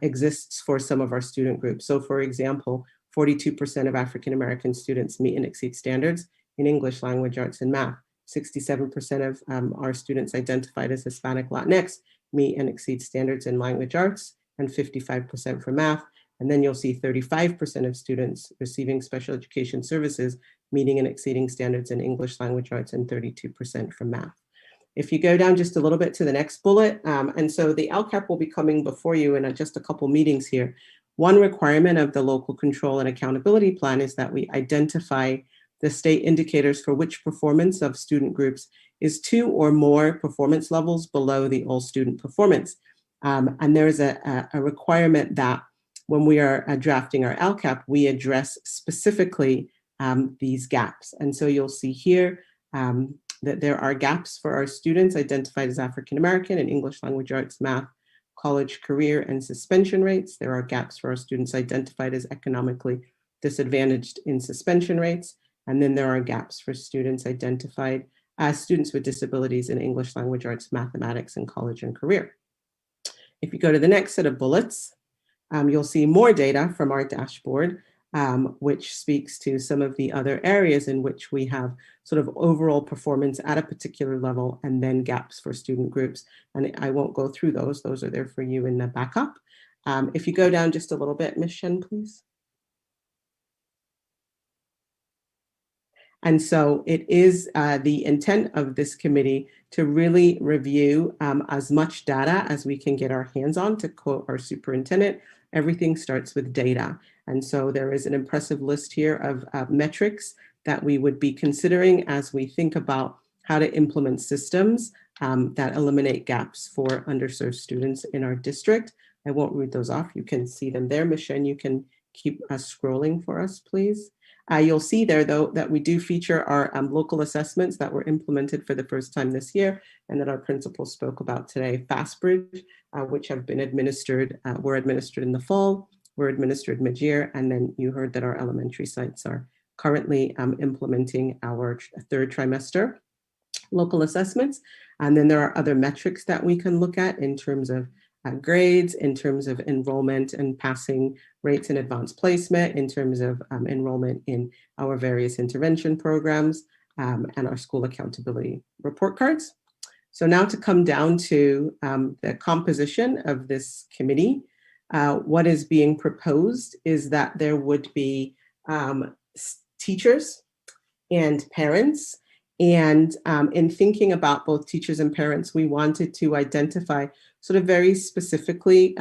exists for some of our student groups. So for example, 42% of African-American students meet and exceed standards in English language arts and math. 67% of our students identified as Hispanic Latinx meet and exceed standards in language arts, and 55% for math. And then you'll see 35% of students receiving special education services meeting and exceeding standards in English language arts, and 32% for math. If you go down just a little bit to the next bullet, and so the LCAP will be coming before you in just a couple meetings here. One requirement of the local control and accountability plan is that we identify the state indicators for which performance of student groups is 2 or more performance levels below the all student performance. And there's a requirement that when we are drafting our LCAP, we address specifically these gaps. And so you'll see here that there are gaps for our students identified as African-American in English language arts, math, college, career, and suspension rates. There are gaps for our students identified as economically disadvantaged in suspension rates. And then there are gaps for students identified as students with disabilities in English language arts, mathematics, and college and career. If you go to the next set of bullets, you'll see more data from our dashboard, which speaks to some of the other areas in which we have sort of overall performance at a particular level and then gaps for student groups. And I won't go through those. Those are there for you in the backup. If you go down just a little bit, Ms. Shen, please. And so it is the intent of this committee to really review as much data as we can get our hands on. To quote our superintendent, everything starts with data. And so there is an impressive list here of metrics that we would be considering as we think about how to implement systems that eliminate gaps for underserved students in our district. I won't read those off. You can see them there. Michelle, you can keep scrolling for us, please. You'll see there, though, that we do feature our local assessments that were implemented for the first time this year and that our principal spoke about today, FastBridge, which have been administered, were administered in the fall, were administered mid-year, and then you heard that our elementary sites are currently implementing our third trimester local assessments. And then there are other metrics that we can look at in terms of grades, in terms of enrollment and passing rates in advanced placement, in terms of enrollment in our various intervention programs, and our school accountability report cards. So now to come down to the composition of this committee, what is being proposed is that there would be teachers and parents. And in thinking about both teachers and parents, we wanted to identify sort of very specifically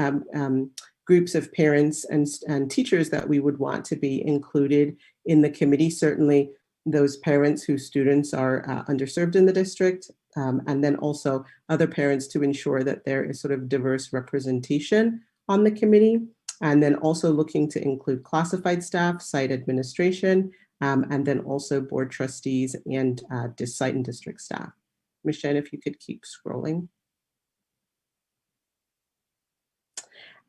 groups of parents and teachers that we would want to be included in the committee. Certainly those parents whose students are underserved in the district, and then also other parents to ensure that there is sort of diverse representation on the committee, and then also looking to include classified staff, site administration, and then also board trustees and site and district staff. Michelle, if you could keep scrolling.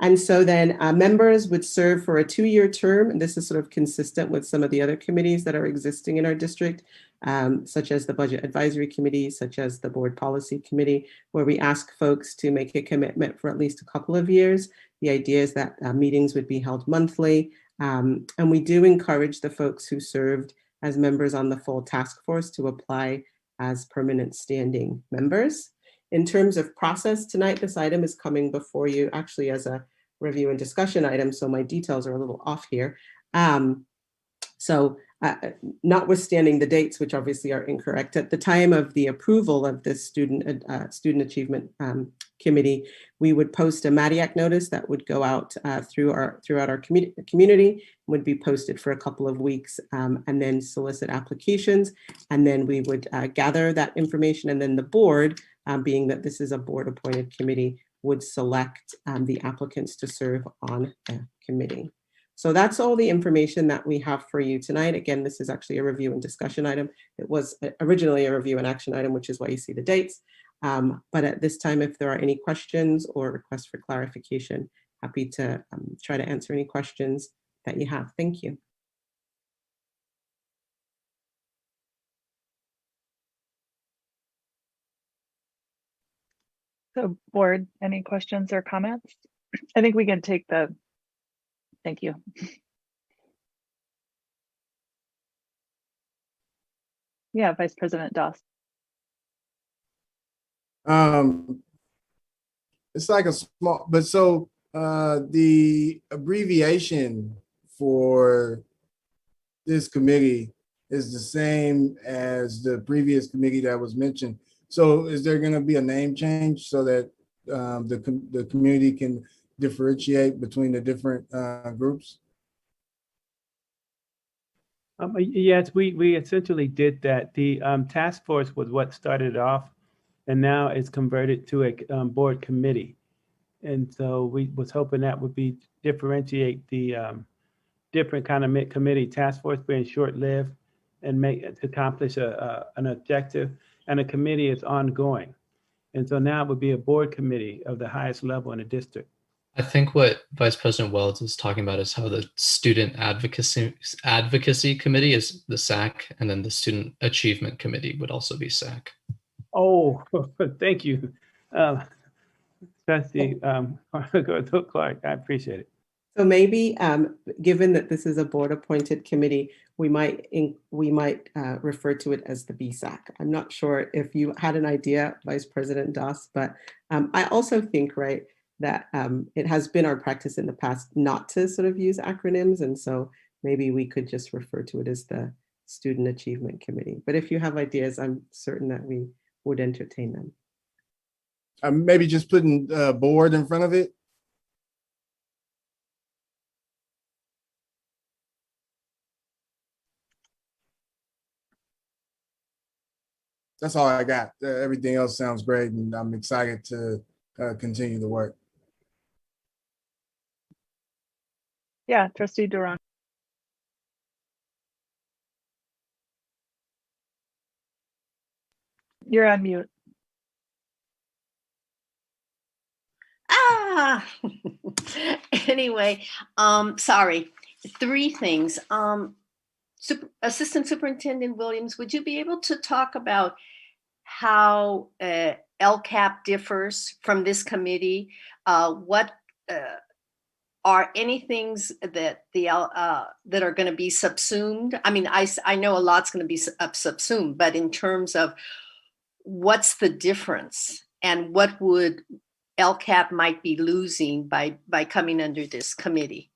And so then members would serve for a 2-year term, and this is sort of consistent with some of the other committees that are existing in our district, such as the Budget Advisory Committee, such as the Board Policy Committee, where we ask folks to make a commitment for at least a couple of years. The idea is that meetings would be held monthly, and we do encourage the folks who served as members on the full task force to apply as permanent standing members. In terms of process tonight, this item is coming before you actually as a review and discussion item, so my details are a little off here. Notwithstanding the dates, which obviously are incorrect, at the time of the approval of this student achievement committee, we would post a MADIAC notice that would go out throughout our community, would be posted for a couple of weeks, and then solicit applications. And then we would gather that information, and then the board, being that this is a board appointed committee, would select the applicants to serve on the committee. So that's all the information that we have for you tonight. Again, this is actually a review and discussion item. It was originally a review and action item, which is why you see the dates. But at this time, if there are any questions or requests for clarification, happy to try to answer any questions that you have. Thank you. So board, any questions or comments? I think we can take the, thank you. Yeah, Vice President Doss. It's like a small, but so the abbreviation for this committee is the same as the previous committee that was mentioned. So is there going to be a name change so that the community can differentiate between the different groups? Yes, we essentially did that. The task force was what started off, and now it's converted to a board committee. And so we was hoping that would be differentiate the different kind of committee. Task force being short-lived and to accomplish an objective, and a committee is ongoing. And so now it would be a board committee of the highest level in the district. I think what Vice President Wells is talking about is how the Student Advocacy Committee is the SAC, and then the Student Achievement Committee would also be SAC. Oh, thank you. Trustee Clark, I appreciate it. So maybe, given that this is a board-appointed committee, we might refer to it as the BSAC. I'm not sure if you had an idea, Vice President Doss, but I also think, right, that it has been our practice in the past not to sort of use acronyms, and so maybe we could just refer to it as the Student Achievement Committee. But if you have ideas, I'm certain that we would entertain them. Maybe just putting board in front of it. That's all I got. Everything else sounds great, and I'm excited to continue the work. Yeah, Trustee Duran. You're on mute. Anyway, sorry. 3 things. Assistant Superintendent Williams, would you be able to talk about how LCAP differs from this committee? What are any things that that are going to be subsumed? I mean, I know a lot's going to be subsumed, but in terms of what's the difference and what would LCAP might be losing by coming under this committee?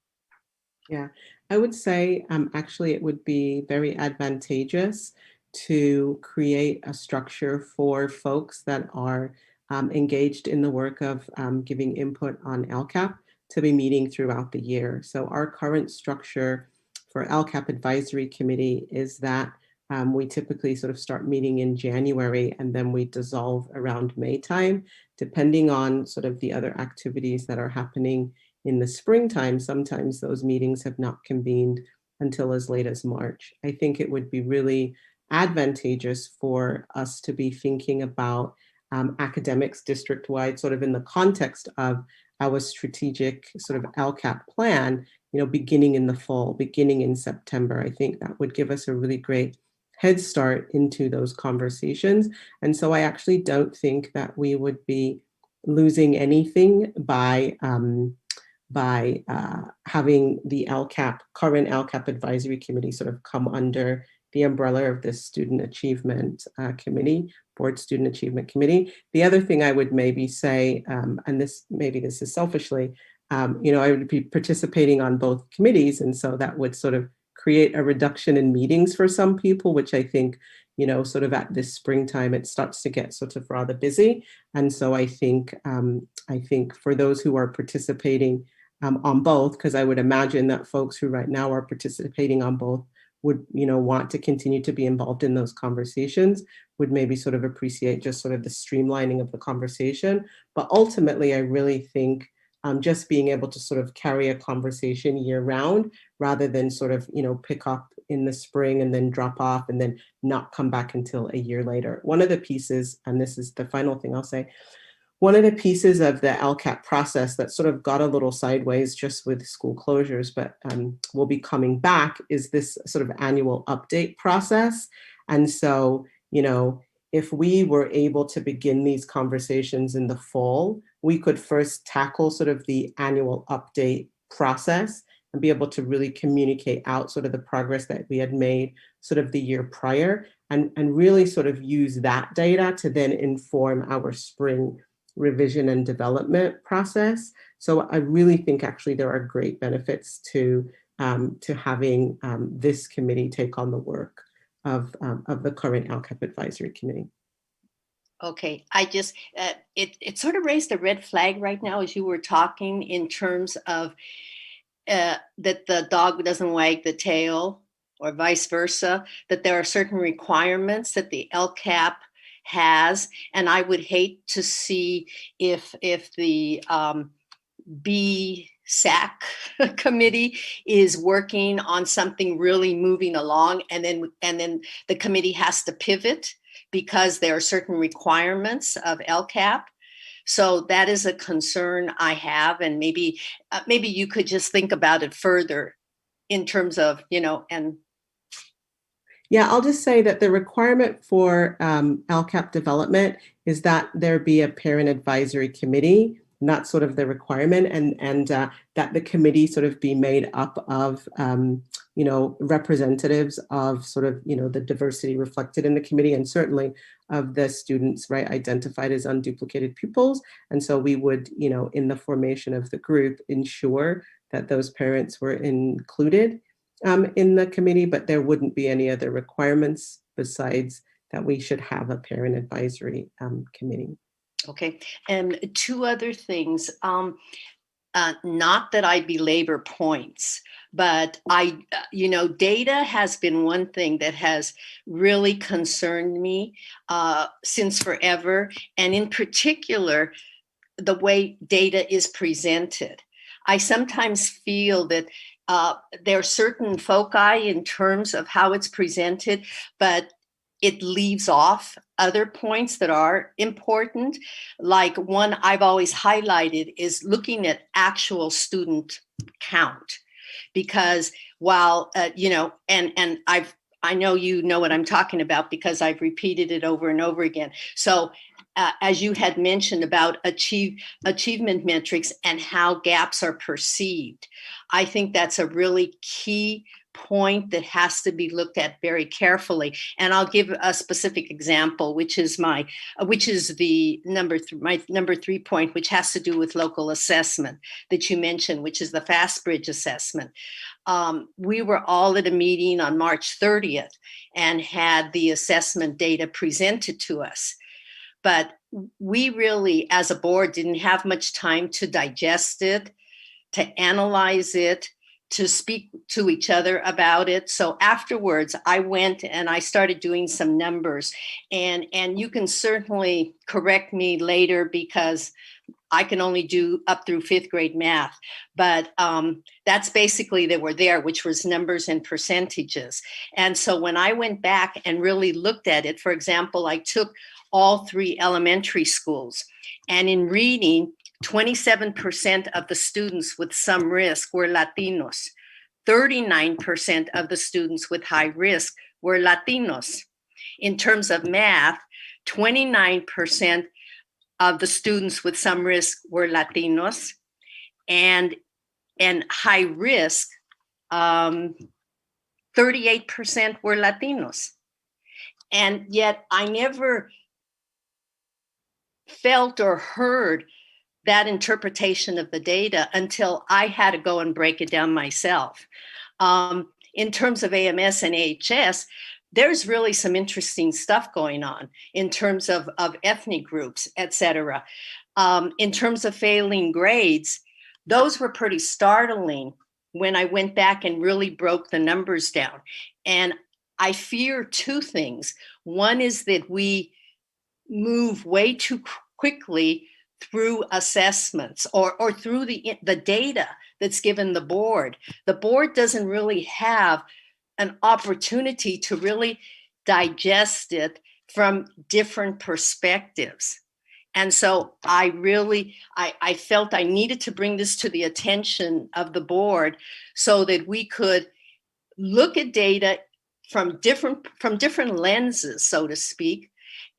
Yeah, I would say actually it would be very advantageous to create a structure for folks that are engaged in the work of giving input on LCAP to be meeting throughout the year. So our current structure for LCAP Advisory Committee is that We typically sort of start meeting in January and then we dissolve around May time, depending on sort of the other activities that are happening in the springtime. Sometimes those meetings have not convened until as late as March. I think it would be really advantageous for us to be thinking about academics district-wide, sort of in the context of our strategic sort of LCAP plan, beginning in the fall, beginning in September. I think that would give us a really great head start into those conversations. And so I actually don't think that we would be losing anything by having the current LCAP advisory committee sort of come under the umbrella of this student achievement committee, board student achievement committee. The other thing I would maybe say, and this is selfishly, I would be participating on both committees. And so that would sort of create a reduction in meetings for some people, which I think, sort of at this springtime, it starts to get sort of rather busy. And so I think for those who are participating on both, because I would imagine that folks who right now are participating on both would, want to continue to be involved in those conversations, would maybe sort of appreciate just sort of the streamlining of the conversation. But ultimately, I really think just being able to sort of carry a conversation year round rather than sort of, pick up in the spring and then drop off and then not come back until a year later. One of the pieces, and this is the final thing I'll say, one of the pieces of the LCAP process that sort of got a little sideways just with school closures, but will be coming back, is this sort of annual update process. And so, if we were able to begin these conversations in the fall, we could first tackle sort of the annual update process and be able to really communicate out sort of the progress that we had made sort of the year prior, and really sort of use that data to then inform our spring revision and development process. So I really think actually there are great benefits to having this committee take on the work of the current LCAP advisory committee. Okay, I just, it sort of raised a red flag right now as you were talking in terms of that the dog doesn't wag the tail or vice versa, that there are certain requirements that the LCAP has, and I would hate to see if the BSAC committee is working on something really moving along, and then the committee has to pivot because there are certain requirements of LCAP. So that is a concern I have, and maybe you could just think about it further in terms of, and yeah, I'll just say that the requirement for LCAP development is that there be a parent advisory committee, not sort of the requirement, and that the committee sort of be made up of, representatives of sort of, the diversity reflected in the committee, and certainly of the students, right, identified as unduplicated pupils. And so we would, in the formation of the group, ensure that those parents were included in the committee, but there wouldn't be any other requirements besides that we should have a parent advisory committee. Okay, and two other things. Not that I belabor points, but data has been one thing that has really concerned me since forever, and in particular, the way data is presented. I sometimes feel that there are certain foci in terms of how it's presented, but it leaves off other points that are important. Like one I've always highlighted is looking at actual student count, because while, and I know you know what I'm talking about because I've repeated it over and over again. So as you had mentioned about achievement metrics and how gaps are perceived, I think that's a really key point that has to be looked at very carefully. And I'll give a specific example, which is my number 3 point, which has to do with local assessment that you mentioned, which is the Fast Bridge assessment. We were all at a meeting on March 30th and had the assessment data presented to us. But we really, as a board, didn't have much time to digest it, to analyze it, to speak to each other about it. So afterwards, I went and I started doing some numbers, and you can certainly correct me later because I can only do up through 5th grade math, but that's basically they were there, which was numbers and percentages. And so when I went back and really looked at it, for example, I took all 3 elementary schools, and in reading, 27% of the students with some risk were Latinos. 39% of the students with high risk were Latinos. In terms of math, 29% of the students with some risk were Latinos, and high risk, 38% were Latinos. And yet I never felt or heard that interpretation of the data until I had to go and break it down myself. In terms of AMS and AHS, there's really some interesting stuff going on in terms of ethnic groups, et cetera. In terms of failing grades, those were pretty startling when I went back and really broke the numbers down. And I fear 2 things. One is that we move way too quickly through assessments or through the data that's given the board. The board doesn't really have an opportunity to really digest it from different perspectives. And so I felt I needed to bring this to the attention of the board so that we could look at data from different lenses, so to speak,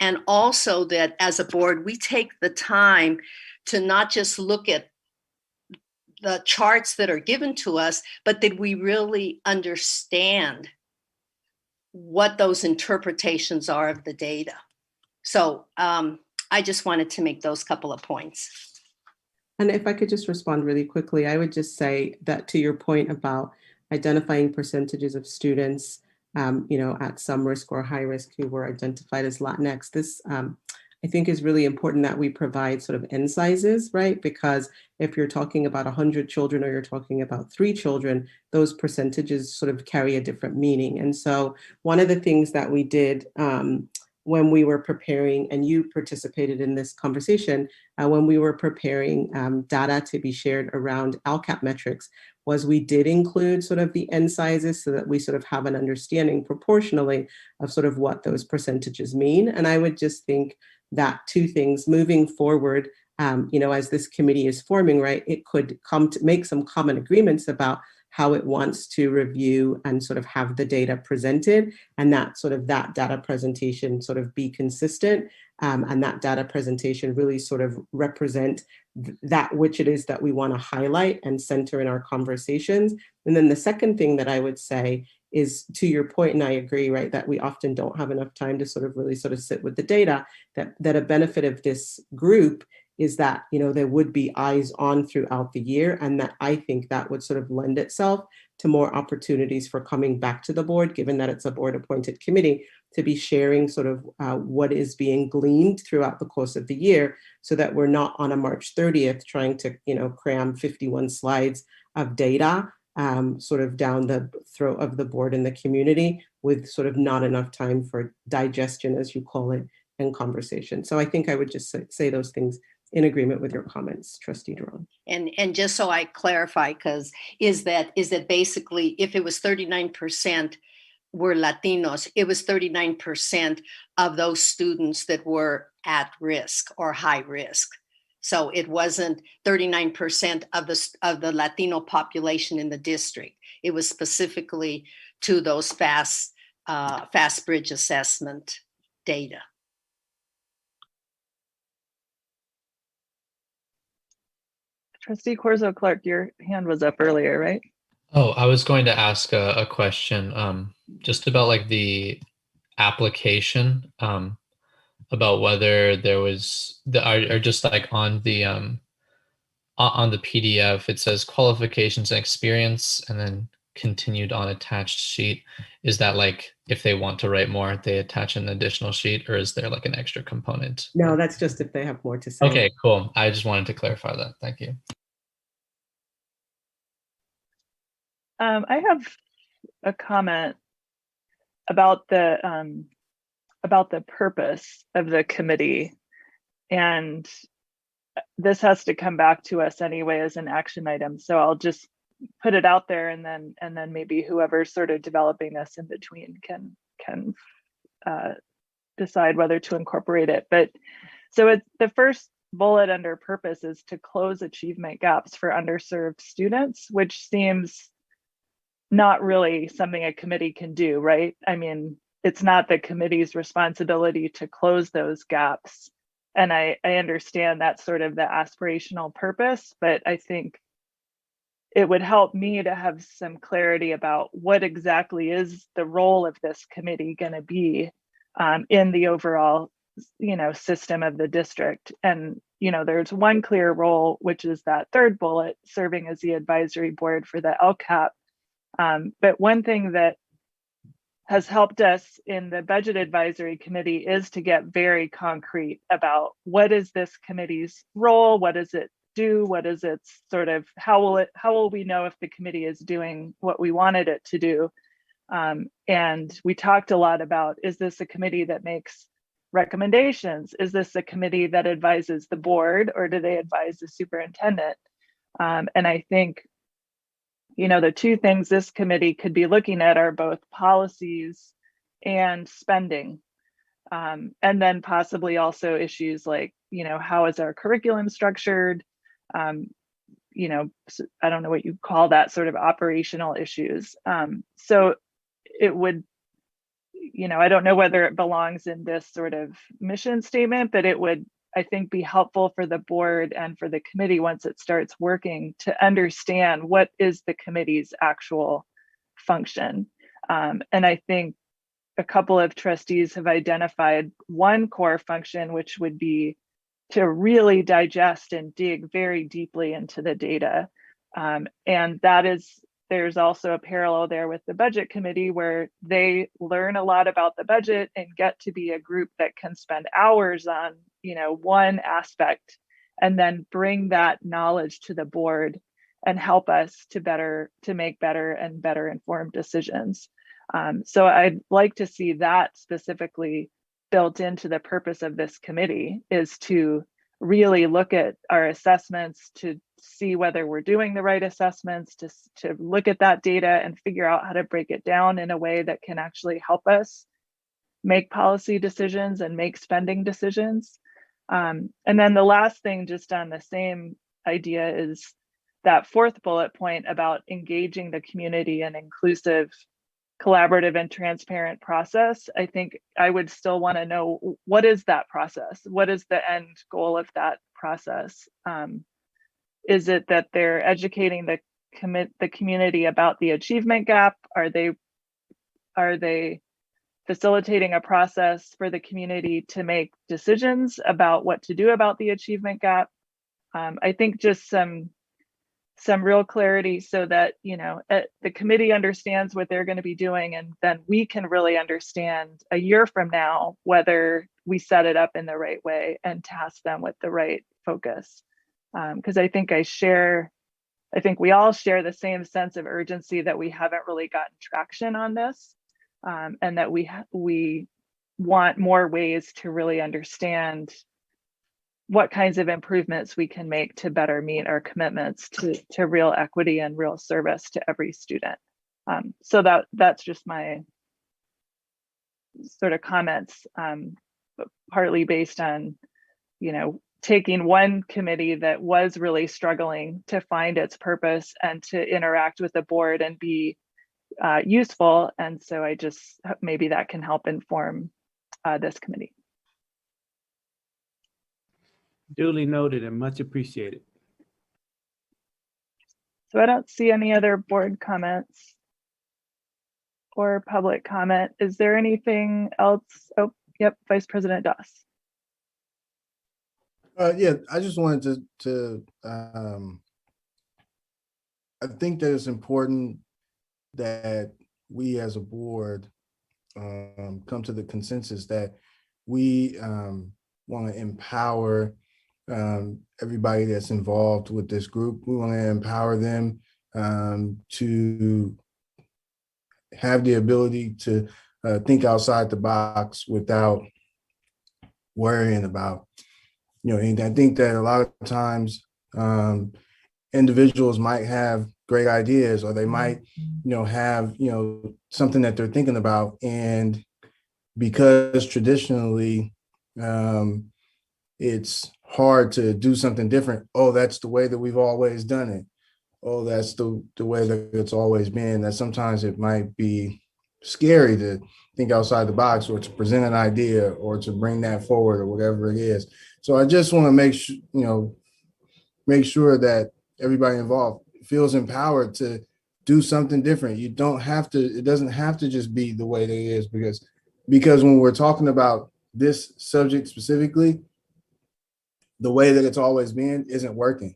and also that as a board, we take the time to not just look at the charts that are given to us, but that we really understand what those interpretations are of the data. So I just wanted to make those couple of points. And if I could just respond really quickly, I would just say that to your point about identifying percentages of students at some risk or high risk who were identified as Latinx, this I think is really important that we provide sort of N sizes, right? Because if you're talking about 100 children or you're talking about 3 children, those percentages sort of carry a different meaning. And so one of the things that we did when we were preparing, and you participated in this conversation, when we were preparing data to be shared around LCAP metrics, was we did include sort of the N sizes so that we sort of have an understanding proportionally of sort of what those percentages mean. And I would just think that 2 things moving forward, as this committee is forming, right, it could come to make some common agreements about how it wants to review and sort of have the data presented, and that sort of that data presentation sort of be consistent, and that data presentation really sort of represent that which it is that we want to highlight and center in our conversations. And then the second thing that I would say is, to your point, and I agree, right, that we often don't have enough time to sort of really sort of sit with the data, that a benefit of this group is that, there would be eyes on throughout the year, and that I think that would sort of lend itself to more opportunities for coming back to the board, given that it's a board appointed committee, to be sharing sort of what is being gleaned throughout the course of the year, so that we're not on a March 30th trying to, cram 51 slides of data sort of down the throat of the board and the community with sort of not enough time for digestion, as you call it, and conversation. So I think I would just say those things in agreement with your comments, Trustee Duran. And just so I clarify, because is that basically if it was 39% were Latinos, it was 39% of those students that were at risk or high risk. So it wasn't 39% of the Latino population in the district. It was specifically to those fast bridge assessment data. Trustee Corzo Clark, your hand was up earlier, right? Oh, I was going to ask a question just about like the application, about whether there was or just like on the PDF, it says qualifications and experience and then continued on attached sheet. Is that like if they want to write more, they attach an additional sheet, or is there like an extra component? No, that's just if they have more to say. Okay, cool. I just wanted to clarify that. Thank you. I have a comment about the purpose of the committee, and this has to come back to us anyway as an action item. So I'll just put it out there, and then maybe whoever's sort of developing this in between can decide whether to incorporate it. But so it's the first bullet under purpose is to close achievement gaps for underserved students, which seems not really something a committee can do, right? I mean, it's not the committee's responsibility to close those gaps. And I understand that's sort of the aspirational purpose, but I think it would help me to have some clarity about what exactly is the role of this committee going to be in the overall, system of the district. And, there's one clear role, which is that third bullet, serving as the advisory board for the LCAP. But one thing that has helped us in the budget advisory committee is to get very concrete about what is this committee's role, what does it do, what is its sort of, how will we know if the committee is doing what we wanted it to do? And we talked a lot about, is this a committee that makes recommendations? Is this a committee that advises the board, or do they advise the superintendent? And I think the two things this committee could be looking at are both policies and spending. And then possibly also issues like, how is our curriculum structured? I don't know what you call that, sort of operational issues. So it would, I don't know whether it belongs in this sort of mission statement, but it would, I think, be helpful for the board and for the committee once it starts working to understand what is the committee's actual function. And I think a couple of trustees have identified one core function, which would be to really digest and dig very deeply into the data. And there's also a parallel there with the budget committee, where they learn a lot about the budget and get to be a group that can spend hours on one aspect, and then bring that knowledge to the board and help us to make better and better informed decisions. So I'd like to see that specifically built into the purpose of this committee, is to really look at our assessments, to see whether we're doing the right assessments, to look at that data and figure out how to break it down in a way that can actually help us make policy decisions and make spending decisions. And then the last thing, just on the same idea, is that fourth bullet point about engaging the community in inclusive, collaborative, and transparent process. I think I would still want to know, what is that process? What is the end goal of that process? Is it that they're educating the community about the achievement gap? Are they facilitating a process for the community to make decisions about what to do about the achievement gap? I think just some real clarity, so that the committee understands what they're going to be doing, and then we can really understand a year from now whether we set it up in the right way and task them with the right focus. Because I think we all share the same sense of urgency that we haven't really gotten traction on this, and that we want more ways to really understand what kinds of improvements we can make to better meet our commitments to real equity and real service to every student. So that's just my sort of comments, partly based on, taking one committee that was really struggling to find its purpose and to interact with the board and be useful. And so I just, maybe that can help inform this committee. Duly noted and much appreciated. So I don't see any other board comments or public comment. Is there anything else? Oh, yep, Vice President Doss. Yeah, I just wanted to I think that it's important that we as a board come to the consensus that we want to empower everybody that's involved with this group. We want to empower them to have the ability to think outside the box without worrying about, and I think that a lot of times individuals might have great ideas, or they might, have, something that they're thinking about. And because traditionally it's hard to do something different. Oh, that's the way that we've always done it. Oh, that's the way that it's always been. That sometimes it might be scary to think outside the box, or to present an idea, or to bring that forward, or whatever it is. So I just want to make sure that everybody involved feels empowered to do something different. You don't have to, it doesn't have to just be the way that it is, because when we're talking about this subject specifically, the way that it's always been isn't working.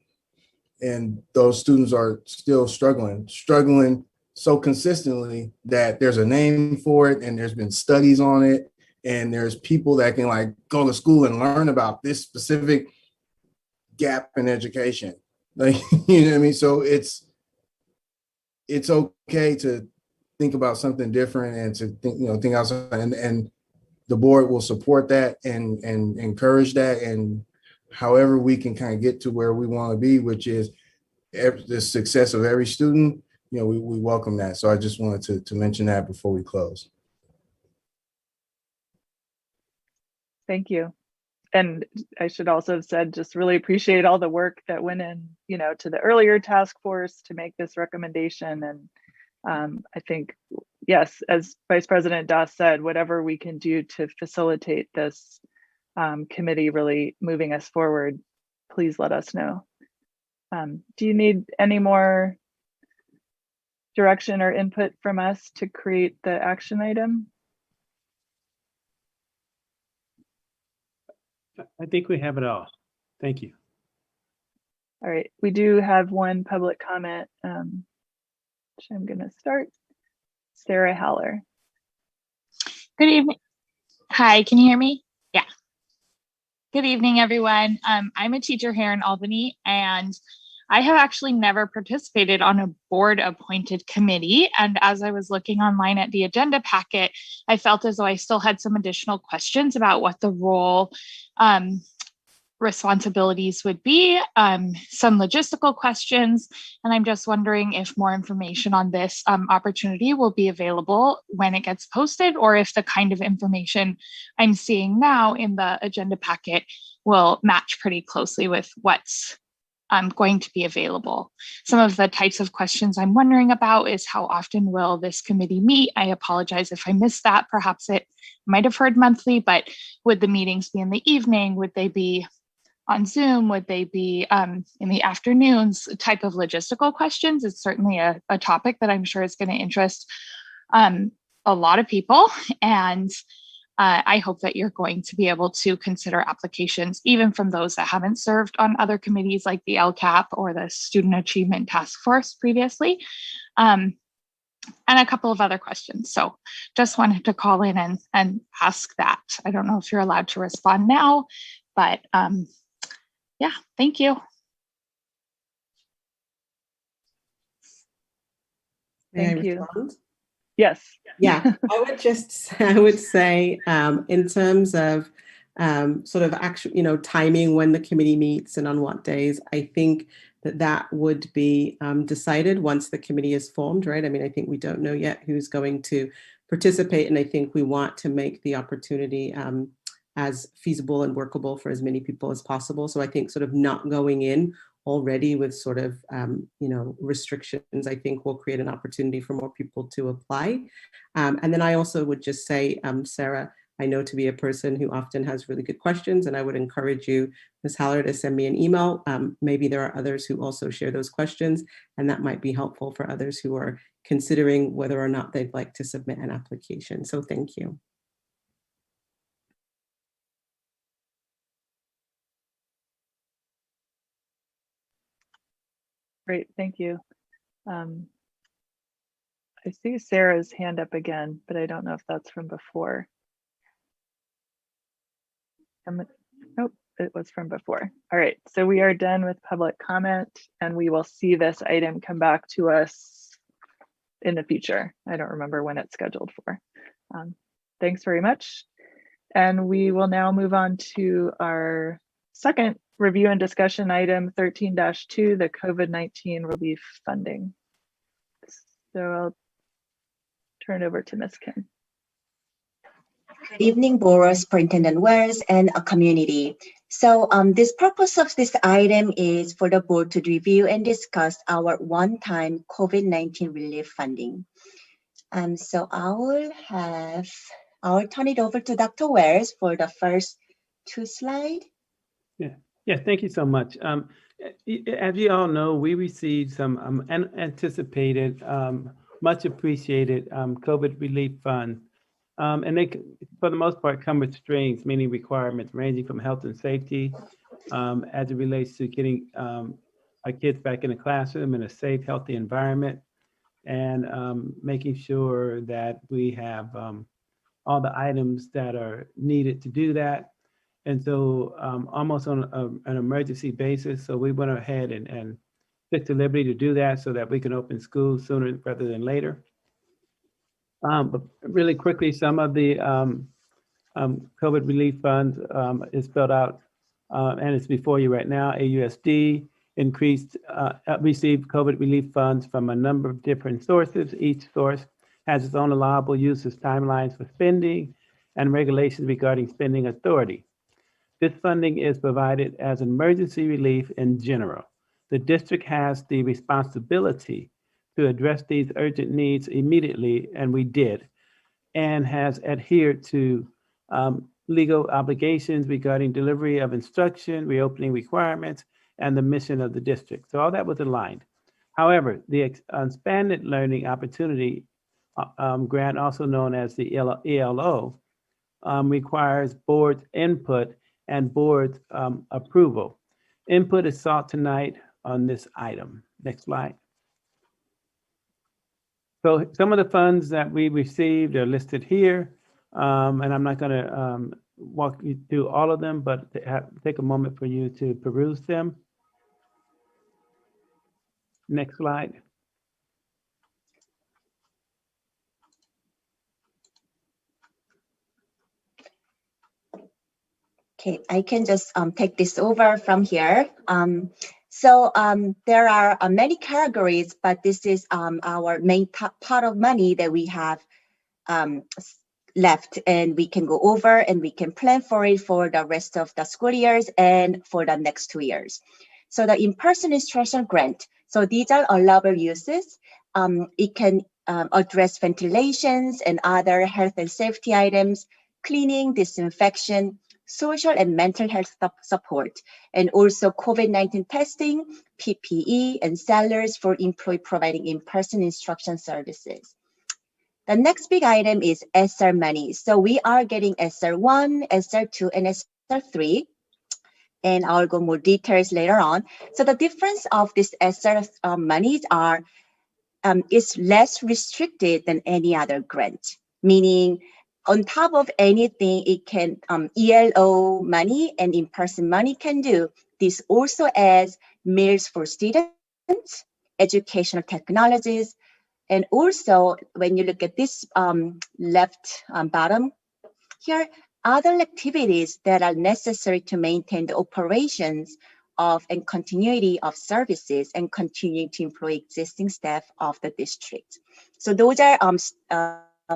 And those students are still struggling so consistently that there's a name for it, and there's been studies on it, and there's people that can like go to school and learn about this specific gap in education. Like, you know what I mean? So it's okay to think about something different, and to think outside, and the board will support that and encourage that. And however we can kind of get to where we want to be, which is the success of every student, we welcome that. So I just wanted to mention that before we close. Thank you. And I should also have said, just really appreciate all the work that went in, to the earlier task force to make this recommendation. And I think, yes, as Vice President Doss said, whatever we can do to facilitate this committee really moving us forward, please let us know. Do you need any more direction or input from us to create the action item? I think we have it all. Thank you. All right, we do have one public comment, which I'm going to start. Sarah Haller. Good evening. Hi, can you hear me? Yeah. Good evening, everyone. I'm a teacher here in Albany, and I have actually never participated on a board appointed committee. And as I was looking online at the agenda packet, I felt as though I still had some additional questions about what the role responsibilities would be, some logistical questions, and I'm just wondering if more information on this opportunity will be available when it gets posted, or if the kind of information I'm seeing now in the agenda packet will match pretty closely with what's going to be available. Some of the types of questions I'm wondering about is, how often will this committee meet? I apologize if I missed that. Perhaps it might have heard monthly, but would the meetings be in the evening? Would they be on Zoom? Would they be in the afternoons? Type of logistical questions. It's certainly a topic that I'm sure is going to interest a lot of people. And I hope that you're going to be able to consider applications, even from those that haven't served on other committees like the LCAP or the Student Achievement Task Force previously, and a couple of other questions. So just wanted to call in and ask that. I don't know if you're allowed to respond now, but yeah, thank you. Thank you. Respond? Yes. Yeah, I would say in terms of sort of actual, timing when the committee meets and on what days, I think that would be decided once the committee is formed, right? I mean, I think we don't know yet who's going to participate, and I think we want to make the opportunity as feasible and workable for as many people as possible. So I think sort of not going in already with sort of, restrictions, I think will create an opportunity for more people to apply. And then I also would just say, Sarah, I know to be a person who often has really good questions, and I would encourage you, Ms. Haller, to send me an email. Maybe there are others who also share those questions, and that might be helpful for others who are considering whether or not they'd like to submit an application. So thank you. Great, thank you. I see Sarah's hand up again, but I don't know if that's from before. Nope. it was from before. All right, so we are done with public comment, and we will see this item come back to us in the future. I don't remember when it's scheduled for. Thanks very much. And we will now move on to our second review and discussion item 13-2, the COVID-19 relief funding. So I'll turn it over to Ms. Kim. Good evening, Board, Superintendent Wells, and a community. So this purpose of this item is for the board to review and discuss our one-time COVID-19 relief funding. So I'll turn it over to Dr. Wells for the first 2 slides. Yeah, thank you so much. As you all know, we received some unanticipated, much appreciated COVID relief funds. And they, for the most part, come with strings, meaning requirements ranging from health and safety as it relates to getting our kids back in the classroom in a safe, healthy environment, and making sure that we have all the items that are needed to do that. And so almost on an emergency basis. So we went ahead and took the liberty to do that so that we can open schools sooner rather than later. But really quickly, some of the COVID relief funds is spelled out, and it's before you right now. AUSD received COVID relief funds from a number of different sources. Each source has its own allowable uses, timelines for spending, and regulations regarding spending authority. This funding is provided as emergency relief in general. The district has the responsibility to address these urgent needs immediately, and we did, and has adhered to legal obligations regarding delivery of instruction, reopening requirements, and the mission of the district. So all that was aligned. However, the expanded learning opportunity grant, also known as the ELO, requires board input and board approval. Input is sought tonight on this item. Next slide. So some of the funds that we received are listed here, and I'm not going to walk you through all of them, but take a moment for you to peruse them. Next slide. Okay, I can just take this over from here. So there are many categories, but this is our main pot of money that we have left, and we can go over and we can plan for it for the rest of the school years and for the next 2 years. So the in-person instruction grant, so these are allowable uses. It can address ventilations and other health and safety items, cleaning, disinfection, social and mental health support, and also COVID-19 testing, PPE, and sellers for employee providing in-person instruction services. The next big item is ESSER money. So we are getting ESSER 1, ESSER 2, and ESSER 3. And I'll go more details later on. So the difference of this ESSER monies is less restricted than any other grant, meaning on top of anything, it can ELO money and in-person money can do. This also adds meals for students, educational technologies, and also when you look at this left bottom here, other activities that are necessary to maintain the operations of and continuity of services and continuing to employ existing staff of the district. So those are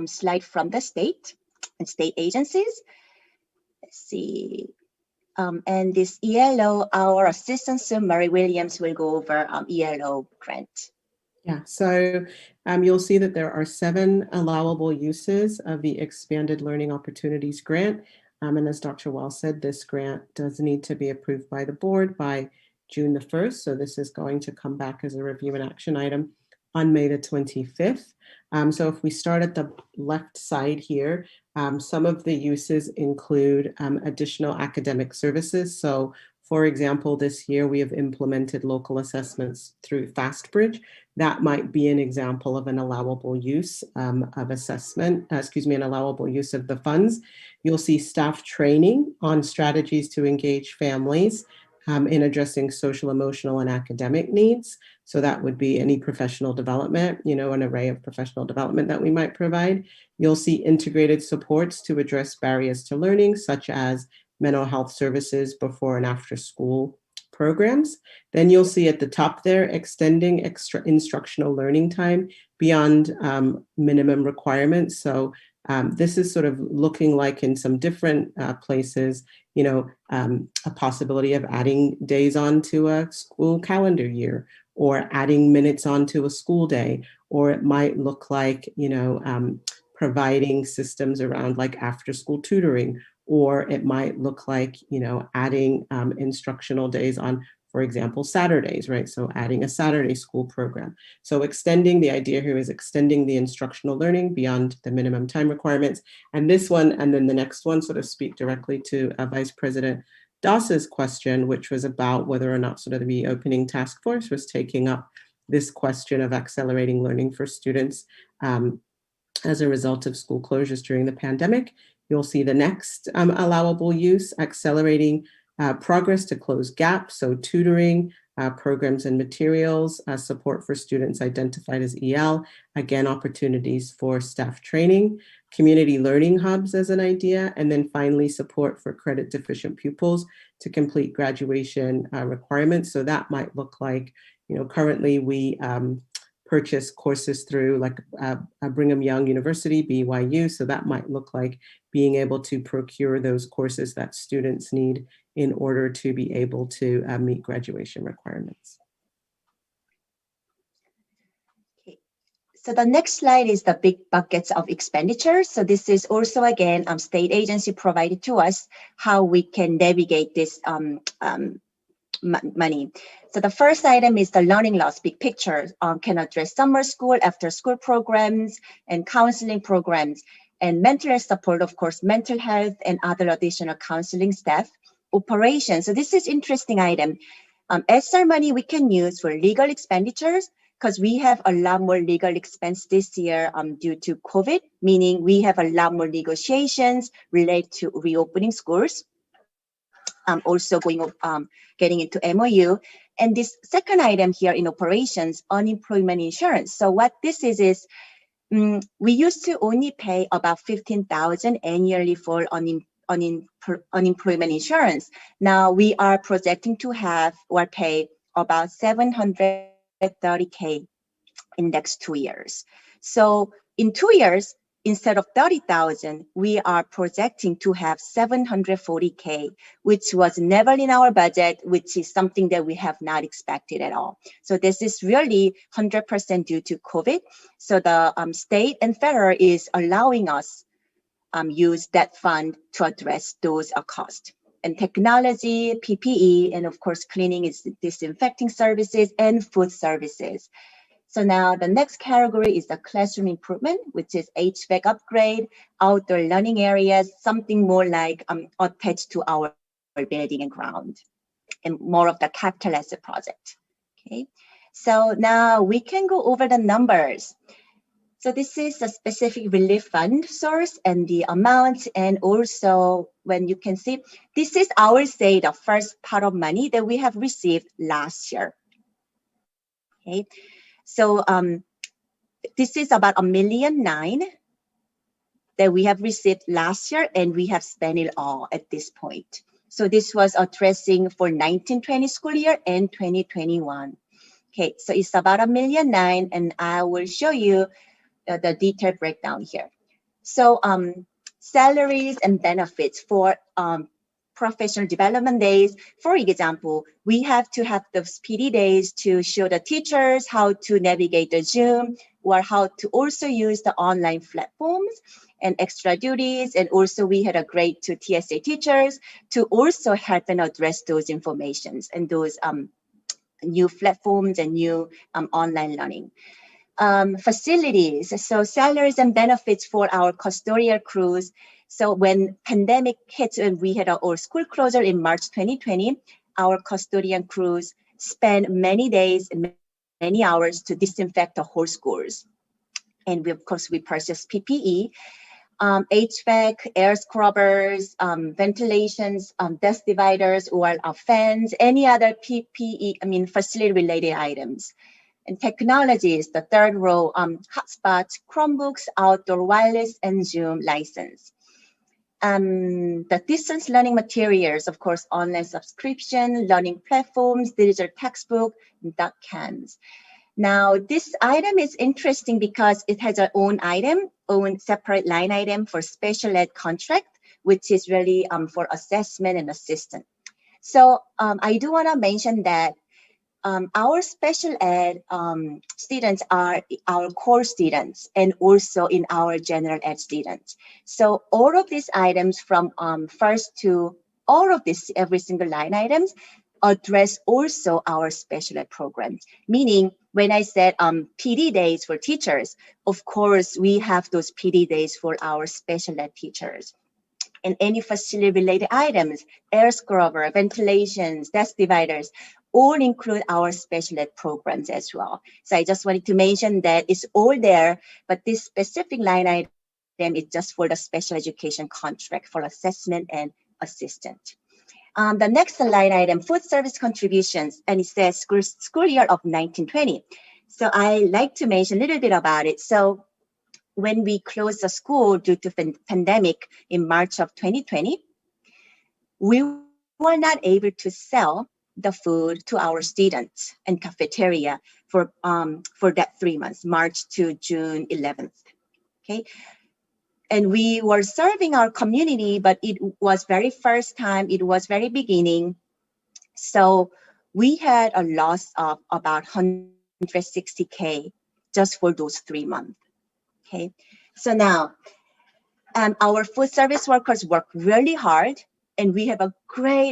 slide from the state and state agencies. Let's see. And this ELO, our assistant, Mary Williams, will go over ELO grant. Yeah, so you'll see that there are 7 allowable uses of the Expanded Learning Opportunities Grant. And as Dr. Wells said, this grant does need to be approved by the board by June the 1st. So this is going to come back as a review and action item on May the 25th. So if we start at the left side here, some of the uses include additional academic services. So For example, this year we have implemented local assessments through FastBridge. That might be an example of an allowable use of assessment, an allowable use of the funds. You'll see staff training on strategies to engage families in addressing social, emotional, and academic needs. So that would be any professional development, an array of professional development that we might provide. You'll see integrated supports to address barriers to learning, such as mental health services before and after school programs. Then you'll see at the top there, extending extra instructional learning time beyond minimum requirements. So this is sort of looking like in some different places, a possibility of adding days onto a school calendar year, or adding minutes onto a school day, or it might look like, providing systems around like after school tutoring, or it might look like, adding instructional days on, for example, Saturdays, right? So adding a Saturday school program. So the idea here is extending the instructional learning beyond the minimum time requirements. And this one, and then the next one sort of speak directly to Vice President Doss's question, which was about whether or not sort of the reopening task force was taking up this question of accelerating learning for students as a result of school closures during the pandemic. You'll see the next allowable use, accelerating progress to close gaps. So tutoring, programs and materials, support for students identified as EL, again, opportunities for staff training, community learning hubs as an idea, and then finally support for credit deficient pupils to complete graduation requirements. So that might look like, currently we purchase courses through like Brigham Young University, BYU. So that might look like being able to procure those courses that students need in order to be able to meet graduation requirements. Okay. So the next slide is the big buckets of expenditures. So this is also, again, state agency provided to us how we can navigate this money. So the first item is the learning loss big picture, can address summer school, after school programs, and counseling programs, and mental health support, of course, mental health and other additional counseling staff. Operations, so this is interesting item. SR money we can use for legal expenditures, because we have a lot more legal expense this year due to COVID, meaning we have a lot more negotiations related to reopening schools. Also getting into MOU. And this second item here in operations, unemployment insurance. So what this is we used to only pay about $15,000 annually for unemployment insurance. Now we are projecting to have or pay about $730K in next 2 years. So in 2 years, instead of $30,000, we are projecting to have $740K, which was never in our budget, which is something that we have not expected at all. So this is really 100% due to COVID. So the state and federal is allowing us use that fund to address those costs. And technology, PPE, and of course, cleaning is disinfecting services and food services. So now the next category is the classroom improvement, which is HVAC upgrade, outdoor learning areas, something more like attached to our building and ground, and more of the capital asset project. Okay, so now we can go over the numbers. So this is a specific relief fund source and the amount, and also when you can see, this is I will say the first pot of money that we have received last year. Okay. So this is about $1.9 million that we have received last year, and we have spent it all at this point. So this was addressing for 1920 school year and 2021. Okay, so it's about $1.9 million, and I will show you the detailed breakdown here. So salaries and benefits for professional development days. For example, we have to have those PD days to show the teachers how to navigate the Zoom, or how to also use the online platforms and extra duties. And also we had a grade to TSA teachers to also help and address those informations and those new platforms and new online learning. Facilities, so salaries and benefits for our custodial crews. So when pandemic hit and we had our school closure in March 2020, our custodian crews spend many days and many hours to disinfect the whole schools. And we, of course, we purchase PPE, HVAC, air scrubbers, ventilations, dust dividers, or fans, any other PPE, facility-related items. And technology is the third row, hotspots, Chromebooks, outdoor wireless, and Zoom license. The distance learning materials, of course, online subscription, learning platforms, digital textbook, and doc cans. Now, this item is interesting because it has its own item, own separate line item for special ed contract, which is really for assessment and assistance. So I do want to mention that our special ed students are our core students and also in our general ed students. So all of these items from first to all of this, every single line items address also our special ed programs. Meaning when I said PD days for teachers, of course, we have those PD days for our special ed teachers. And any facility related items, air scrubber, ventilations, desk dividers, all include our special ed programs as well. So I just wanted to mention that it's all there, but this specific line item is just for the special education contract for assessment and assistant. The next line item, food service contributions, and it says school year of 1920. So I like to mention a little bit about it. So when we closed the school due to pandemic in March of 2020, we were not able to sell the food to our students and cafeteria for that 3 months, March to June 11th, okay? And we were serving our community, but it was very first time, it was very beginning. So we had a loss of about 160K just for those 3 months, okay? So now, our food service workers work really hard, and we have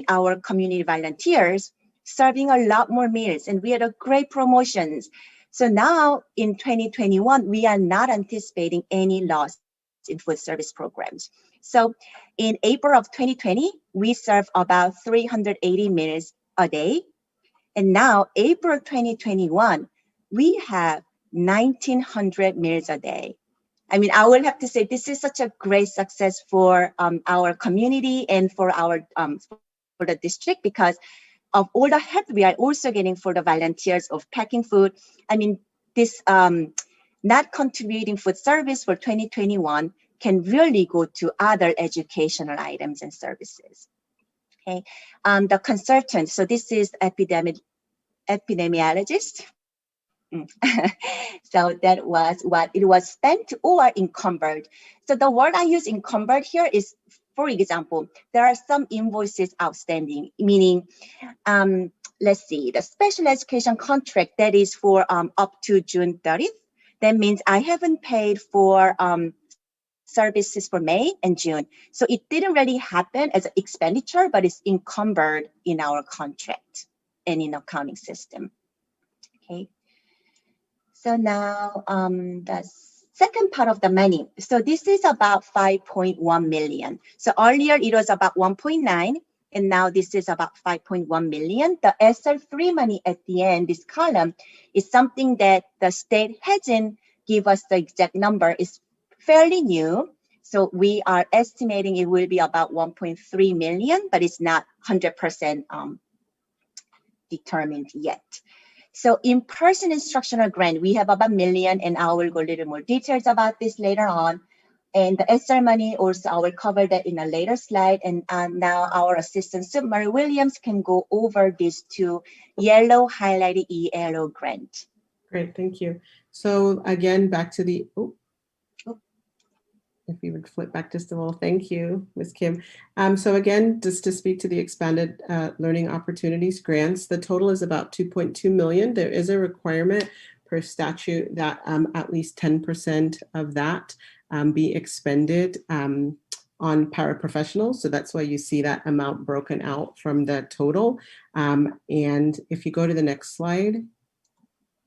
our community volunteers serving a lot more meals, and we had a great promotions. So now in 2021, we are not anticipating any loss in food service programs. So in April of 2020, we serve about 380 meals a day. And now April 2021, we have 1,900 meals a day. I mean, I will have to say this is such a great success for our community and for our for the district because of all the help we are also getting for the volunteers of packing food. I mean, this not contributing food service for 2021 can really go to other educational items and services. Okay, the consultant. So this is epidemiologist. So that was what it was spent or encumbered. So the word I use encumbered here is, for example, there are some invoices outstanding, meaning, let's see, the special education contract that is for up to June 30th. That means I haven't paid for services for May and June. So it didn't really happen as an expenditure, but it's encumbered in our contract and in accounting system. Okay. So now the second part of the money. So this is about 5.1 million. So earlier it was about 1.9, and now this is about 5.1 million. The SR3 money at the end, this column, is something that the state hasn't give us the exact number. It's fairly new. So we are estimating it will be about 1.3 million, but it's not 100% determined yet. So in-person instructional grant, we have about $1 million, and I will go a little more details about this later on. And the SR money also, I will cover that in a later slide. And now our assistant, Mary Williams, can go over these two yellow highlighted ELO grant. Great, thank you. So again, back to the, if you would flip back just a little, thank you, Ms. Kim. So again, just to speak to the expanded learning opportunities grants, the total is about 2.2 million. There is a requirement per statute that at least 10% of that be expended on paraprofessionals. So that's why you see that amount broken out from the total. And if you go to the next slide,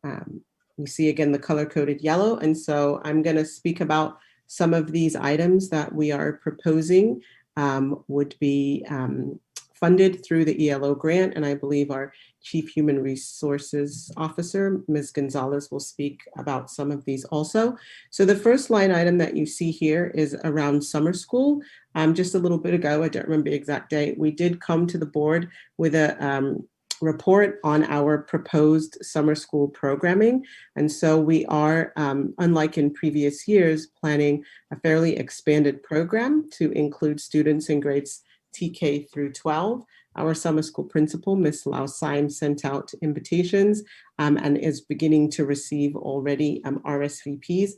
you see again the color-coded yellow. And so I'm going to speak about some of these items that we are proposing would be funded through the ELO grant, and I believe our Chief Human Resources Officer, Ms. Gonzalez, will speak about some of these also. So the first line item that you see here is around summer school. Just a little bit ago, I don't remember the exact date, we did come to the board with a report on our proposed summer school programming. And so we are, unlike in previous years, planning a fairly expanded program to include students in grades TK through 12. Our summer school principal, Ms. Lau Syme, sent out invitations and is beginning to receive already RSVPs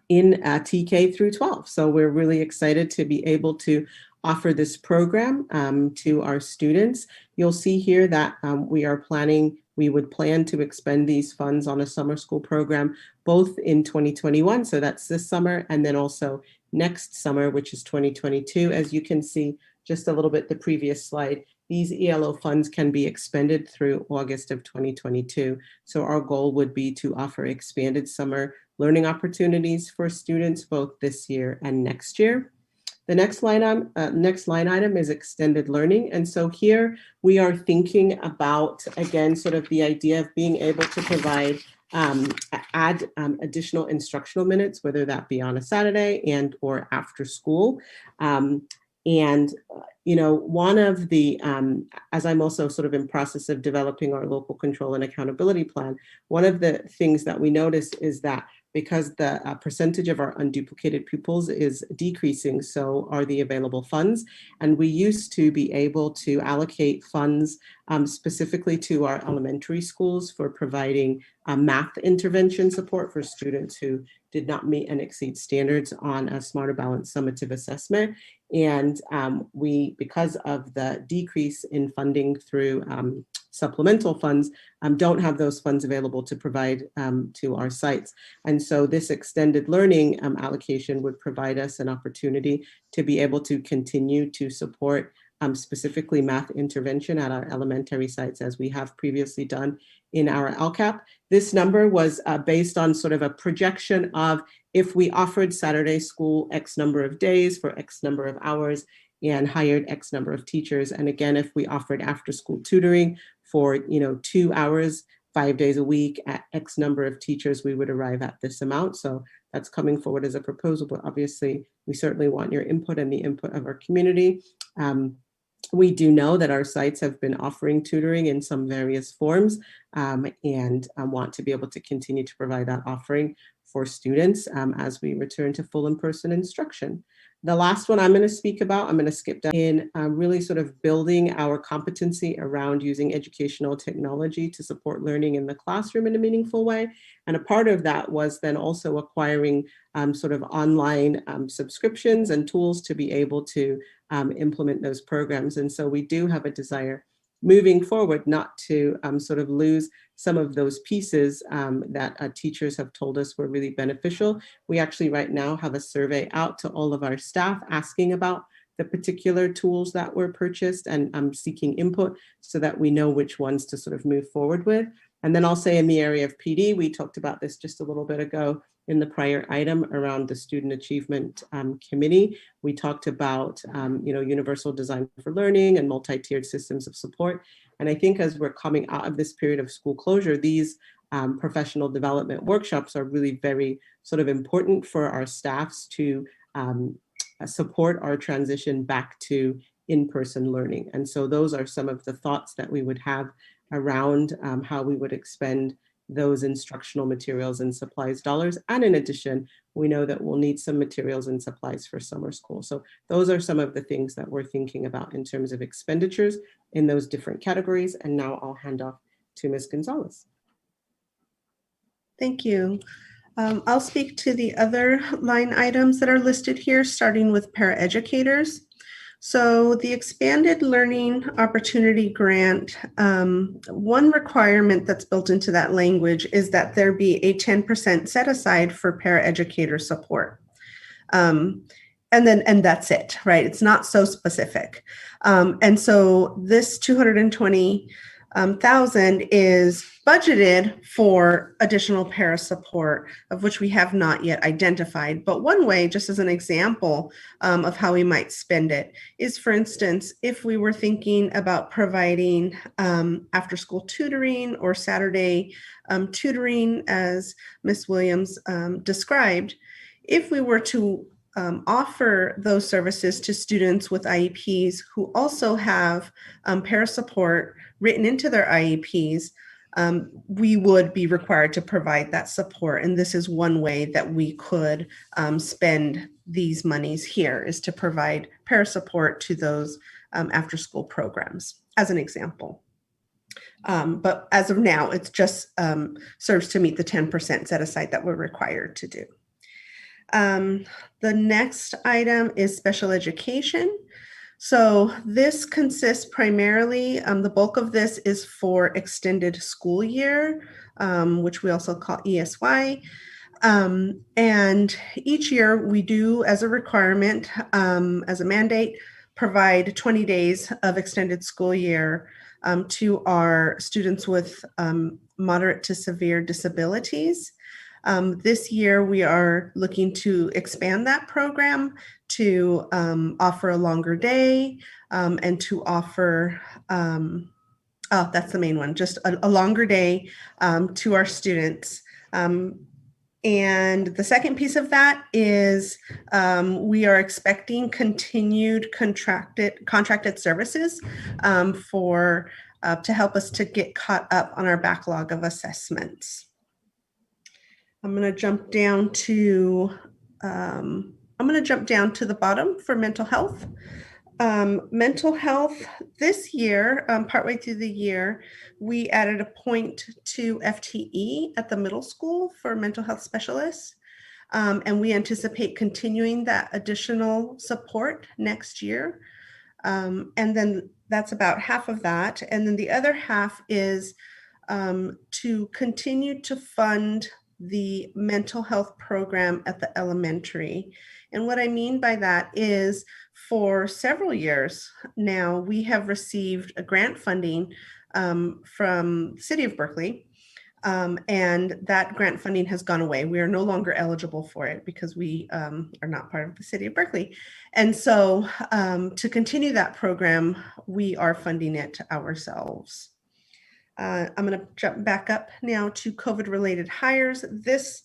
in TK through 12. So we're really excited to be able to offer this program to our students. You'll see here that we would plan to expend these funds on a summer school program, both in 2021, so that's this summer, and then also next summer, which is 2022. As you can see, just a little bit the previous slide, these ELO funds can be expended through August of 2022. So our goal would be to offer expanded summer learning opportunities for students both this year and next year. The next line item is extended learning. And so here we are thinking about, again, sort of the idea of being able to provide, add additional instructional minutes, whether that be on a Saturday and or after school. One of the, as I'm also sort of in process of developing our local control and accountability plan, one of the things that we noticed is that because the percentage of our unduplicated pupils is decreasing, so are the available funds. And we used to be able to allocate funds specifically to our elementary schools for providing math intervention support for students who did not meet and exceed standards on a Smarter Balanced summative assessment. And because of the decrease in funding through supplemental funds, don't have those funds available to provide to our sites. And so this extended learning allocation would provide us an opportunity to be able to continue to support specifically math intervention at our elementary sites, as we have previously done in our LCAP. This number was based on sort of a projection of if we offered Saturday school X number of days for X number of hours and hired X number of teachers. And again, if we offered after school tutoring for 2 hours, 5 days a week at X number of teachers, we would arrive at this amount. So that's coming forward as a proposal, but obviously we certainly want your input and the input of our community. We do know that our sites have been offering tutoring in some various forms and want to be able to continue to provide that offering for students as we return to full in-person instruction. The last one I'm going to speak about, I'm going to skip down in really sort of building our competency around using educational technology to support learning in the classroom in a meaningful way. And a part of that was then also acquiring sort of online subscriptions and tools to be able to implement those programs. And so we do have a desire moving forward not to sort of lose some of those pieces that teachers have told us were really beneficial. We actually right now have a survey out to all of our staff asking about the particular tools that were purchased and seeking input so that we know which ones to sort of move forward with. And then I'll say in the area of PD, we talked about this just a little bit ago in the prior item around the Student Achievement Committee. We talked about universal design for learning and multi-tiered systems of support. And I think as we're coming out of this period of school closure, these professional development workshops are really very sort of important for our staffs to support our transition back to in-person learning. And so those are some of the thoughts that we would have around how we would expend those instructional materials and supplies dollars. And in addition, we know that we'll need some materials and supplies for summer school. So those are some of the things that we're thinking about in terms of expenditures in those different categories. And now I'll hand off to Ms. Gonzalez. Thank you. I'll speak to the other line items that are listed here, starting with paraeducators. So the Expanded Learning Opportunity Grant, one requirement that's built into that language is that there be a 10% set aside for paraeducator support. And that's it, right? It's not so specific. And so this $220 thousand is budgeted for additional para support, of which we have not yet identified. But one way, just as an example of how we might spend it, is, for instance, if we were thinking about providing after-school tutoring or Saturday tutoring, as Ms. Williams described, if we were to offer those services to students with IEPs who also have para support written into their IEPs, we would be required to provide that support. And this is one way that we could spend these monies here, is to provide para support to those after-school programs, as an example. But as of now, it's just serves to meet the 10% set aside that we're required to do. The next item is special education. So this consists primarily, the bulk of this is for extended school year, which we also call ESY. And each year we do, as a requirement, as a mandate, provide 20 days of extended school year to our students with moderate to severe disabilities. This year, we are looking to expand that program to offer a longer day and to offer, that's the main one, just a longer day to our students. And the second piece of that is we are expecting continued contracted services to help us to get caught up on our backlog of assessments. I'm going to jump down to the bottom for mental health. Mental health this year, partway through the year, we added a 0.2 FTE at the middle school for mental health specialists. And we anticipate continuing that additional support next year. And then that's about half of that. And then the other half is to continue to fund the mental health program at the elementary. And what I mean by that is, for several years now, we have received a grant funding from the City of Berkeley, and that grant funding has gone away. We are no longer eligible for it because we are not part of the City of Berkeley. And so to continue that program, we are funding it ourselves. I'm going to jump back up now to COVID-related hires. This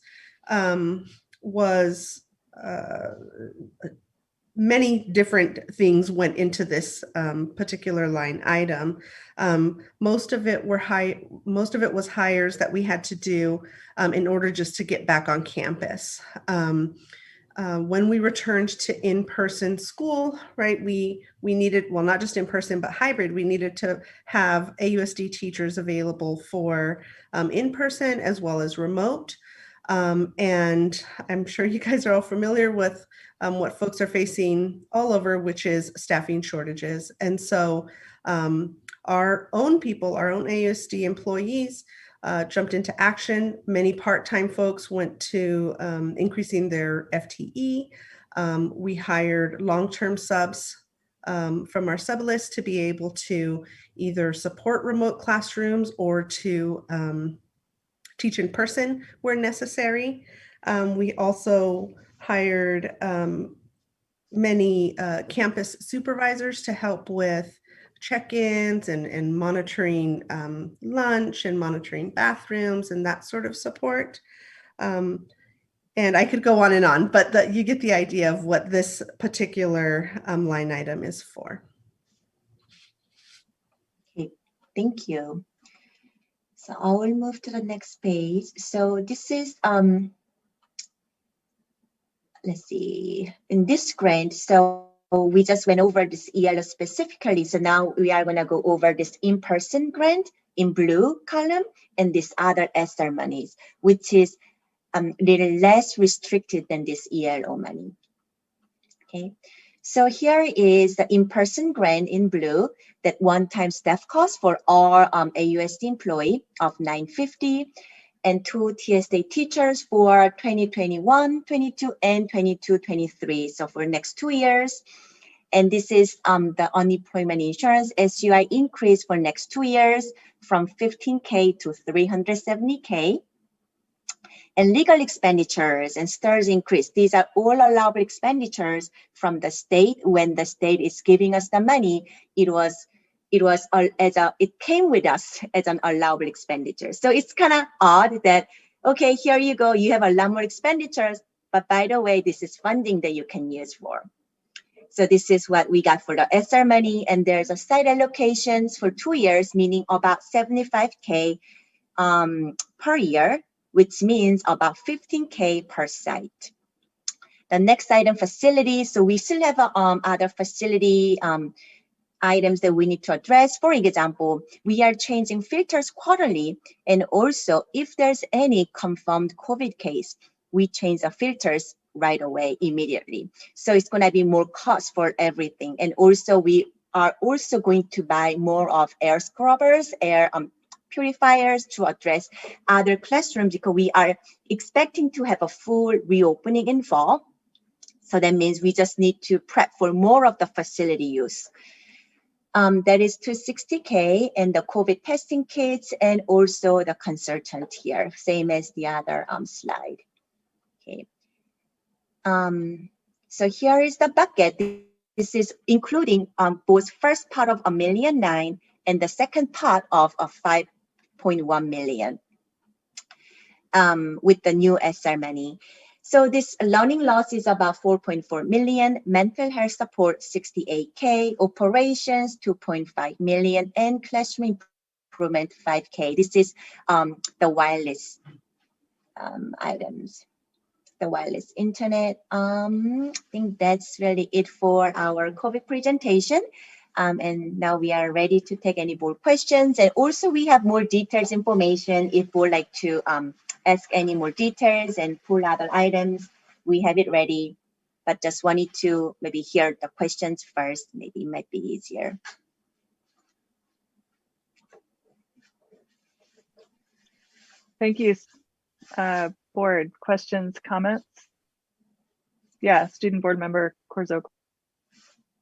was many different things went into this particular line item. Most of it was hires that we had to do in order just to get back on campus. When we returned to in-person school, right, we needed, well, not just in-person, but hybrid, we needed to have AUSD teachers available for in-person as well as remote. And I'm sure you guys are all familiar with what folks are facing all over, which is staffing shortages. And so our own people, our own AUSD employees, jumped into action. Many part-time folks went to increasing their FTE. We hired long-term subs from our sub list to be able to either support remote classrooms or to teach in person where necessary. We also hired many campus supervisors to help with check-ins and monitoring lunch and monitoring bathrooms and that sort of support. And I could go on and on, but you get the idea of what this particular line item is for. Okay, thank you. So I will move to the next page. So this is, let's see, in this grant, so we just went over this ELO specifically. So now we are going to go over this in-person grant in blue column and this other ESSER monies, which is a little less restricted than this ELO money. Okay, so here is the in-person grant in blue, that one-time staff cost for all AUSD employee of $950, and 2 TSA teachers for 2021, 22, and 22, 23. So for next 2 years. And this is the unemployment insurance SUI increase for next 2 years from 15K to 370K. And legal expenditures and STRS increase. These are all allowable expenditures from the state. When the state is giving us the money, it came with us as an allowable expenditure. So it's kind of odd that, okay, here you go, you have a lot more expenditures, but by the way, this is funding that you can use for. So this is what we got for the ESSER money, and there's a site allocations for 2 years, meaning about 75K per year, which means about 15K per site. The next item, facilities. So we still have other facility items that we need to address. For example, we are changing filters quarterly, and also if there's any confirmed COVID case, we change the filters right away, immediately. So it's going to be more cost for everything. And also we are also going to buy more of air scrubbers, air purifiers to address other classrooms, because we are expecting to have a full reopening in fall. So that means we just need to prep for more of the facility use. That is 260K, and the COVID testing kits, and also the consultant here, same as the other slide. Okay. So here is the bucket. This is including both first part of $1.9 million and the second part of 5.1 million with the new ESSER money. So this learning loss is about 4.4 million, mental health support 68K, operations 2.5 million, and classroom improvement 5K. This is the wireless items. The wireless internet. I think that's really it for our COVID presentation. And now we are ready to take any more questions. And also we have more details information if you would like to ask any more details and pull other items. We have it ready, but just wanted to maybe hear the questions first. Maybe it might be easier. Thank you. Board, questions, comments? Yeah, student board member Corzo.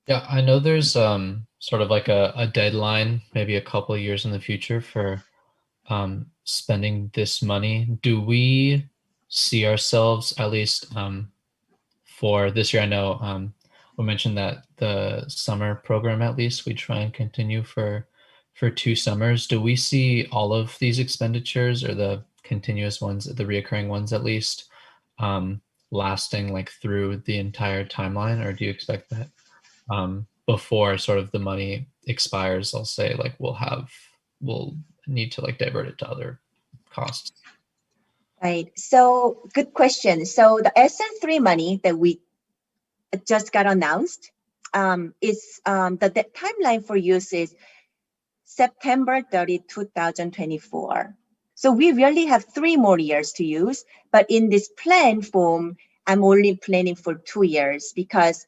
Yeah, I know there's sort of like a deadline, maybe a couple of years in the future for spending this money. Do we see ourselves, at least for this year? I know we mentioned that the summer program, at least we try and continue for 2 summers. Do we see all of these expenditures, or the continuous ones, the reoccurring ones at least, lasting like through the entire timeline? Or do you expect that before sort of the money expires, I'll say, like we'll need to like divert it to other costs? Right, so good question. So the SN3 money that we just got announced is the timeline for use is September 30, 2024. So we really have 3 more years to use, but in this plan form, I'm only planning for 2 years, because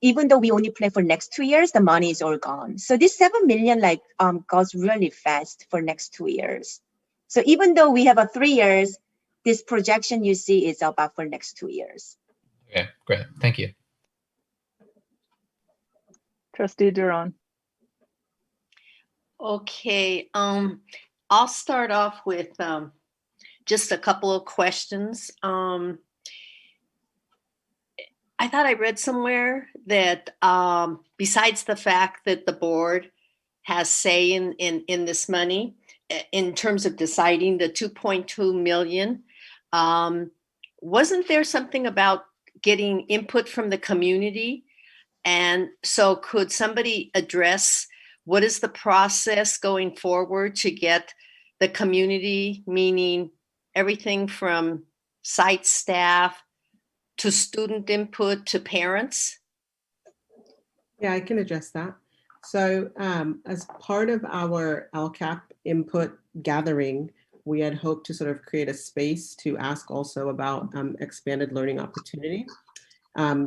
even though we only plan for next 2 years, the money is all gone. So this 7 million goes really fast for next 2 years. So even though we have a 3 years, this projection you see is about for next 2 years. Okay, great, thank you. Trustee Duran. Okay, I'll start off with just a couple of questions. I thought I read somewhere that besides the fact that the board has say in this money, in terms of deciding the 2.2 million, wasn't there something about getting input from the community? And so could somebody address what is the process going forward to get the community, meaning everything from site staff to student input to parents? Yeah, I can address that. So as part of our LCAP input gathering, we had hoped to sort of create a space to ask also about expanded learning opportunity.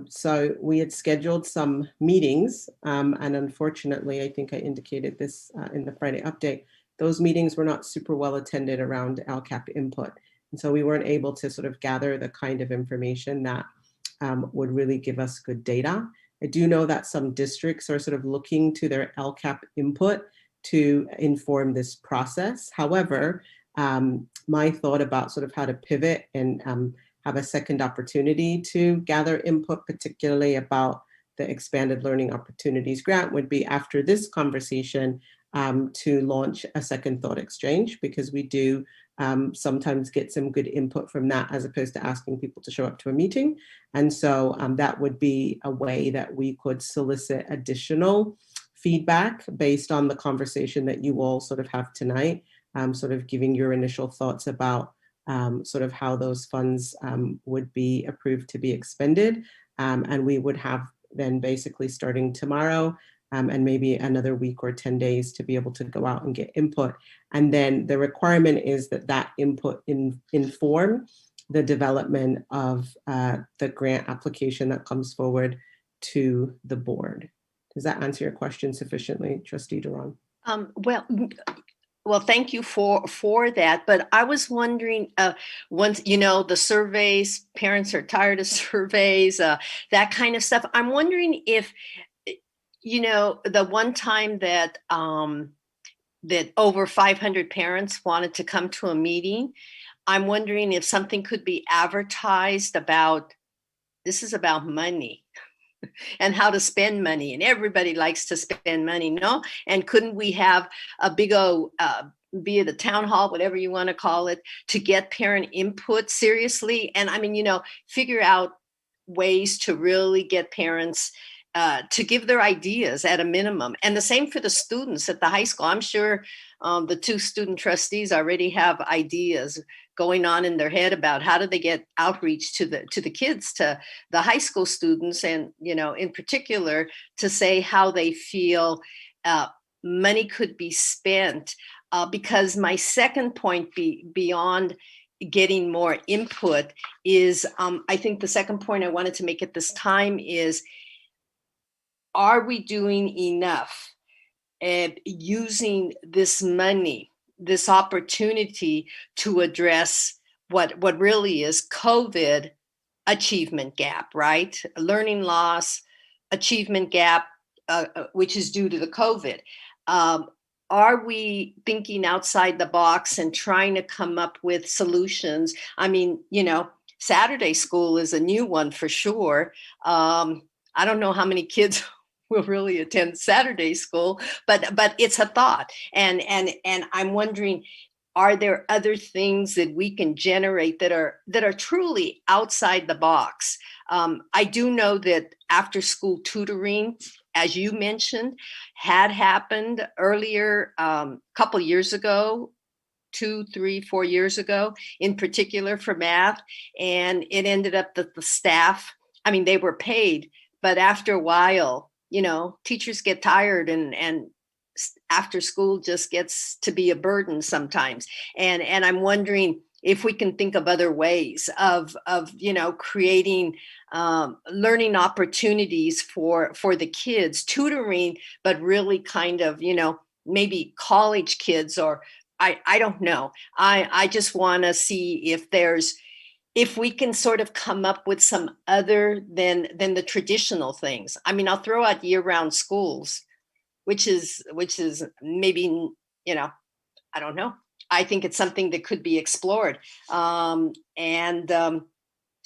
So we had scheduled some meetings, and unfortunately, I think I indicated this in the Friday update, those meetings were not super well attended around LCAP input. And so we weren't able to sort of gather the kind of information that would really give us good data. I do know that some districts are sort of looking to their LCAP input to inform this process. However, my thought about sort of how to pivot and have a second opportunity to gather input, particularly about the Expanded Learning Opportunities Grant, would be after this conversation to launch a second thought exchange, because we do sometimes get some good input from that as opposed to asking people to show up to a meeting. And so that would be a way that we could solicit additional feedback based on the conversation that you all sort of have tonight, sort of giving your initial thoughts about sort of how those funds would be approved to be expended. And we would have then basically starting tomorrow and maybe another week or 10 days to be able to go out and get input. And then the requirement is that that input inform the development of the grant application that comes forward to the board. Does that answer your question sufficiently, Trustee Duran? Well, thank you for that. But I was wondering, once, you know, the surveys, parents are tired of surveys, that kind of stuff. I'm wondering if, you know, the one time that that over 500 parents wanted to come to a meeting, I'm wondering if something could be advertised about, this is about money and how to spend money, and everybody likes to spend money, no? And couldn't we have a big old, be it a town hall, whatever you want to call it, to get parent input seriously? And I mean, you know, figure out ways to really get parents to give their ideas at a minimum. And the same for the students at the high school. I'm sure the two student trustees already have ideas going on in their head about how do they get outreach to the kids, to the high school students, and, you know, in particular, to say how they feel money could be spent. Because my second point beyond getting more input is, I think the second point I wanted to make at this time is, are we doing enough using this money, this opportunity to address what really is COVID achievement gap, right? Learning loss, achievement gap, which is due to the COVID. Are we thinking outside the box and trying to come up with solutions? I mean, you know, Saturday school is a new one for sure. I don't know how many kids will really attend Saturday school, but it's a thought. And I'm wondering, are there other things that we can generate that are truly outside the box? I do know that after school tutoring, as you mentioned, had happened earlier, a couple years ago, 2, 3, 4 years ago, in particular for math. And it ended up that the staff, I mean, they were paid, but after a while, you know, teachers get tired and after school just gets to be a burden sometimes. And I'm wondering if we can think of other ways of you know, creating learning opportunities for the kids, tutoring, but really kind of, you know, maybe college kids, or I don't know. I just want to see if we can sort of come up with some other than the traditional things. I mean, I'll throw out year-round schools, which is maybe, you know, I don't know. I think it's something that could be explored, and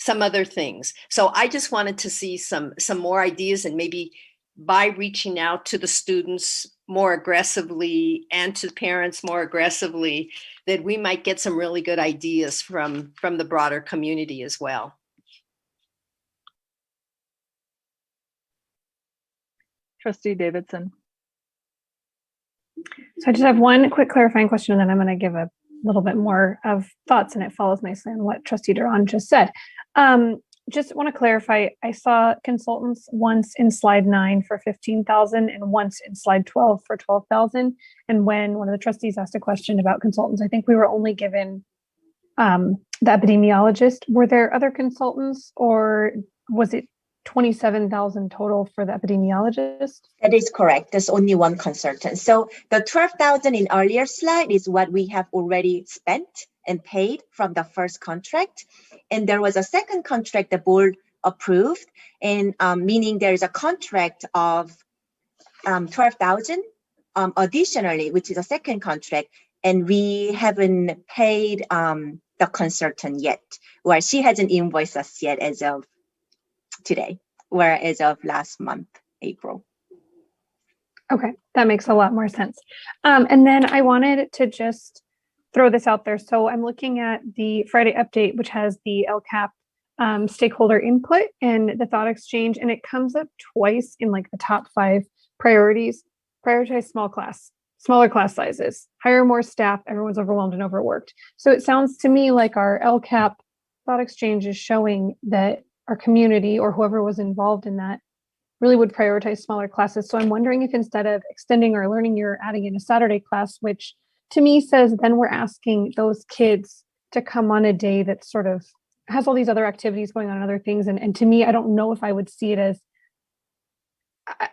some other things. So I just wanted to see some more ideas, and maybe by reaching out to the students more aggressively and to parents more aggressively, that we might get some really good ideas from the broader community as well. Trustee Davidson. So I just have one quick clarifying question, and then I'm going to give a little bit more of thoughts, and it follows nicely on what Trustee Duran just said. Just want to clarify, I saw consultants once in slide 9 for 15,000 and once in slide 12 for 12,000. And when one of the trustees asked a question about consultants, I think we were only given the epidemiologist. Were there other consultants, or was it 27,000 total for the epidemiologist? That is correct. There's only one consultant. So the 12,000 in earlier slide is what we have already spent and paid from the first contract. And there was a second contract the board approved, and meaning there is a contract of 12,000 additionally, which is a second contract, and we haven't paid the consultant yet. Well, she hasn't invoiced us yet as of today, or as of last month, April. Okay, that makes a lot more sense. And then I wanted to just throw this out there. So I'm looking at the Friday update, which has the LCAP stakeholder input and the thought exchange, and it comes up twice in like the top 5 priorities. Prioritize smaller class sizes, hire more staff, everyone's overwhelmed and overworked. So it sounds to me like our LCAP thought exchange is showing that our community or whoever was involved in that really would prioritize smaller classes. So I'm wondering if instead of extending our learning year, adding in a Saturday class, which to me says then we're asking those kids to come on a day that sort of has all these other activities going on and other things. And to me, I don't know if I would see it as,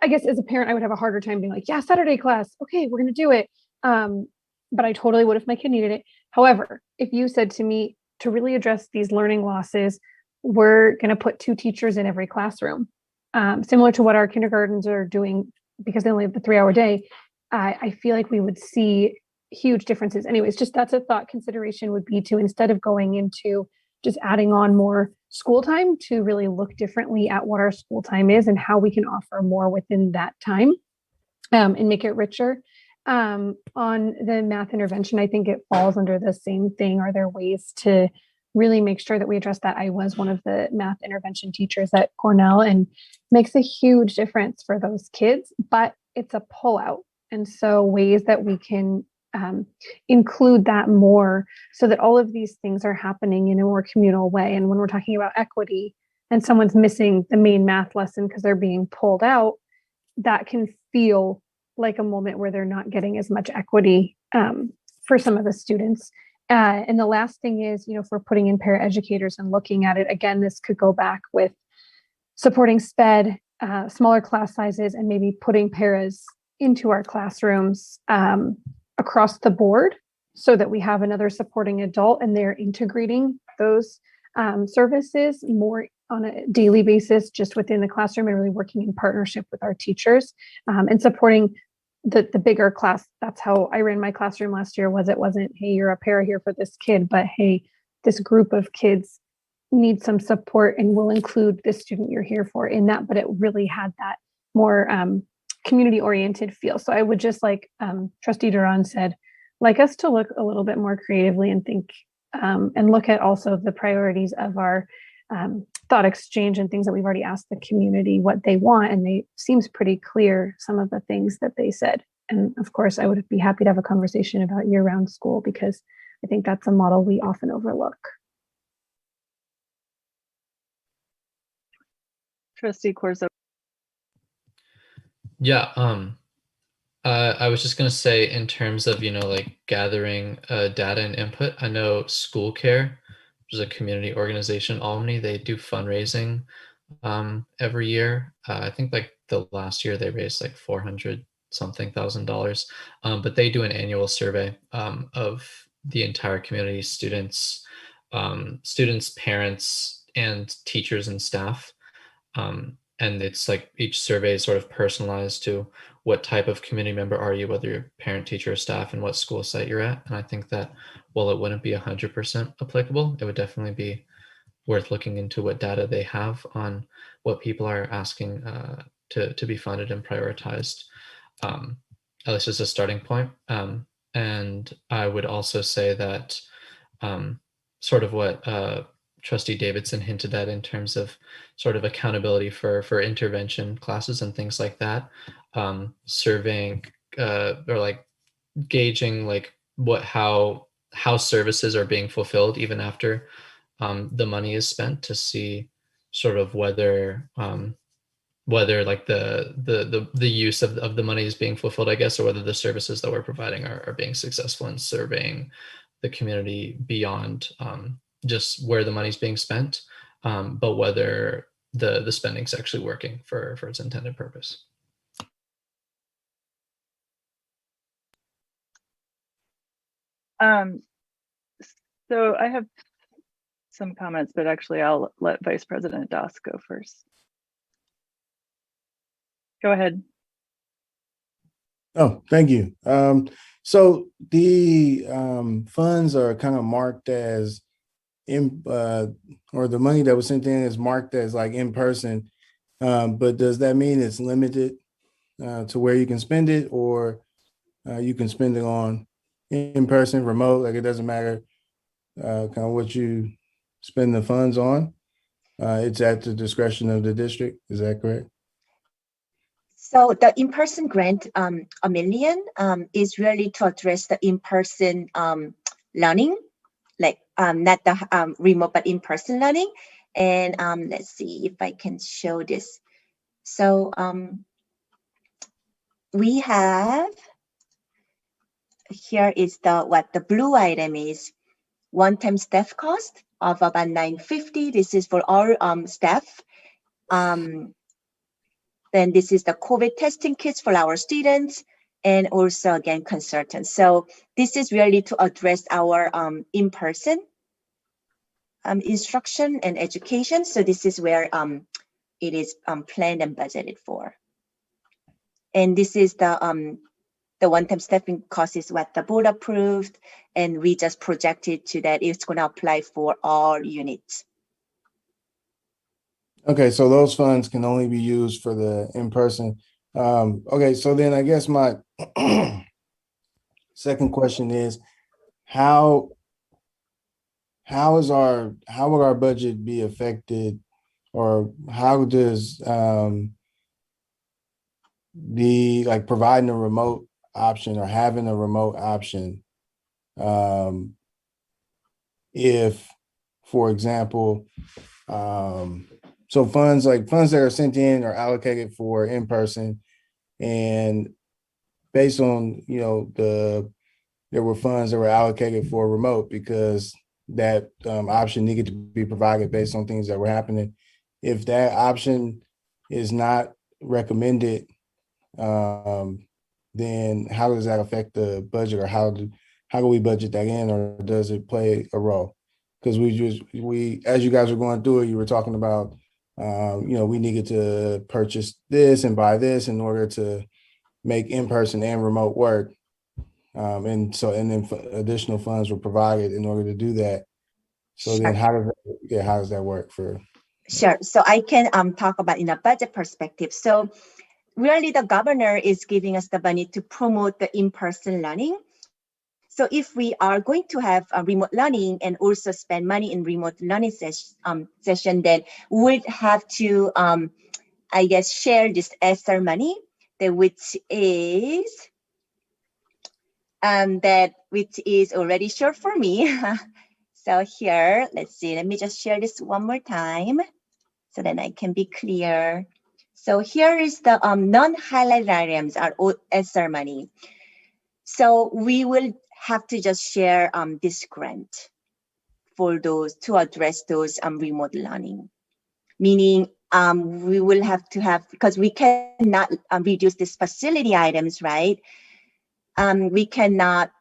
I guess as a parent, I would have a harder time being like, yeah, Saturday class. Okay, we're going to do it. But I totally would if my kid needed it. However, if you said to me to really address these learning losses, we're going to put 2 teachers in every classroom. Similar to what our kindergartens are doing because they only have the 3-hour day, I feel like we would see huge differences. Anyways, just that's a thought consideration would be to, instead of going into just adding on more school time, to really look differently at what our school time is and how we can offer more within that time and make it richer. On the math intervention, I think it falls under the same thing. Are there ways to really make sure that we address that? I was one of the math intervention teachers at Cornell, and makes a huge difference for those kids, but it's a pullout. And so ways that we can include that more so that all of these things are happening in a more communal way. And when we're talking about equity and someone's missing the main math lesson because they're being pulled out, that can feel like a moment where they're not getting as much equity for some of the students. And the last thing is, if we're putting in paraeducators and looking at it, again, this could go back with supporting SPED, smaller class sizes, and maybe putting paras into our classrooms across the board so that we have another supporting adult and they're integrating those services more on a daily basis just within the classroom and really working in partnership with our teachers and supporting the bigger class. That's how I ran my classroom last year. It wasn't, hey, you're a para here for this kid, but hey, this group of kids need some support and we'll include the student you're here for in that. But it really had that more community oriented feel. So I would just, like Trustee Duran said, like us to look a little bit more creatively and think and look at also the priorities of our thought exchange and things that we've already asked the community what they want. And they seems pretty clear, some of the things that they said. And of course, I would be happy to have a conversation about year-round school because I think that's a model we often overlook. Trustee Corzo. Yeah, I was just gonna say, in terms of, like gathering data and input, I know School Care, which is a community organization, Albany, they do fundraising every year. I think like the last year they raised like $400,000, but they do an annual survey of the entire community, students, parents, and teachers and staff. And it's like each survey is sort of personalized to what type of community member are you, whether you're parent, teacher, or staff, and what school site you're at. And I think that while it wouldn't be 100% applicable, it would definitely be worth looking into what data they have on what people are asking to be funded and prioritized, at least as a starting point. And I would also say that sort of what Trustee Davidson hinted at in terms of sort of accountability for intervention classes and things like that, surveying or like gauging like how services are being fulfilled even after the money is spent, to see sort of whether like the use of the money is being fulfilled, I guess, or whether the services that we're providing are being successful in surveying the community beyond just where the money's being spent, but whether the spending's actually working for its intended purpose. So I have some comments, but actually I'll let Vice President Doss go first. Go ahead. Oh, thank you. So the funds are kind of marked as or the money that was sent in is marked as like in person. But does that mean it's limited to where you can spend it, or you can spend it on in person, remote? Like it doesn't matter kind of what you spend the funds on. It's at the discretion of the district. Is that correct? So the in-person grant, $1 million, is really to address the in-person learning, like not the remote, but in-person learning. And let's see if I can show this. So we have, here is what the blue item is, one-time staff cost of about $950. This is for our staff. Then this is the COVID testing kits for our students, and also again consultants. So this is really to address our in-person instruction and education. So this is where it is planned and budgeted for. And this is the one-time staffing cost is what the board approved, and we just projected to that it's going to apply for all units. Okay, so those funds can only be used for the in-person. Okay, so then I guess my second question is, how will our budget be affected, or how does the like providing a remote option or having a remote option, if, for example, so funds that are sent in are allocated for in person, and based on there were funds that were allocated for remote because that option needed to be provided based on things that were happening. If that option is not recommended, then how does that affect the budget, or how do we budget that in, or does it play a role? Because we as you guys were going through it, you were talking about we needed to purchase this and buy this in order to make in-person and remote work. And then additional funds were provided in order to do that. So Sure. then how does that work for? Sure. So I can talk about in a budget perspective. So really the governor is giving us the money to promote the in-person learning. So if we are going to have a remote learning and also spend money in remote learning session, then we'd have to, I guess, share this ESSER money, which is already short for me. So here, let's see, let me just share this one more time so then I can be clear. So here is the non-highlighted items are all ESSER money. So we will have to just share this grant for those to address those remote learning. Meaning we will have to have, because we cannot reduce these facility items, right? We cannot,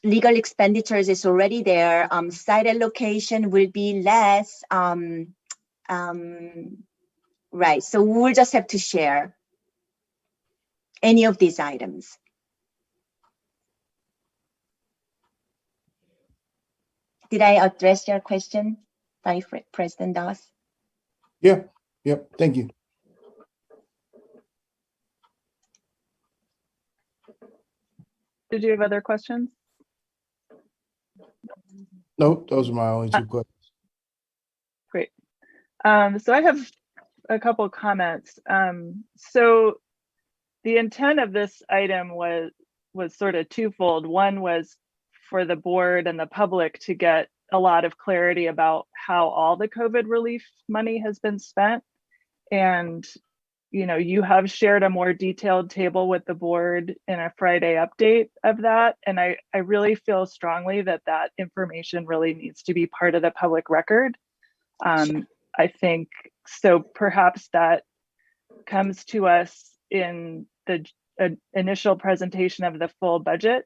legal expenditures is already there. Site allocation will be less, right? So we'll just have to share any of these items. Did I address your question, Vice President Doss? Yeah. Yep. Thank you. Did you have other questions? Nope, those are my only two questions. Great. So I have a couple comments. So the intent of this item was sort of twofold. One was for the board and the public to get a lot of clarity about how all the COVID relief money has been spent. And, you have shared a more detailed table with the board in a Friday update of that. And I really feel strongly that that information really needs to be part of the public record. I think so perhaps that comes to us in the initial presentation of the full budget.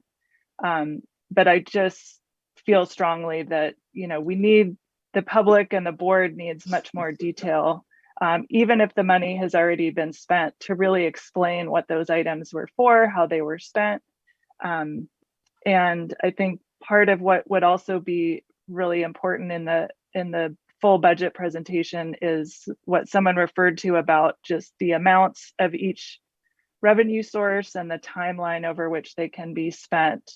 But I just feel strongly that, we need, the public and the board needs much more detail, even if the money has already been spent, to really explain what those items were for, how they were spent. And I think part of what would also be really important in the full budget presentation is what someone referred to about just the amounts of each revenue source and the timeline over which they can be spent.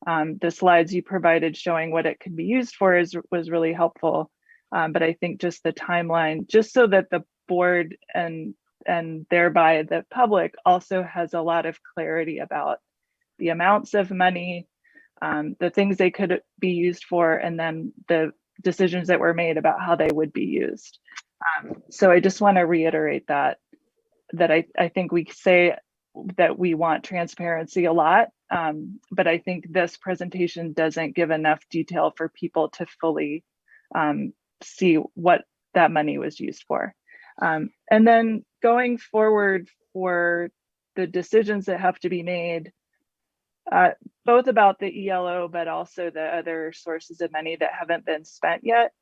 The slides you provided showing what it could be used for was really helpful. But I think just the timeline, just so that the board and thereby the public also has a lot of clarity about the amounts of money, the things they could be used for, and then the decisions that were made about how they would be used. So I just want to reiterate that I think we say that we want transparency a lot, but I think this presentation doesn't give enough detail for people to fully see what that money was used for. And then going forward for the decisions that have to be made, both about the ELO, but also the other sources of money that haven't been spent yet.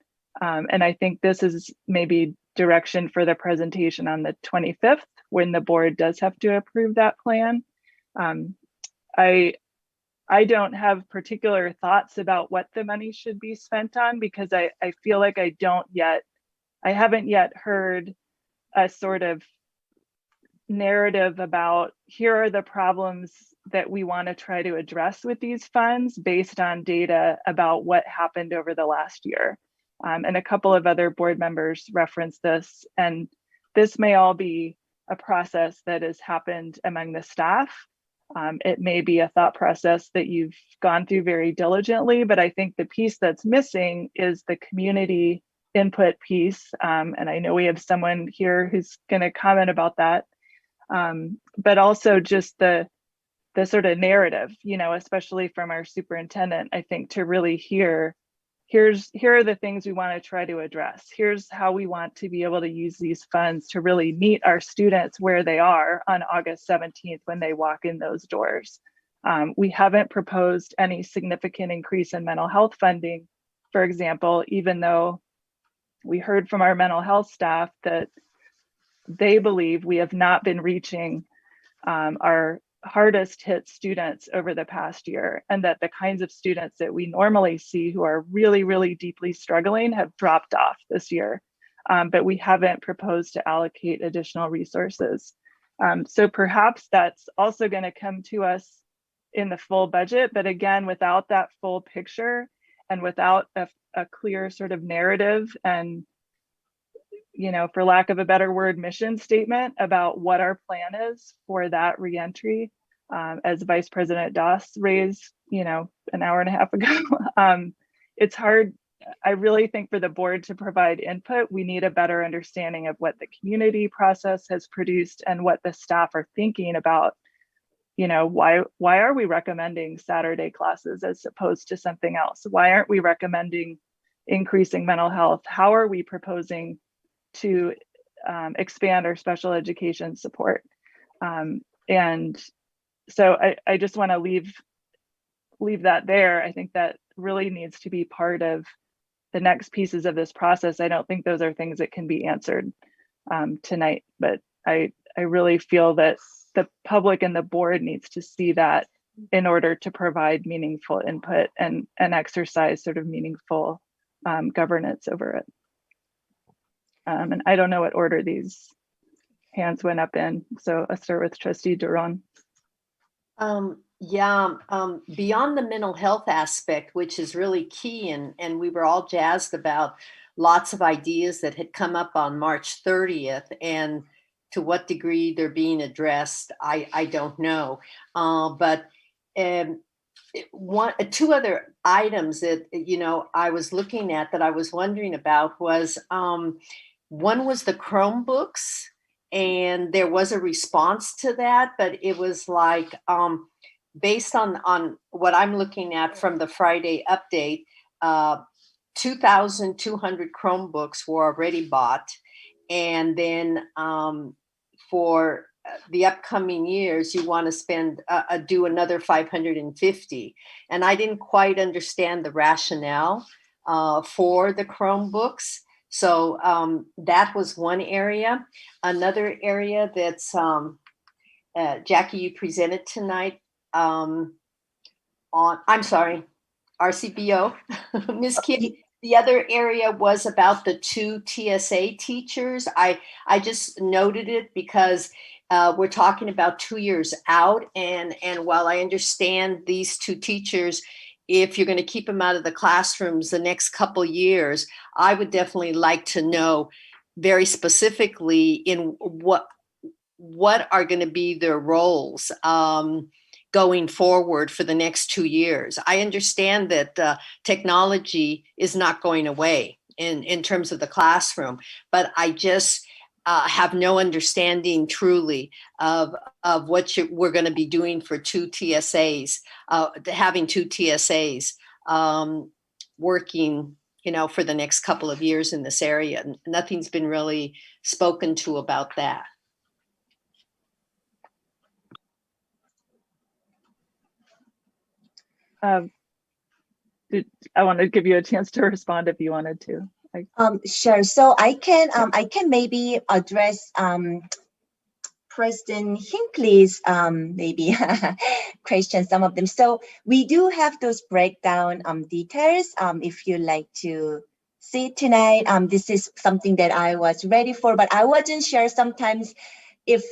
And I think this is maybe direction for the presentation on the 25th, when the board does have to approve that plan. I don't have particular thoughts about what the money should be spent on, because I feel like I haven't yet heard a sort of narrative about, here are the problems that we want to try to address with these funds based on data about what happened over the last year. And a couple of other board members referenced this, and this may all be a process that has happened among the staff. It may be a thought process that you've gone through very diligently, but I think the piece that's missing is the community input piece. And I know we have someone here who's going to comment about that. But also just the sort of narrative, especially from our superintendent, I think, to really here are the things we want to try to address. Here's how we want to be able to use these funds to really meet our students where they are on August 17th when they walk in those doors. We haven't proposed any significant increase in mental health funding, for example, even though we heard from our mental health staff that they believe we have not been reaching our hardest hit students over the past year, and that the kinds of students that we normally see who are really, really deeply struggling have dropped off this year. But we haven't proposed to allocate additional resources. So perhaps that's also going to come to us in the full budget, but again, without that full picture and without a clear sort of narrative and, for lack of a better word, mission statement about what our plan is for that reentry, as Vice President Doss raised, an hour and a half ago. It's hard. I really think for the board to provide input, we need a better understanding of what the community process has produced and what the staff are thinking about. Why are we recommending Saturday classes as opposed to something else? Why aren't we recommending increasing mental health? How are we proposing to expand our special education support? And so I just want to leave that there. I think that really needs to be part of the next pieces of this process. I don't think those are things that can be answered tonight, but I really feel that the public and the board needs to see that in order to provide meaningful input and exercise sort of meaningful governance over it. And I don't know what order these hands went up in. So I'll start with Trustee Duran. Beyond the mental health aspect, which is really key, and we were all jazzed about lots of ideas that had come up on March 30th, and to what degree they're being addressed, I don't know. But two other items that I was looking at that I was wondering about was one was the Chromebooks. And there was a response to that, but it was like based on what I'm looking at from the Friday update, 2,200 Chromebooks were already bought. And then for the upcoming years, you want to spend, do another 550. And I didn't quite understand the rationale for the Chromebooks. So that was one area. Another area that's, Jackie, you presented tonight on, I'm sorry, RCBO, Ms. Kim. The other area was about the 2 TSA teachers. I just noted it because we're talking about 2 years out. And while I understand these 2 teachers, if you're going to keep them out of the classrooms the next couple years, I would definitely like to know very specifically in what are going to be their roles going forward for the next 2 years. I understand that technology is not going away in terms of the classroom, but I just have no understanding truly of what we're going to be doing for 2 TSAs, having 2 TSAs working, for the next couple of years in this area. Nothing's been really spoken to about that. I want to give you a chance to respond if you wanted to. Sure. So I can maybe address President Hinckley's maybe question, some of them. So we do have those breakdown details. If you like to see tonight, this is something that I was ready for, but I wasn't sure sometimes if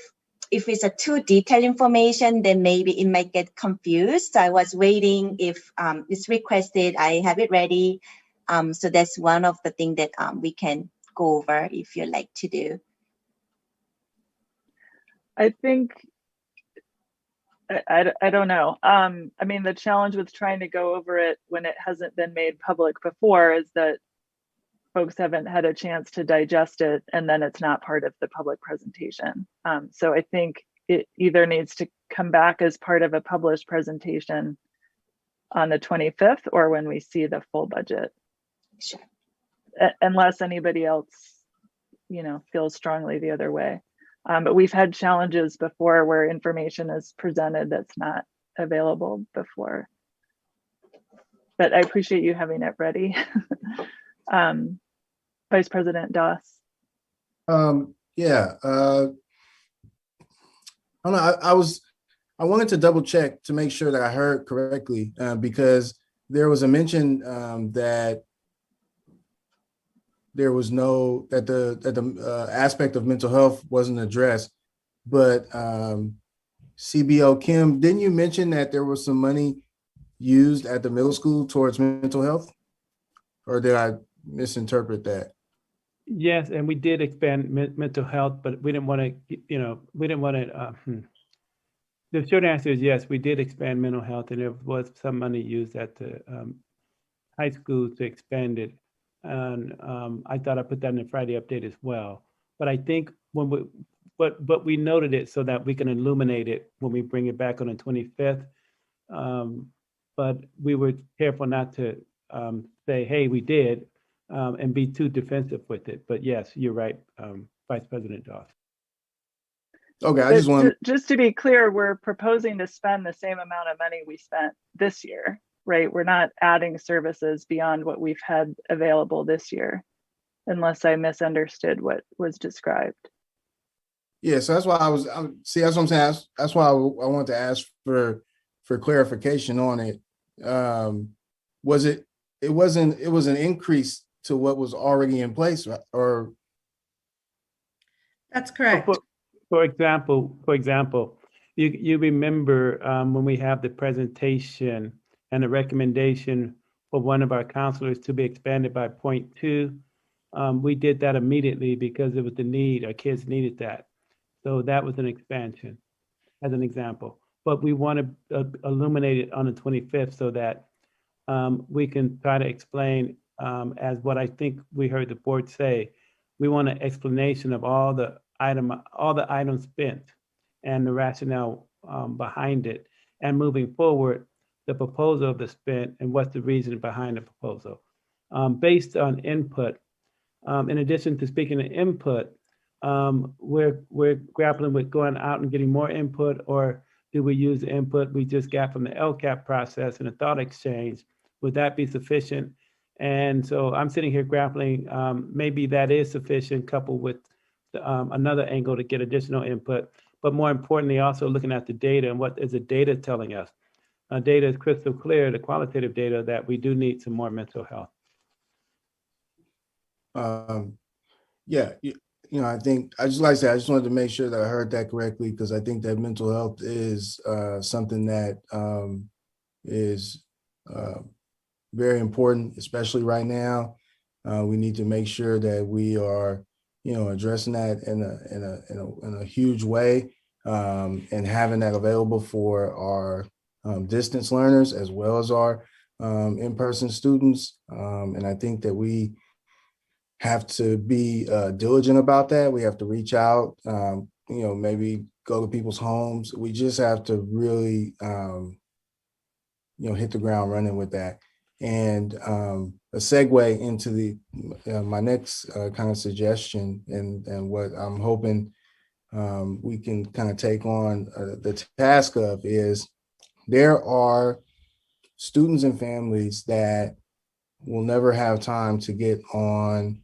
it's a too detailed information, then maybe it might get confused. So I was waiting if it's requested, I have it ready. So that's one of the things that we can go over if you like to do. I think, I don't know. I mean, the challenge with trying to go over it when it hasn't been made public before is that folks haven't had a chance to digest it, and then it's not part of the public presentation. So I think it either needs to come back as part of a published presentation on the 25th or when we see the full budget. Sure. Unless anybody else, feels strongly the other way. But we've had challenges before where information is presented that's not available before. But I appreciate you having it ready. Vice President Doss. Yeah. I don't know. I wanted to double check to make sure that I heard correctly because there was a mention that there was that the aspect of mental health wasn't addressed, but CBO Kim, didn't you mention that there was some money used at the middle school towards mental health, or did I misinterpret that? Yes, and we did expand mental health, but we didn't want to, the short answer is yes, we did expand mental health, and there was some money used at the high school to expand it. And I thought I put that in the Friday update as well. But I think but we noted it so that we can illuminate it when we bring it back on the 25th. But we were careful not to say, hey, we did, and be too defensive with it. But yes, you're right, Vice President Doss. Okay, I just want just to be clear, we're proposing to spend the same amount of money we spent this year, right? We're not adding services beyond what we've had available this year, unless I misunderstood what was described. Yeah, so that's why see, that's what I'm saying. That's why I wanted to ask for clarification on it. It was an increase to what was already in place, or? That's correct. For example, you remember when we have the presentation and the recommendation for one of our counselors to be expanded by 0.2, we did that immediately because it was the need. Our kids needed that. So that was an expansion as an example. But we want to illuminate it on the 25th so that we can try to explain as what I think we heard the board say. We want an explanation of all the items spent and the rationale behind it, and moving forward, the proposal of the spent and what's the reason behind the proposal. Based on input, in addition to speaking of input, we're grappling with going out and getting more input, or do we use the input we just got from the LCAP process and the thought exchange? Would that be sufficient? And so I'm sitting here grappling, maybe that is sufficient coupled with another angle to get additional input, but more importantly, also looking at the data and what is the data telling us. Data is crystal clear, the qualitative data, that we do need some more mental health. Yeah, I think I just like I said, I just wanted to make sure that I heard that correctly, because I think that mental health is something that is very important, especially right now. We need to make sure that we are, addressing that in a huge way, and having that available for our distance learners as well as our in-person students. And I think that we have to be diligent about that. We have to reach out, maybe go to people's homes. We just have to really, hit the ground running with that. And a segue into my next kind of suggestion, and what I'm hoping we can kind of take on the task of, is there are students and families that will never have time to get on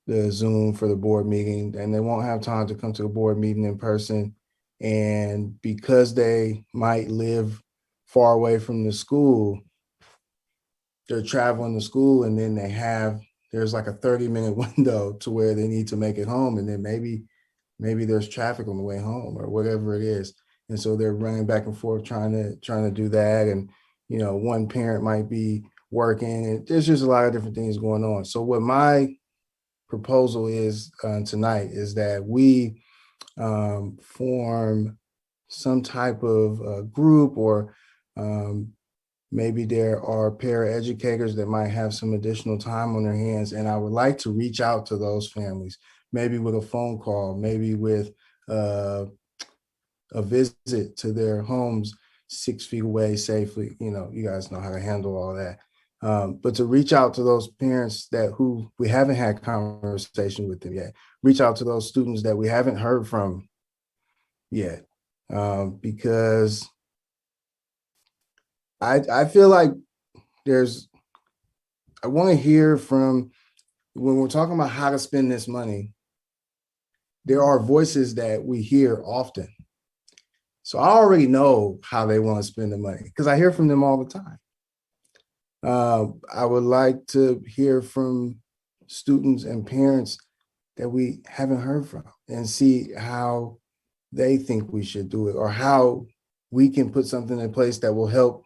the Zoom for the board meeting, and they won't have time to come to the board meeting in person. And because they might live far away from the school, they're traveling to school, and then there's like a 30-minute window to where they need to make it home. And then maybe there's traffic on the way home or whatever it is. And so they're running back and forth trying to do that. And, one parent might be working, and there's just a lot of different things going on. So what my proposal is tonight is that we form some type of group, or maybe there are paraeducators that might have some additional time on their hands. And I would like to reach out to those families, maybe with a phone call, maybe with a visit to their homes 6 feet away safely. You guys know how to handle all that. But to reach out to those parents who we haven't had conversation with them yet, reach out to those students that we haven't heard from yet, because I feel like I want to hear from, when we're talking about how to spend this money, there are voices that we hear often. So I already know how they want to spend the money, because I hear from them all the time. I would like to hear from students and parents that we haven't heard from, and see how they think we should do it, or how we can put something in place that will help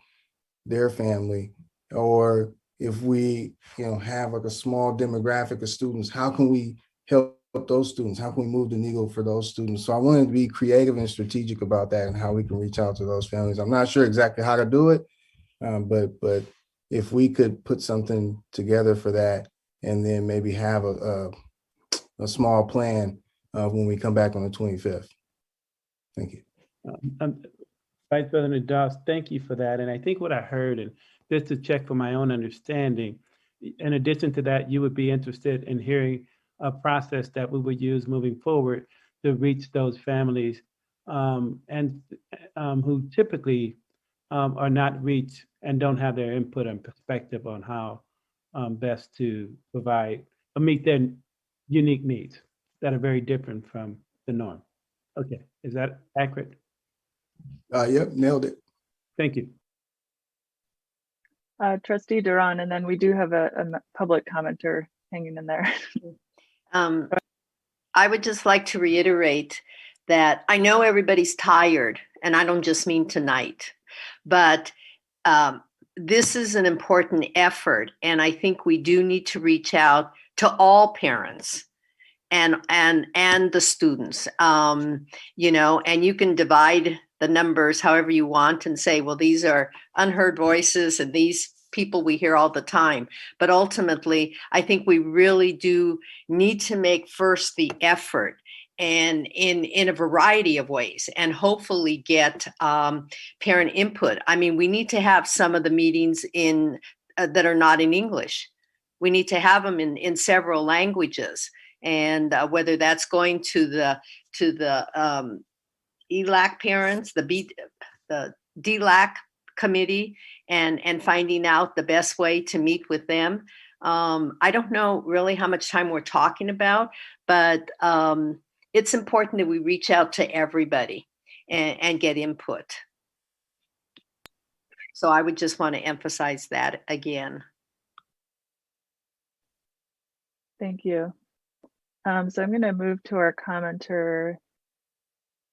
their family. Or if we, have like a small demographic of students, how can we help those students? How can we move the needle for those students? So I wanted to be creative and strategic about that, and how we can reach out to those families. I'm not sure exactly how to do it, but if we could put something together for that, and then maybe have a small plan when we come back on the 25th. Thank you. Vice President Doss, thank you for that. And I think what I heard, and just to check for my own understanding, in addition to that, you would be interested in hearing a process that we would use moving forward to reach those families and who typically are not reached and don't have their input and perspective on how best to provide or meet their unique needs that are very different from the norm. Okay, is that accurate? Yep, nailed it. Thank you. Trustee Duran, and then we do have a public commenter hanging in there. I would just like to reiterate that I know everybody's tired, and I don't just mean tonight, but this is an important effort, and I think we do need to reach out to all parents and the students, and you can divide the numbers however you want and say, well, these are unheard voices and these people we hear all the time. But ultimately, I think we really do need to make first the effort, and in a variety of ways, and hopefully get parent input. I mean, we need to have some of the meetings in that are not in English. We need to have them in several languages, and whether that's going to the ELAC parents, the DLAC committee and finding out the best way to meet with them. I don't know really how much time we're talking about, but it's important that we reach out to everybody and get input. So I would just want to emphasize that again. Thank you. So I'm going to move to our commenter,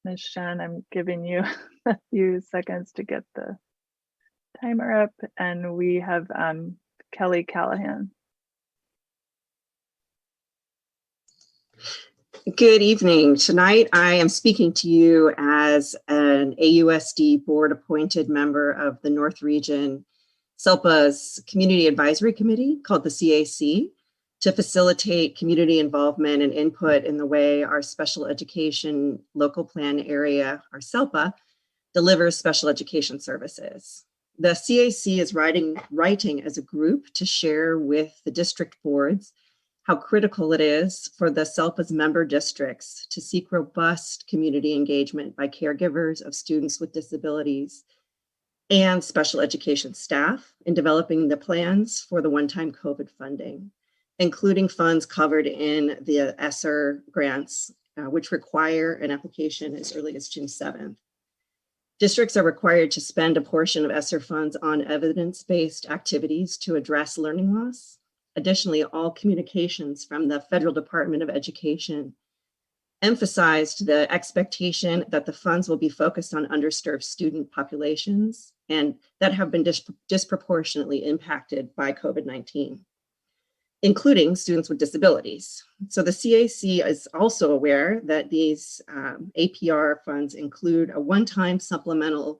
Ms. Shen. I'm giving you a few seconds to get the timer up, and we have Kelly Callahan. Good evening. Tonight I am speaking to you as an AUSD board appointed member of the North Region SELPA's Community Advisory Committee called the CAC to facilitate community involvement and input in the way our special education local plan area, our SELPA, delivers special education services. The CAC is writing as a group to share with the district boards how critical it is for the SELPA's member districts to seek robust community engagement by caregivers of students with disabilities and special education staff in developing the plans for the one-time COVID funding, including funds covered in the ESSER grants, which require an application as early as June 7th. Districts are required to spend a portion of ESSER funds on evidence-based activities to address learning loss. Additionally, all communications from the Federal Department of Education emphasized the expectation that the funds will be focused on underserved student populations and that have been disproportionately impacted by COVID-19, including students with disabilities. So the CAC is also aware that these APR funds include a one-time supplemental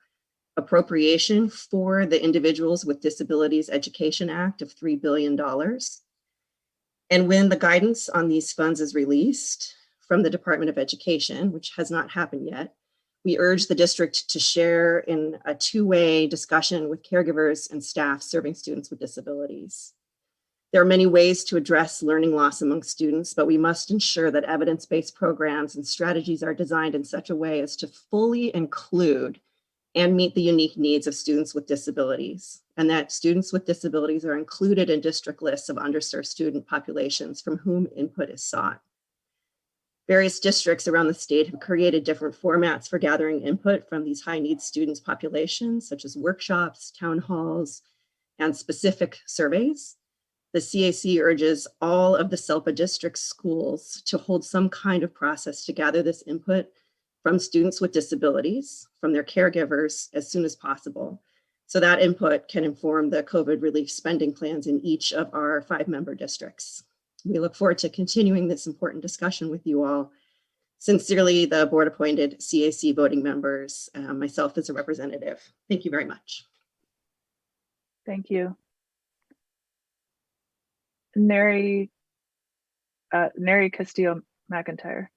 appropriation for the Individuals with Disabilities Education Act of $3 billion. And when the guidance on these funds is released from the Department of Education, which has not happened yet, we urge the district to share in a two-way discussion with caregivers and staff serving students with disabilities. There are many ways to address learning loss among students, but we must ensure that evidence-based programs and strategies are designed in such a way as to fully include and meet the unique needs of students with disabilities, and that students with disabilities are included in district lists of underserved student populations from whom input is sought. Various districts around the state have created different formats for gathering input from these high-needs students populations, such as workshops, town halls, and specific surveys. The CAC urges all of the SELPA district schools to hold some kind of process to gather this input from students with disabilities, from their caregivers as soon as possible. So that input can inform the COVID relief spending plans in each of our 5 member districts. We look forward to continuing this important discussion with you all. Sincerely, the board appointed CAC voting members, myself as a representative. Thank you very much. Thank you. Neri Castillo-McIntyre.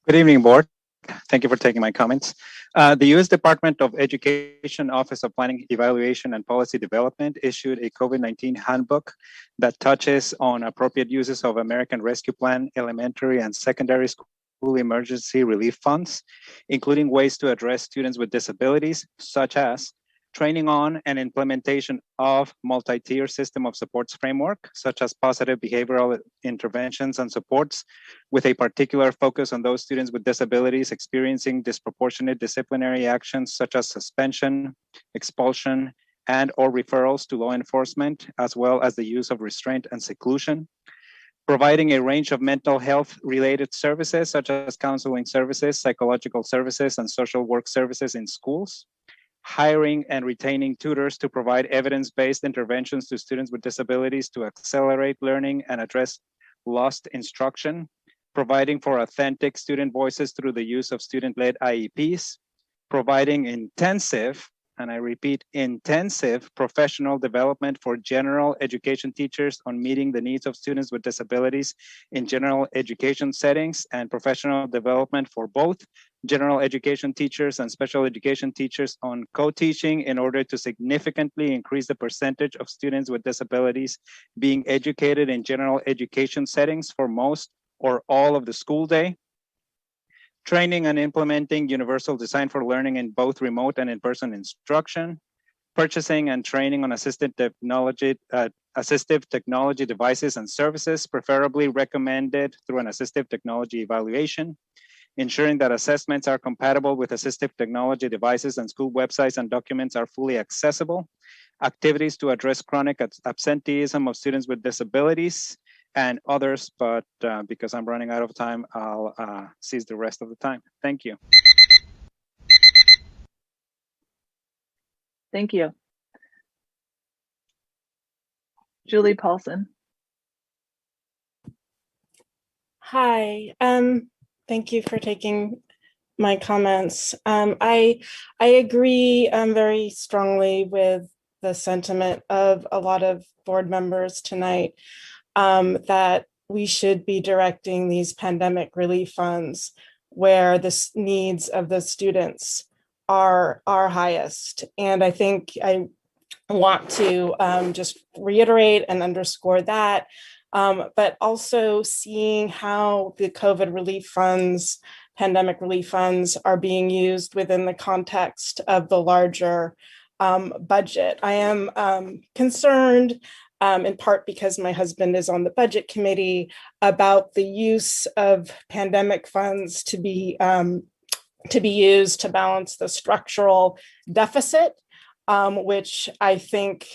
Good evening, board. Thank you for taking my comments. The U.S. Department of Education Office of Planning, Evaluation, and Policy Development issued a COVID-19 handbook that touches on appropriate uses of American Rescue Plan elementary and secondary school emergency relief funds, including ways to address students with disabilities, such as training on and implementation of multi-tier system of supports framework, such as positive behavioral interventions and supports, with a particular focus on those students with disabilities experiencing disproportionate disciplinary actions, such as suspension, expulsion, and or referrals to law enforcement, as well as the use of restraint and seclusion. Providing a range of mental health related services, such as counseling services, psychological services, and social work services in schools. Hiring and retaining tutors to provide evidence-based interventions to students with disabilities to accelerate learning and address lost instruction, providing for authentic student voices through the use of student-led IEPs, providing intensive, and I repeat, intensive professional development for general education teachers on meeting the needs of students with disabilities in general education settings, and professional development for both general education teachers and special education teachers on co-teaching in order to significantly increase the percentage of students with disabilities being educated in general education settings for most or all of the school day. training and implementing universal design for learning in both remote and in-person instruction, purchasing and training on assistive technology devices and services, preferably recommended through an assistive technology evaluation, ensuring that assessments are compatible with assistive technology devices and school websites and documents are fully accessible, activities to address chronic absenteeism of students with disabilities, and others, but because I'm running out of time, I'll seize the rest of the time. Thank you. Thank you. Julie Paulson. Hi, thank you for taking my comments. I agree very strongly with the sentiment of a lot of board members tonight that we should be directing these pandemic relief funds where the needs of the students are highest. And I think I want to just reiterate and underscore that, but also seeing how the COVID relief funds, pandemic relief funds are being used within the context of the larger budget. I am concerned in part because my husband is on the budget committee about the use of pandemic funds to be used to balance the structural deficit, which I think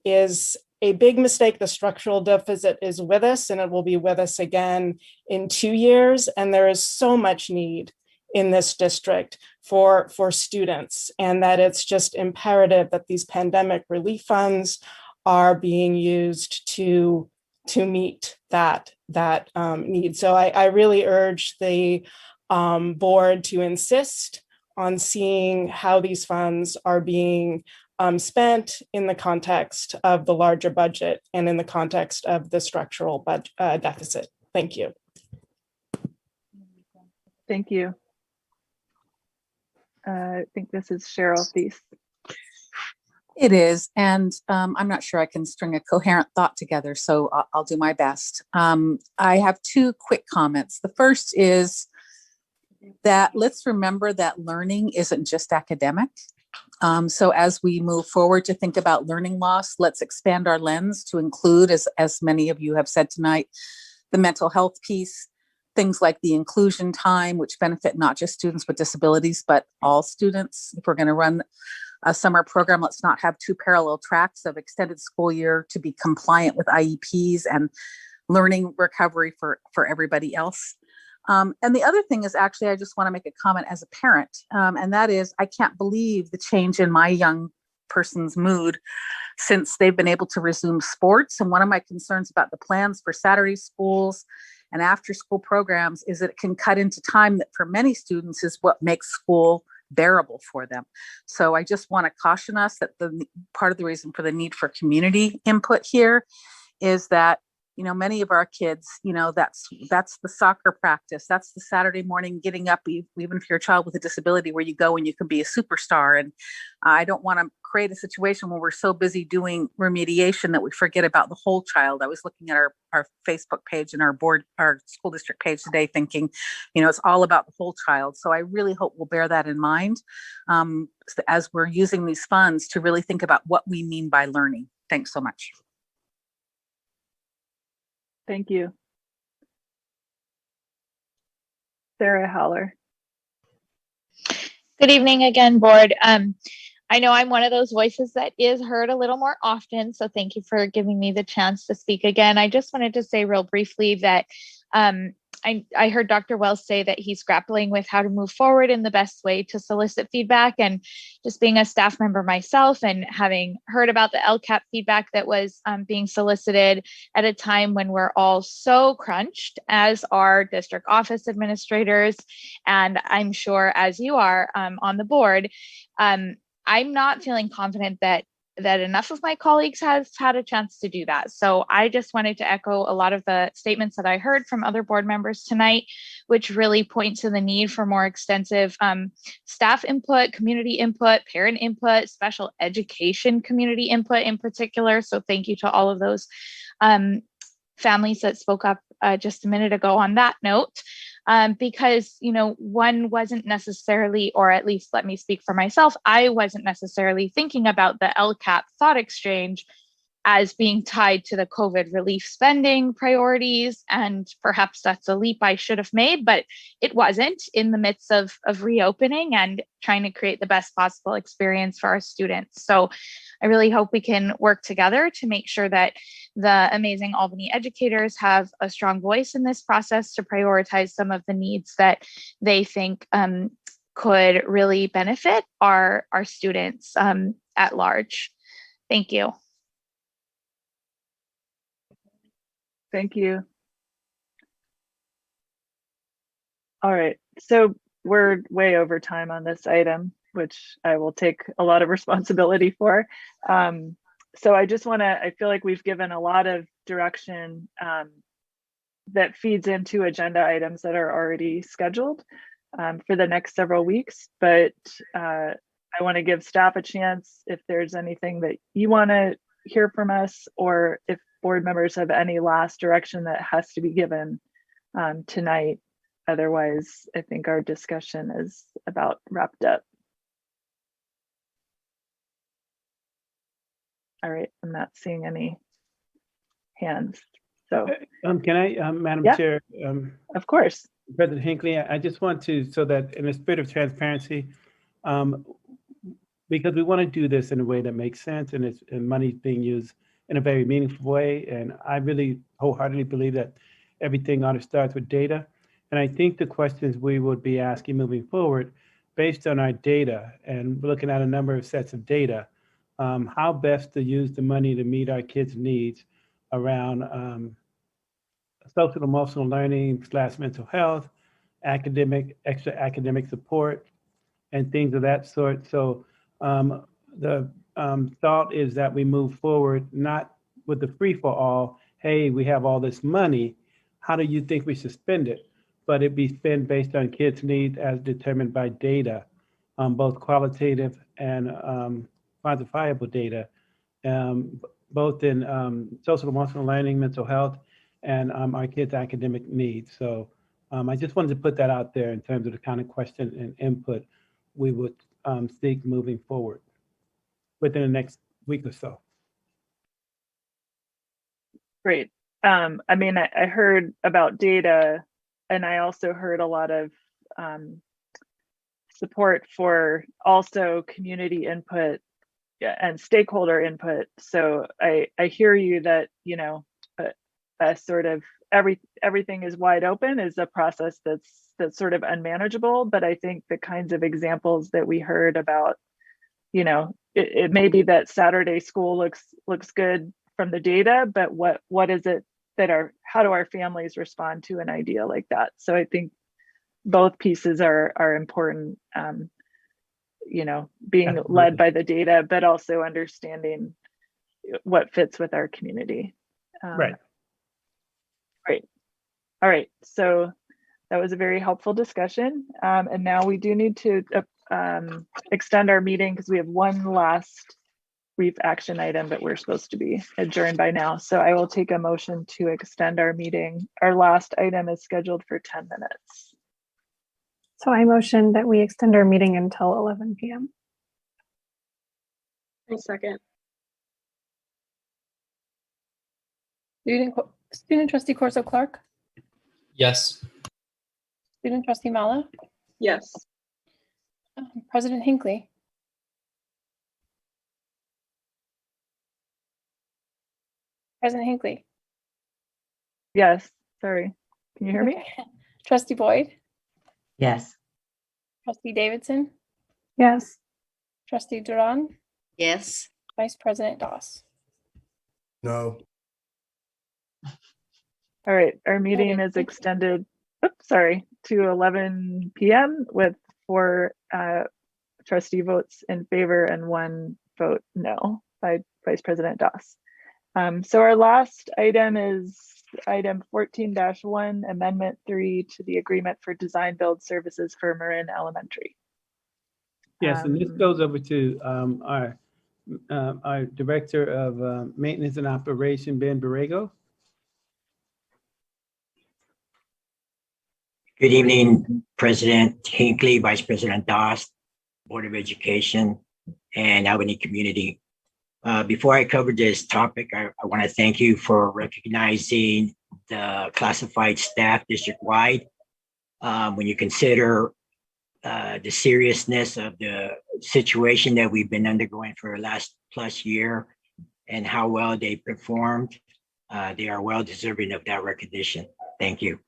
is a big mistake. The structural deficit is with us and it will be with us again in 2 years. And there is so much need in this district for students, and that it's just imperative that these pandemic relief funds are being used to meet that need. So I really urge the board to insist on seeing how these funds are being spent in the context of the larger budget and in the context of the structural deficit. Thank you. Thank you. I think this is Cheryl Thies. It is, and I'm not sure I can string a coherent thought together, so I'll do my best. I have two quick comments. The first is that let's remember that learning isn't just academic. So as we move forward to think about learning loss, let's expand our lens to include, as many of you have said tonight, the mental health piece, things like the inclusion time, which benefit not just students with disabilities, but all students. If we're going to run a summer program, let's not have two parallel tracks of extended school year to be compliant with IEPs and learning recovery for everybody else. And the other thing is, actually, I just want to make a comment as a parent, and that is, I can't believe the change in my young person's mood since they've been able to resume sports. And one of my concerns about the plans for Saturday schools and after school programs is that it can cut into time that for many students is what makes school bearable for them. So I just want to caution us that the part of the reason for the need for community input here is that, many of our kids, that's the soccer practice. That's the Saturday morning getting up, even if you're a child with a disability, where you go and you can be a superstar. And I don't want to create a situation where we're so busy doing remediation that we forget about the whole child. I was looking at our Facebook page and our school district page today thinking, it's all about the whole child. So I really hope we'll bear that in mind as we're using these funds to really think about what we mean by learning. Thanks so much. Thank you. Sarah Haller. Good evening again, board. I know I'm one of those voices that is heard a little more often, so thank you for giving me the chance to speak again. I just wanted to say real briefly that I heard Dr. Wells say that he's grappling with how to move forward in the best way to solicit feedback, and just being a staff member myself and having heard about the LCAP feedback that was being solicited at a time when we're all so crunched, as are district office administrators, and I'm sure as you are on the board, I'm not feeling confident that enough of my colleagues has had a chance to do that. So I just wanted to echo a lot of the statements that I heard from other board members tonight, which really point to the need for more extensive staff input, community input, parent input, special education community input in particular. So thank you to all of those families that spoke up just a minute ago on that note. because, one wasn't necessarily, or at least let me speak for myself, I wasn't necessarily thinking about the LCAP thought exchange as being tied to the COVID relief spending priorities. And perhaps that's a leap I should have made, but it wasn't, in the midst of reopening and trying to create the best possible experience for our students. So I really hope we can work together to make sure that the amazing Albany educators have a strong voice in this process to prioritize some of the needs that they think could really benefit our students at large. Thank you. Thank you. All right, so we're way over time on this item, which I will take a lot of responsibility for. So I just I feel like we've given a lot of direction that feeds into agenda items that are already scheduled for the next several weeks, but I want to give staff a chance if there's anything that you want to hear from us, or if board members have any last direction that has to be given tonight. Otherwise, I think our discussion is about wrapped up. All right, I'm not seeing any hands. So can I, Madam Chair? Of course. President Hinckley, I just want to, so that in the spirit of transparency, because we want to do this in a way that makes sense and money's being used in a very meaningful way. And I really wholeheartedly believe that everything ought to start with data. And I think the questions we would be asking moving forward, based on our data and looking at a number of sets of data, how best to use the money to meet our kids' needs around social emotional learning / mental health, extra academic support, and things of that sort. So the thought is that we move forward, not with the free for all, hey, we have all this money, how do you think we should spend it? But it be spent based on kids' needs as determined by data, both qualitative and quantifiable data, both in social emotional learning, mental health, and our kids' academic needs. So I just wanted to put that out there in terms of the kind of question and input we would seek moving forward within the next week or so. Great. I mean, I heard about data, and I also heard a lot of support for also community input and stakeholder input. So I hear you that, a sort of everything is wide open is a process that's sort of unmanageable. But I think the kinds of examples that we heard about, it may be that Saturday school looks good from the data, but what is it that how do our families respond to an idea like that? So I think both pieces are important, being Absolutely. led by the data, but also understanding what fits with our community. Right. Great. All right. So that was a very helpful discussion. And now we do need to extend our meeting because we have one last brief action item, but we're supposed to be adjourned by now. So I will take a motion to extend our meeting. Our last item is scheduled for 10 minutes. So I motion that we extend our meeting until 11 p.m. I second. Student trustee Corso Clark, Yes. student trustee Mala, Yes. President Hinckley, President Hinckley. Yes, sorry. Can you hear me? Okay. Trustee Boyd, Yes. trustee Davidson, Yes. trustee Duran, Yes. Vice President Doss. No. All right, our meeting is extended, to 11 p.m. with 4 trustee votes in favor and 1 vote no by Vice President Doss. So our last item is item 14-1, Amendment 3 to the Agreement for Design Build Services for Marin Elementary. Yes, and this goes over to our Director of Maintenance and Operation, Ben Borrego. Good evening, President Hinckley, Vice President Doss, Board of Education, and Albany community. Before I cover this topic, I want to thank you for recognizing the classified staff district-wide. When you consider the seriousness of the situation that we've been undergoing for the last plus year and how well they performed, they are well deserving of that recognition. Thank you.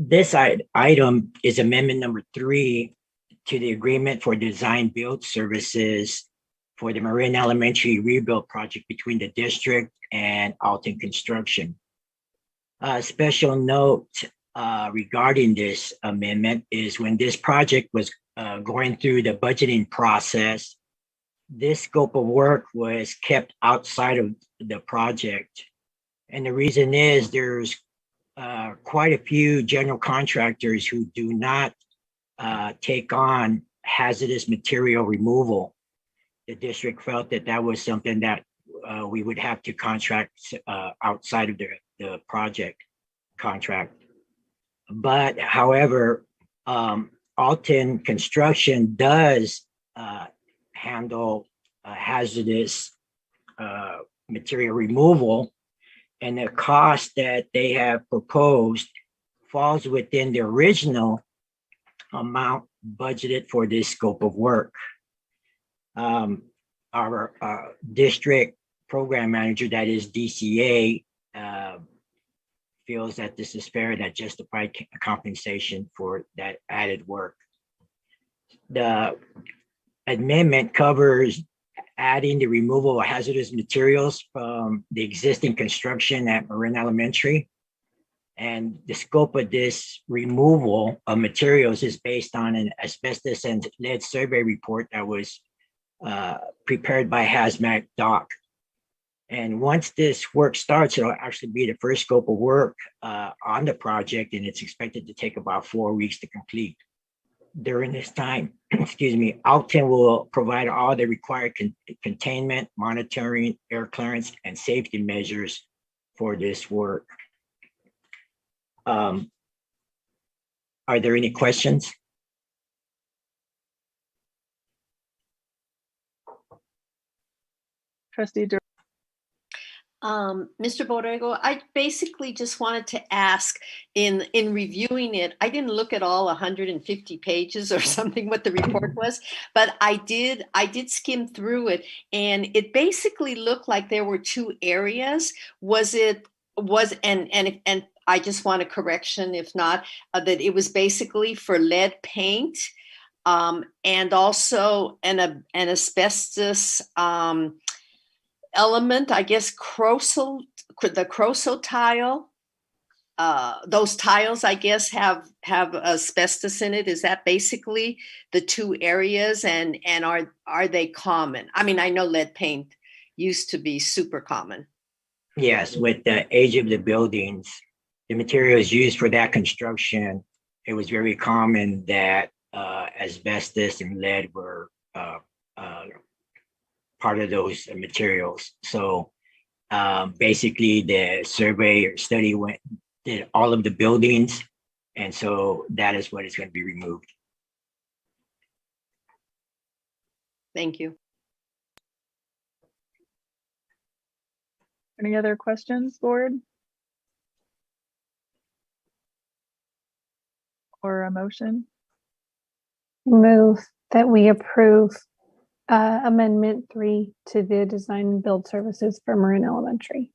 This item is amendment number 3 to the agreement for design build services for the Marin Elementary rebuild project between the district and Alton Construction. Special note regarding this amendment is when this project was going through the budgeting process, this scope of work was kept outside of the project. And the reason is there's quite a few general contractors who do not take on hazardous material removal. The district felt that that was something that we would have to contract outside of the project contract. But however, Alton Construction does handle hazardous material removal, and the cost that they have proposed falls within the original amount budgeted for this scope of work. Our district program manager, that is DCA, feels that this is fair, that justified compensation for that added work. The amendment covers adding the removal of hazardous materials from the existing construction at Marin Elementary. And the scope of this removal of materials is based on an asbestos and lead survey report that was prepared by Hazmat Doc. And once this work starts, it'll actually be the first scope of work on the project, and it's expected to take about 4 weeks to complete. During this time, excuse me, Alton will provide all the required containment, monitoring, air clearance, and safety measures for this work. Are there any questions? Trustee Dur- Mr. Borrego, I basically just wanted to ask, in reviewing it, I didn't look at all 150 pages or something what the report was, but I did skim through it, and it basically looked like there were 2 areas. And I just want a correction, if not, that it was basically for lead paint, and also an asbestos element, I guess, the Croso tile. Those tiles, I guess, have asbestos in it. Is that basically the 2 areas? And are they common? I mean, I know lead paint used to be super common. Yes, with the age of the buildings, the materials used for that construction, it was very common that asbestos and lead were part of those materials. So basically the survey or study did all of the buildings. And so that is what is going to be removed. Thank you. Any other questions, board? Or a motion? Move that we approve Amendment 3 to the design and build services for Marin Elementary.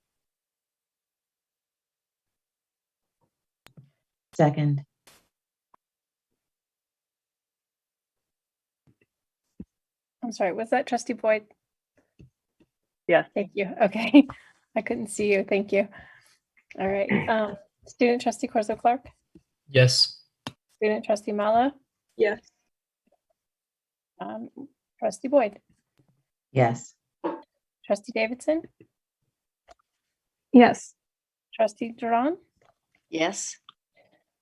Second. I'm sorry, was that Trustee Boyd? Yes. Thank you. Okay. I couldn't see you. Thank you. All right. Student Trustee Corso Clark? Yes. Student Trustee Mala? Yes. Trustee Boyd? Yes. Trustee Davidson? Yes. Trustee Duran? Yes.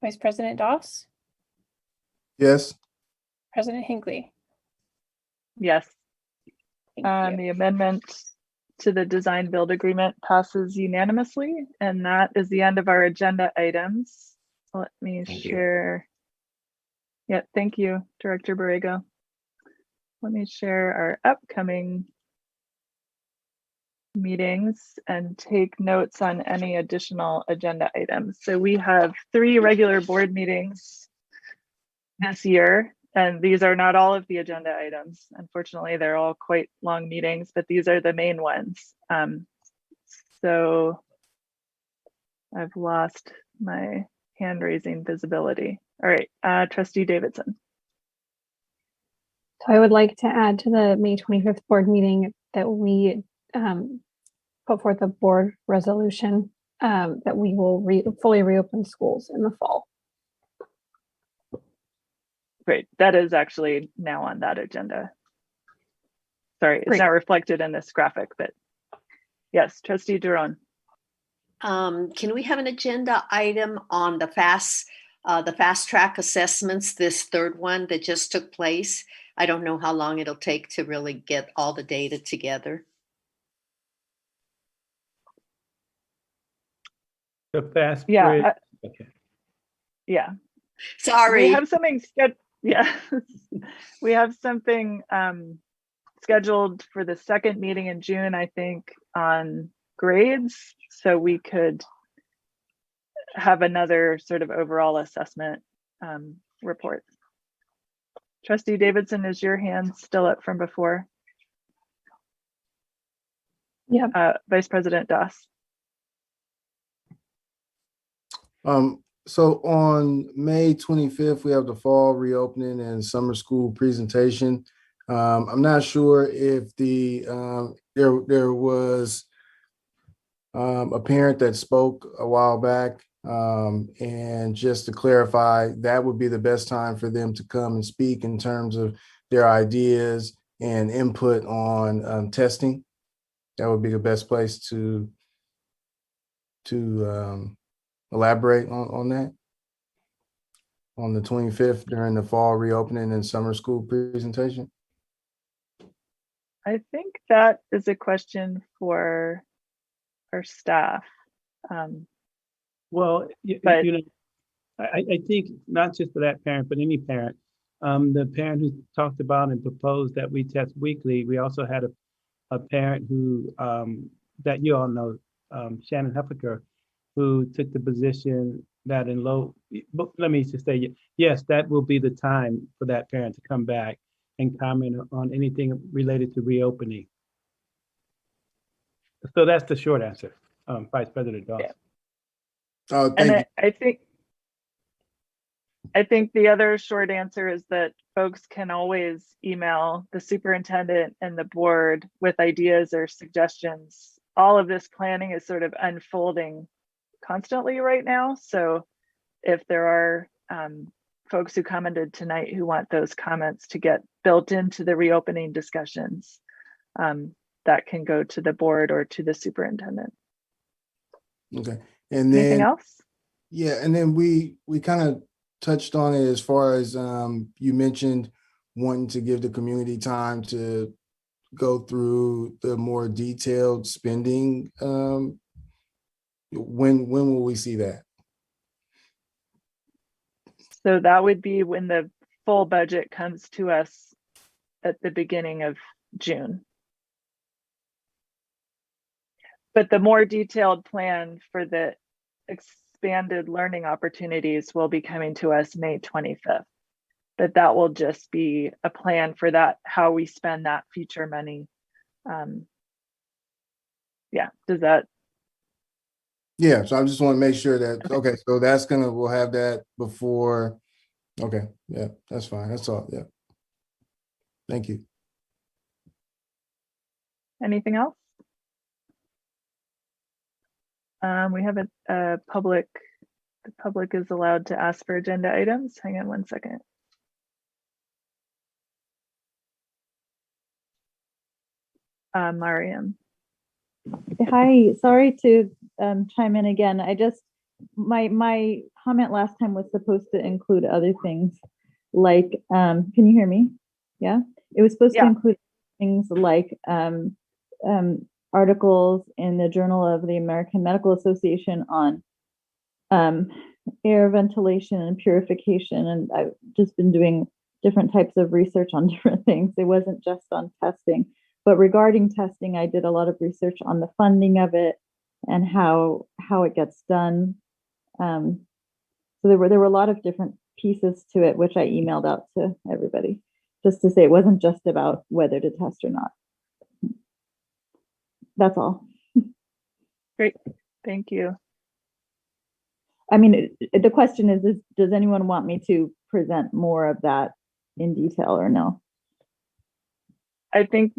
Vice President Doss? Yes. President Hinckley? Yes. Thank you. The amendment to the design build agreement passes unanimously, and that is the end of our agenda items. Let me Thank you. share. Yeah, thank you, Director Borrego. Let me share our upcoming meetings and take notes on any additional agenda items. So we have 3 regular board meetings this year, and these are not all of the agenda items. Unfortunately, they're all quite long meetings, but these are the main ones. So I've lost my hand raising visibility. All right, Trustee Davidson. So I would like to add to the May 25th board meeting that we put forth a board resolution that we will fully reopen schools in the fall. Great, that is actually now on that agenda. Sorry, it's Great. not reflected in this graphic, but yes, Trustee Duran. Can we have an agenda item on the fast track assessments, this third one that just took place? I don't know how long it'll take to really get all the data together. The fast Yeah. Okay. Yeah. Sorry. We have something scheduled. Yeah. We have something scheduled for the second meeting in June, I think, on grades. So we could have another sort of overall assessment report. Trustee Davidson, is your hand still up from before? Yeah. Vice President Doss. So on May 25th, we have the fall reopening and summer school presentation. I'm not sure if there was a parent that spoke a while back, and just to clarify, that would be the best time for them to come and speak in terms of their ideas and input on testing. That would be the best place to elaborate on that on the 25th during the fall reopening and summer school presentation. I think that is a question for our staff. Well, but you know, I think not just for that parent, but any parent. The parent who talked about and proposed that we test weekly, we also had a parent who, that you all know, Shannon Heffiker, who took the position that let me just say, yes, that will be the time for that parent to come back and comment on anything related to reopening. So that's the short answer, Vice President Doss. Yeah. Oh, thank you. I think the other short answer is that folks can always email the superintendent and the board with ideas or suggestions. All of this planning is sort of unfolding constantly right now. So if there are folks who commented tonight who want those comments to get built into the reopening discussions, that can go to the board or to the superintendent. Okay. And then anything else? Yeah, and then we kind of touched on it as far as you mentioned wanting to give the community time to go through the more detailed spending. When will we see that? So that would be when the full budget comes to us at the beginning of June. But the more detailed plan for the expanded learning opportunities will be coming to us May 25th. But that will just be a plan for that, how we spend that future money. Yeah, does that? Yeah, so I just want to make sure that, okay, so we'll have that before. Okay, yeah, that's fine. That's all, yeah. Thank you. Anything else? We have a public, the public is allowed to ask for agenda items. Hang on one second. Mariam. Hi, sorry to chime in again. I just, my comment last time was supposed to include other things like, can you hear me? Yeah, it was supposed to include things like articles in the Journal of the American Medical Association on air ventilation and purification. And I've just been doing different types of research on different things. It wasn't just on testing, but regarding testing, I did a lot of research on the funding of it and how it gets done. So there were a lot of different pieces to it, which I emailed out to everybody, just to say it wasn't just about whether to test or not. That's all. Great, thank you. I mean, the question is, does anyone want me to present more of that in detail or no? I think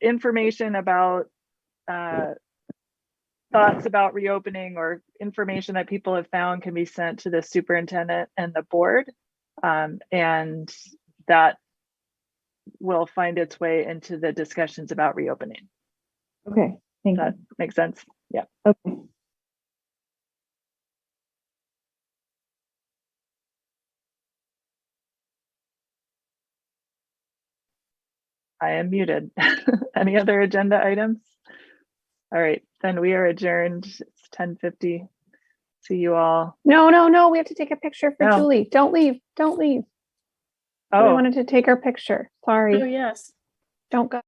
information about thoughts about reopening or information that people have found can be sent to the superintendent and the board, and that will find its way into the discussions about reopening. Okay, thank you. That makes sense. Yeah. Okay. I am muted. Any other agenda items? All right, then we are adjourned. It's 10:50. See you all. No, we have to take a picture for No. Julie. Don't leave. Don't leave. Oh. We wanted to take our picture. Sorry. Oh, yes. Don't go.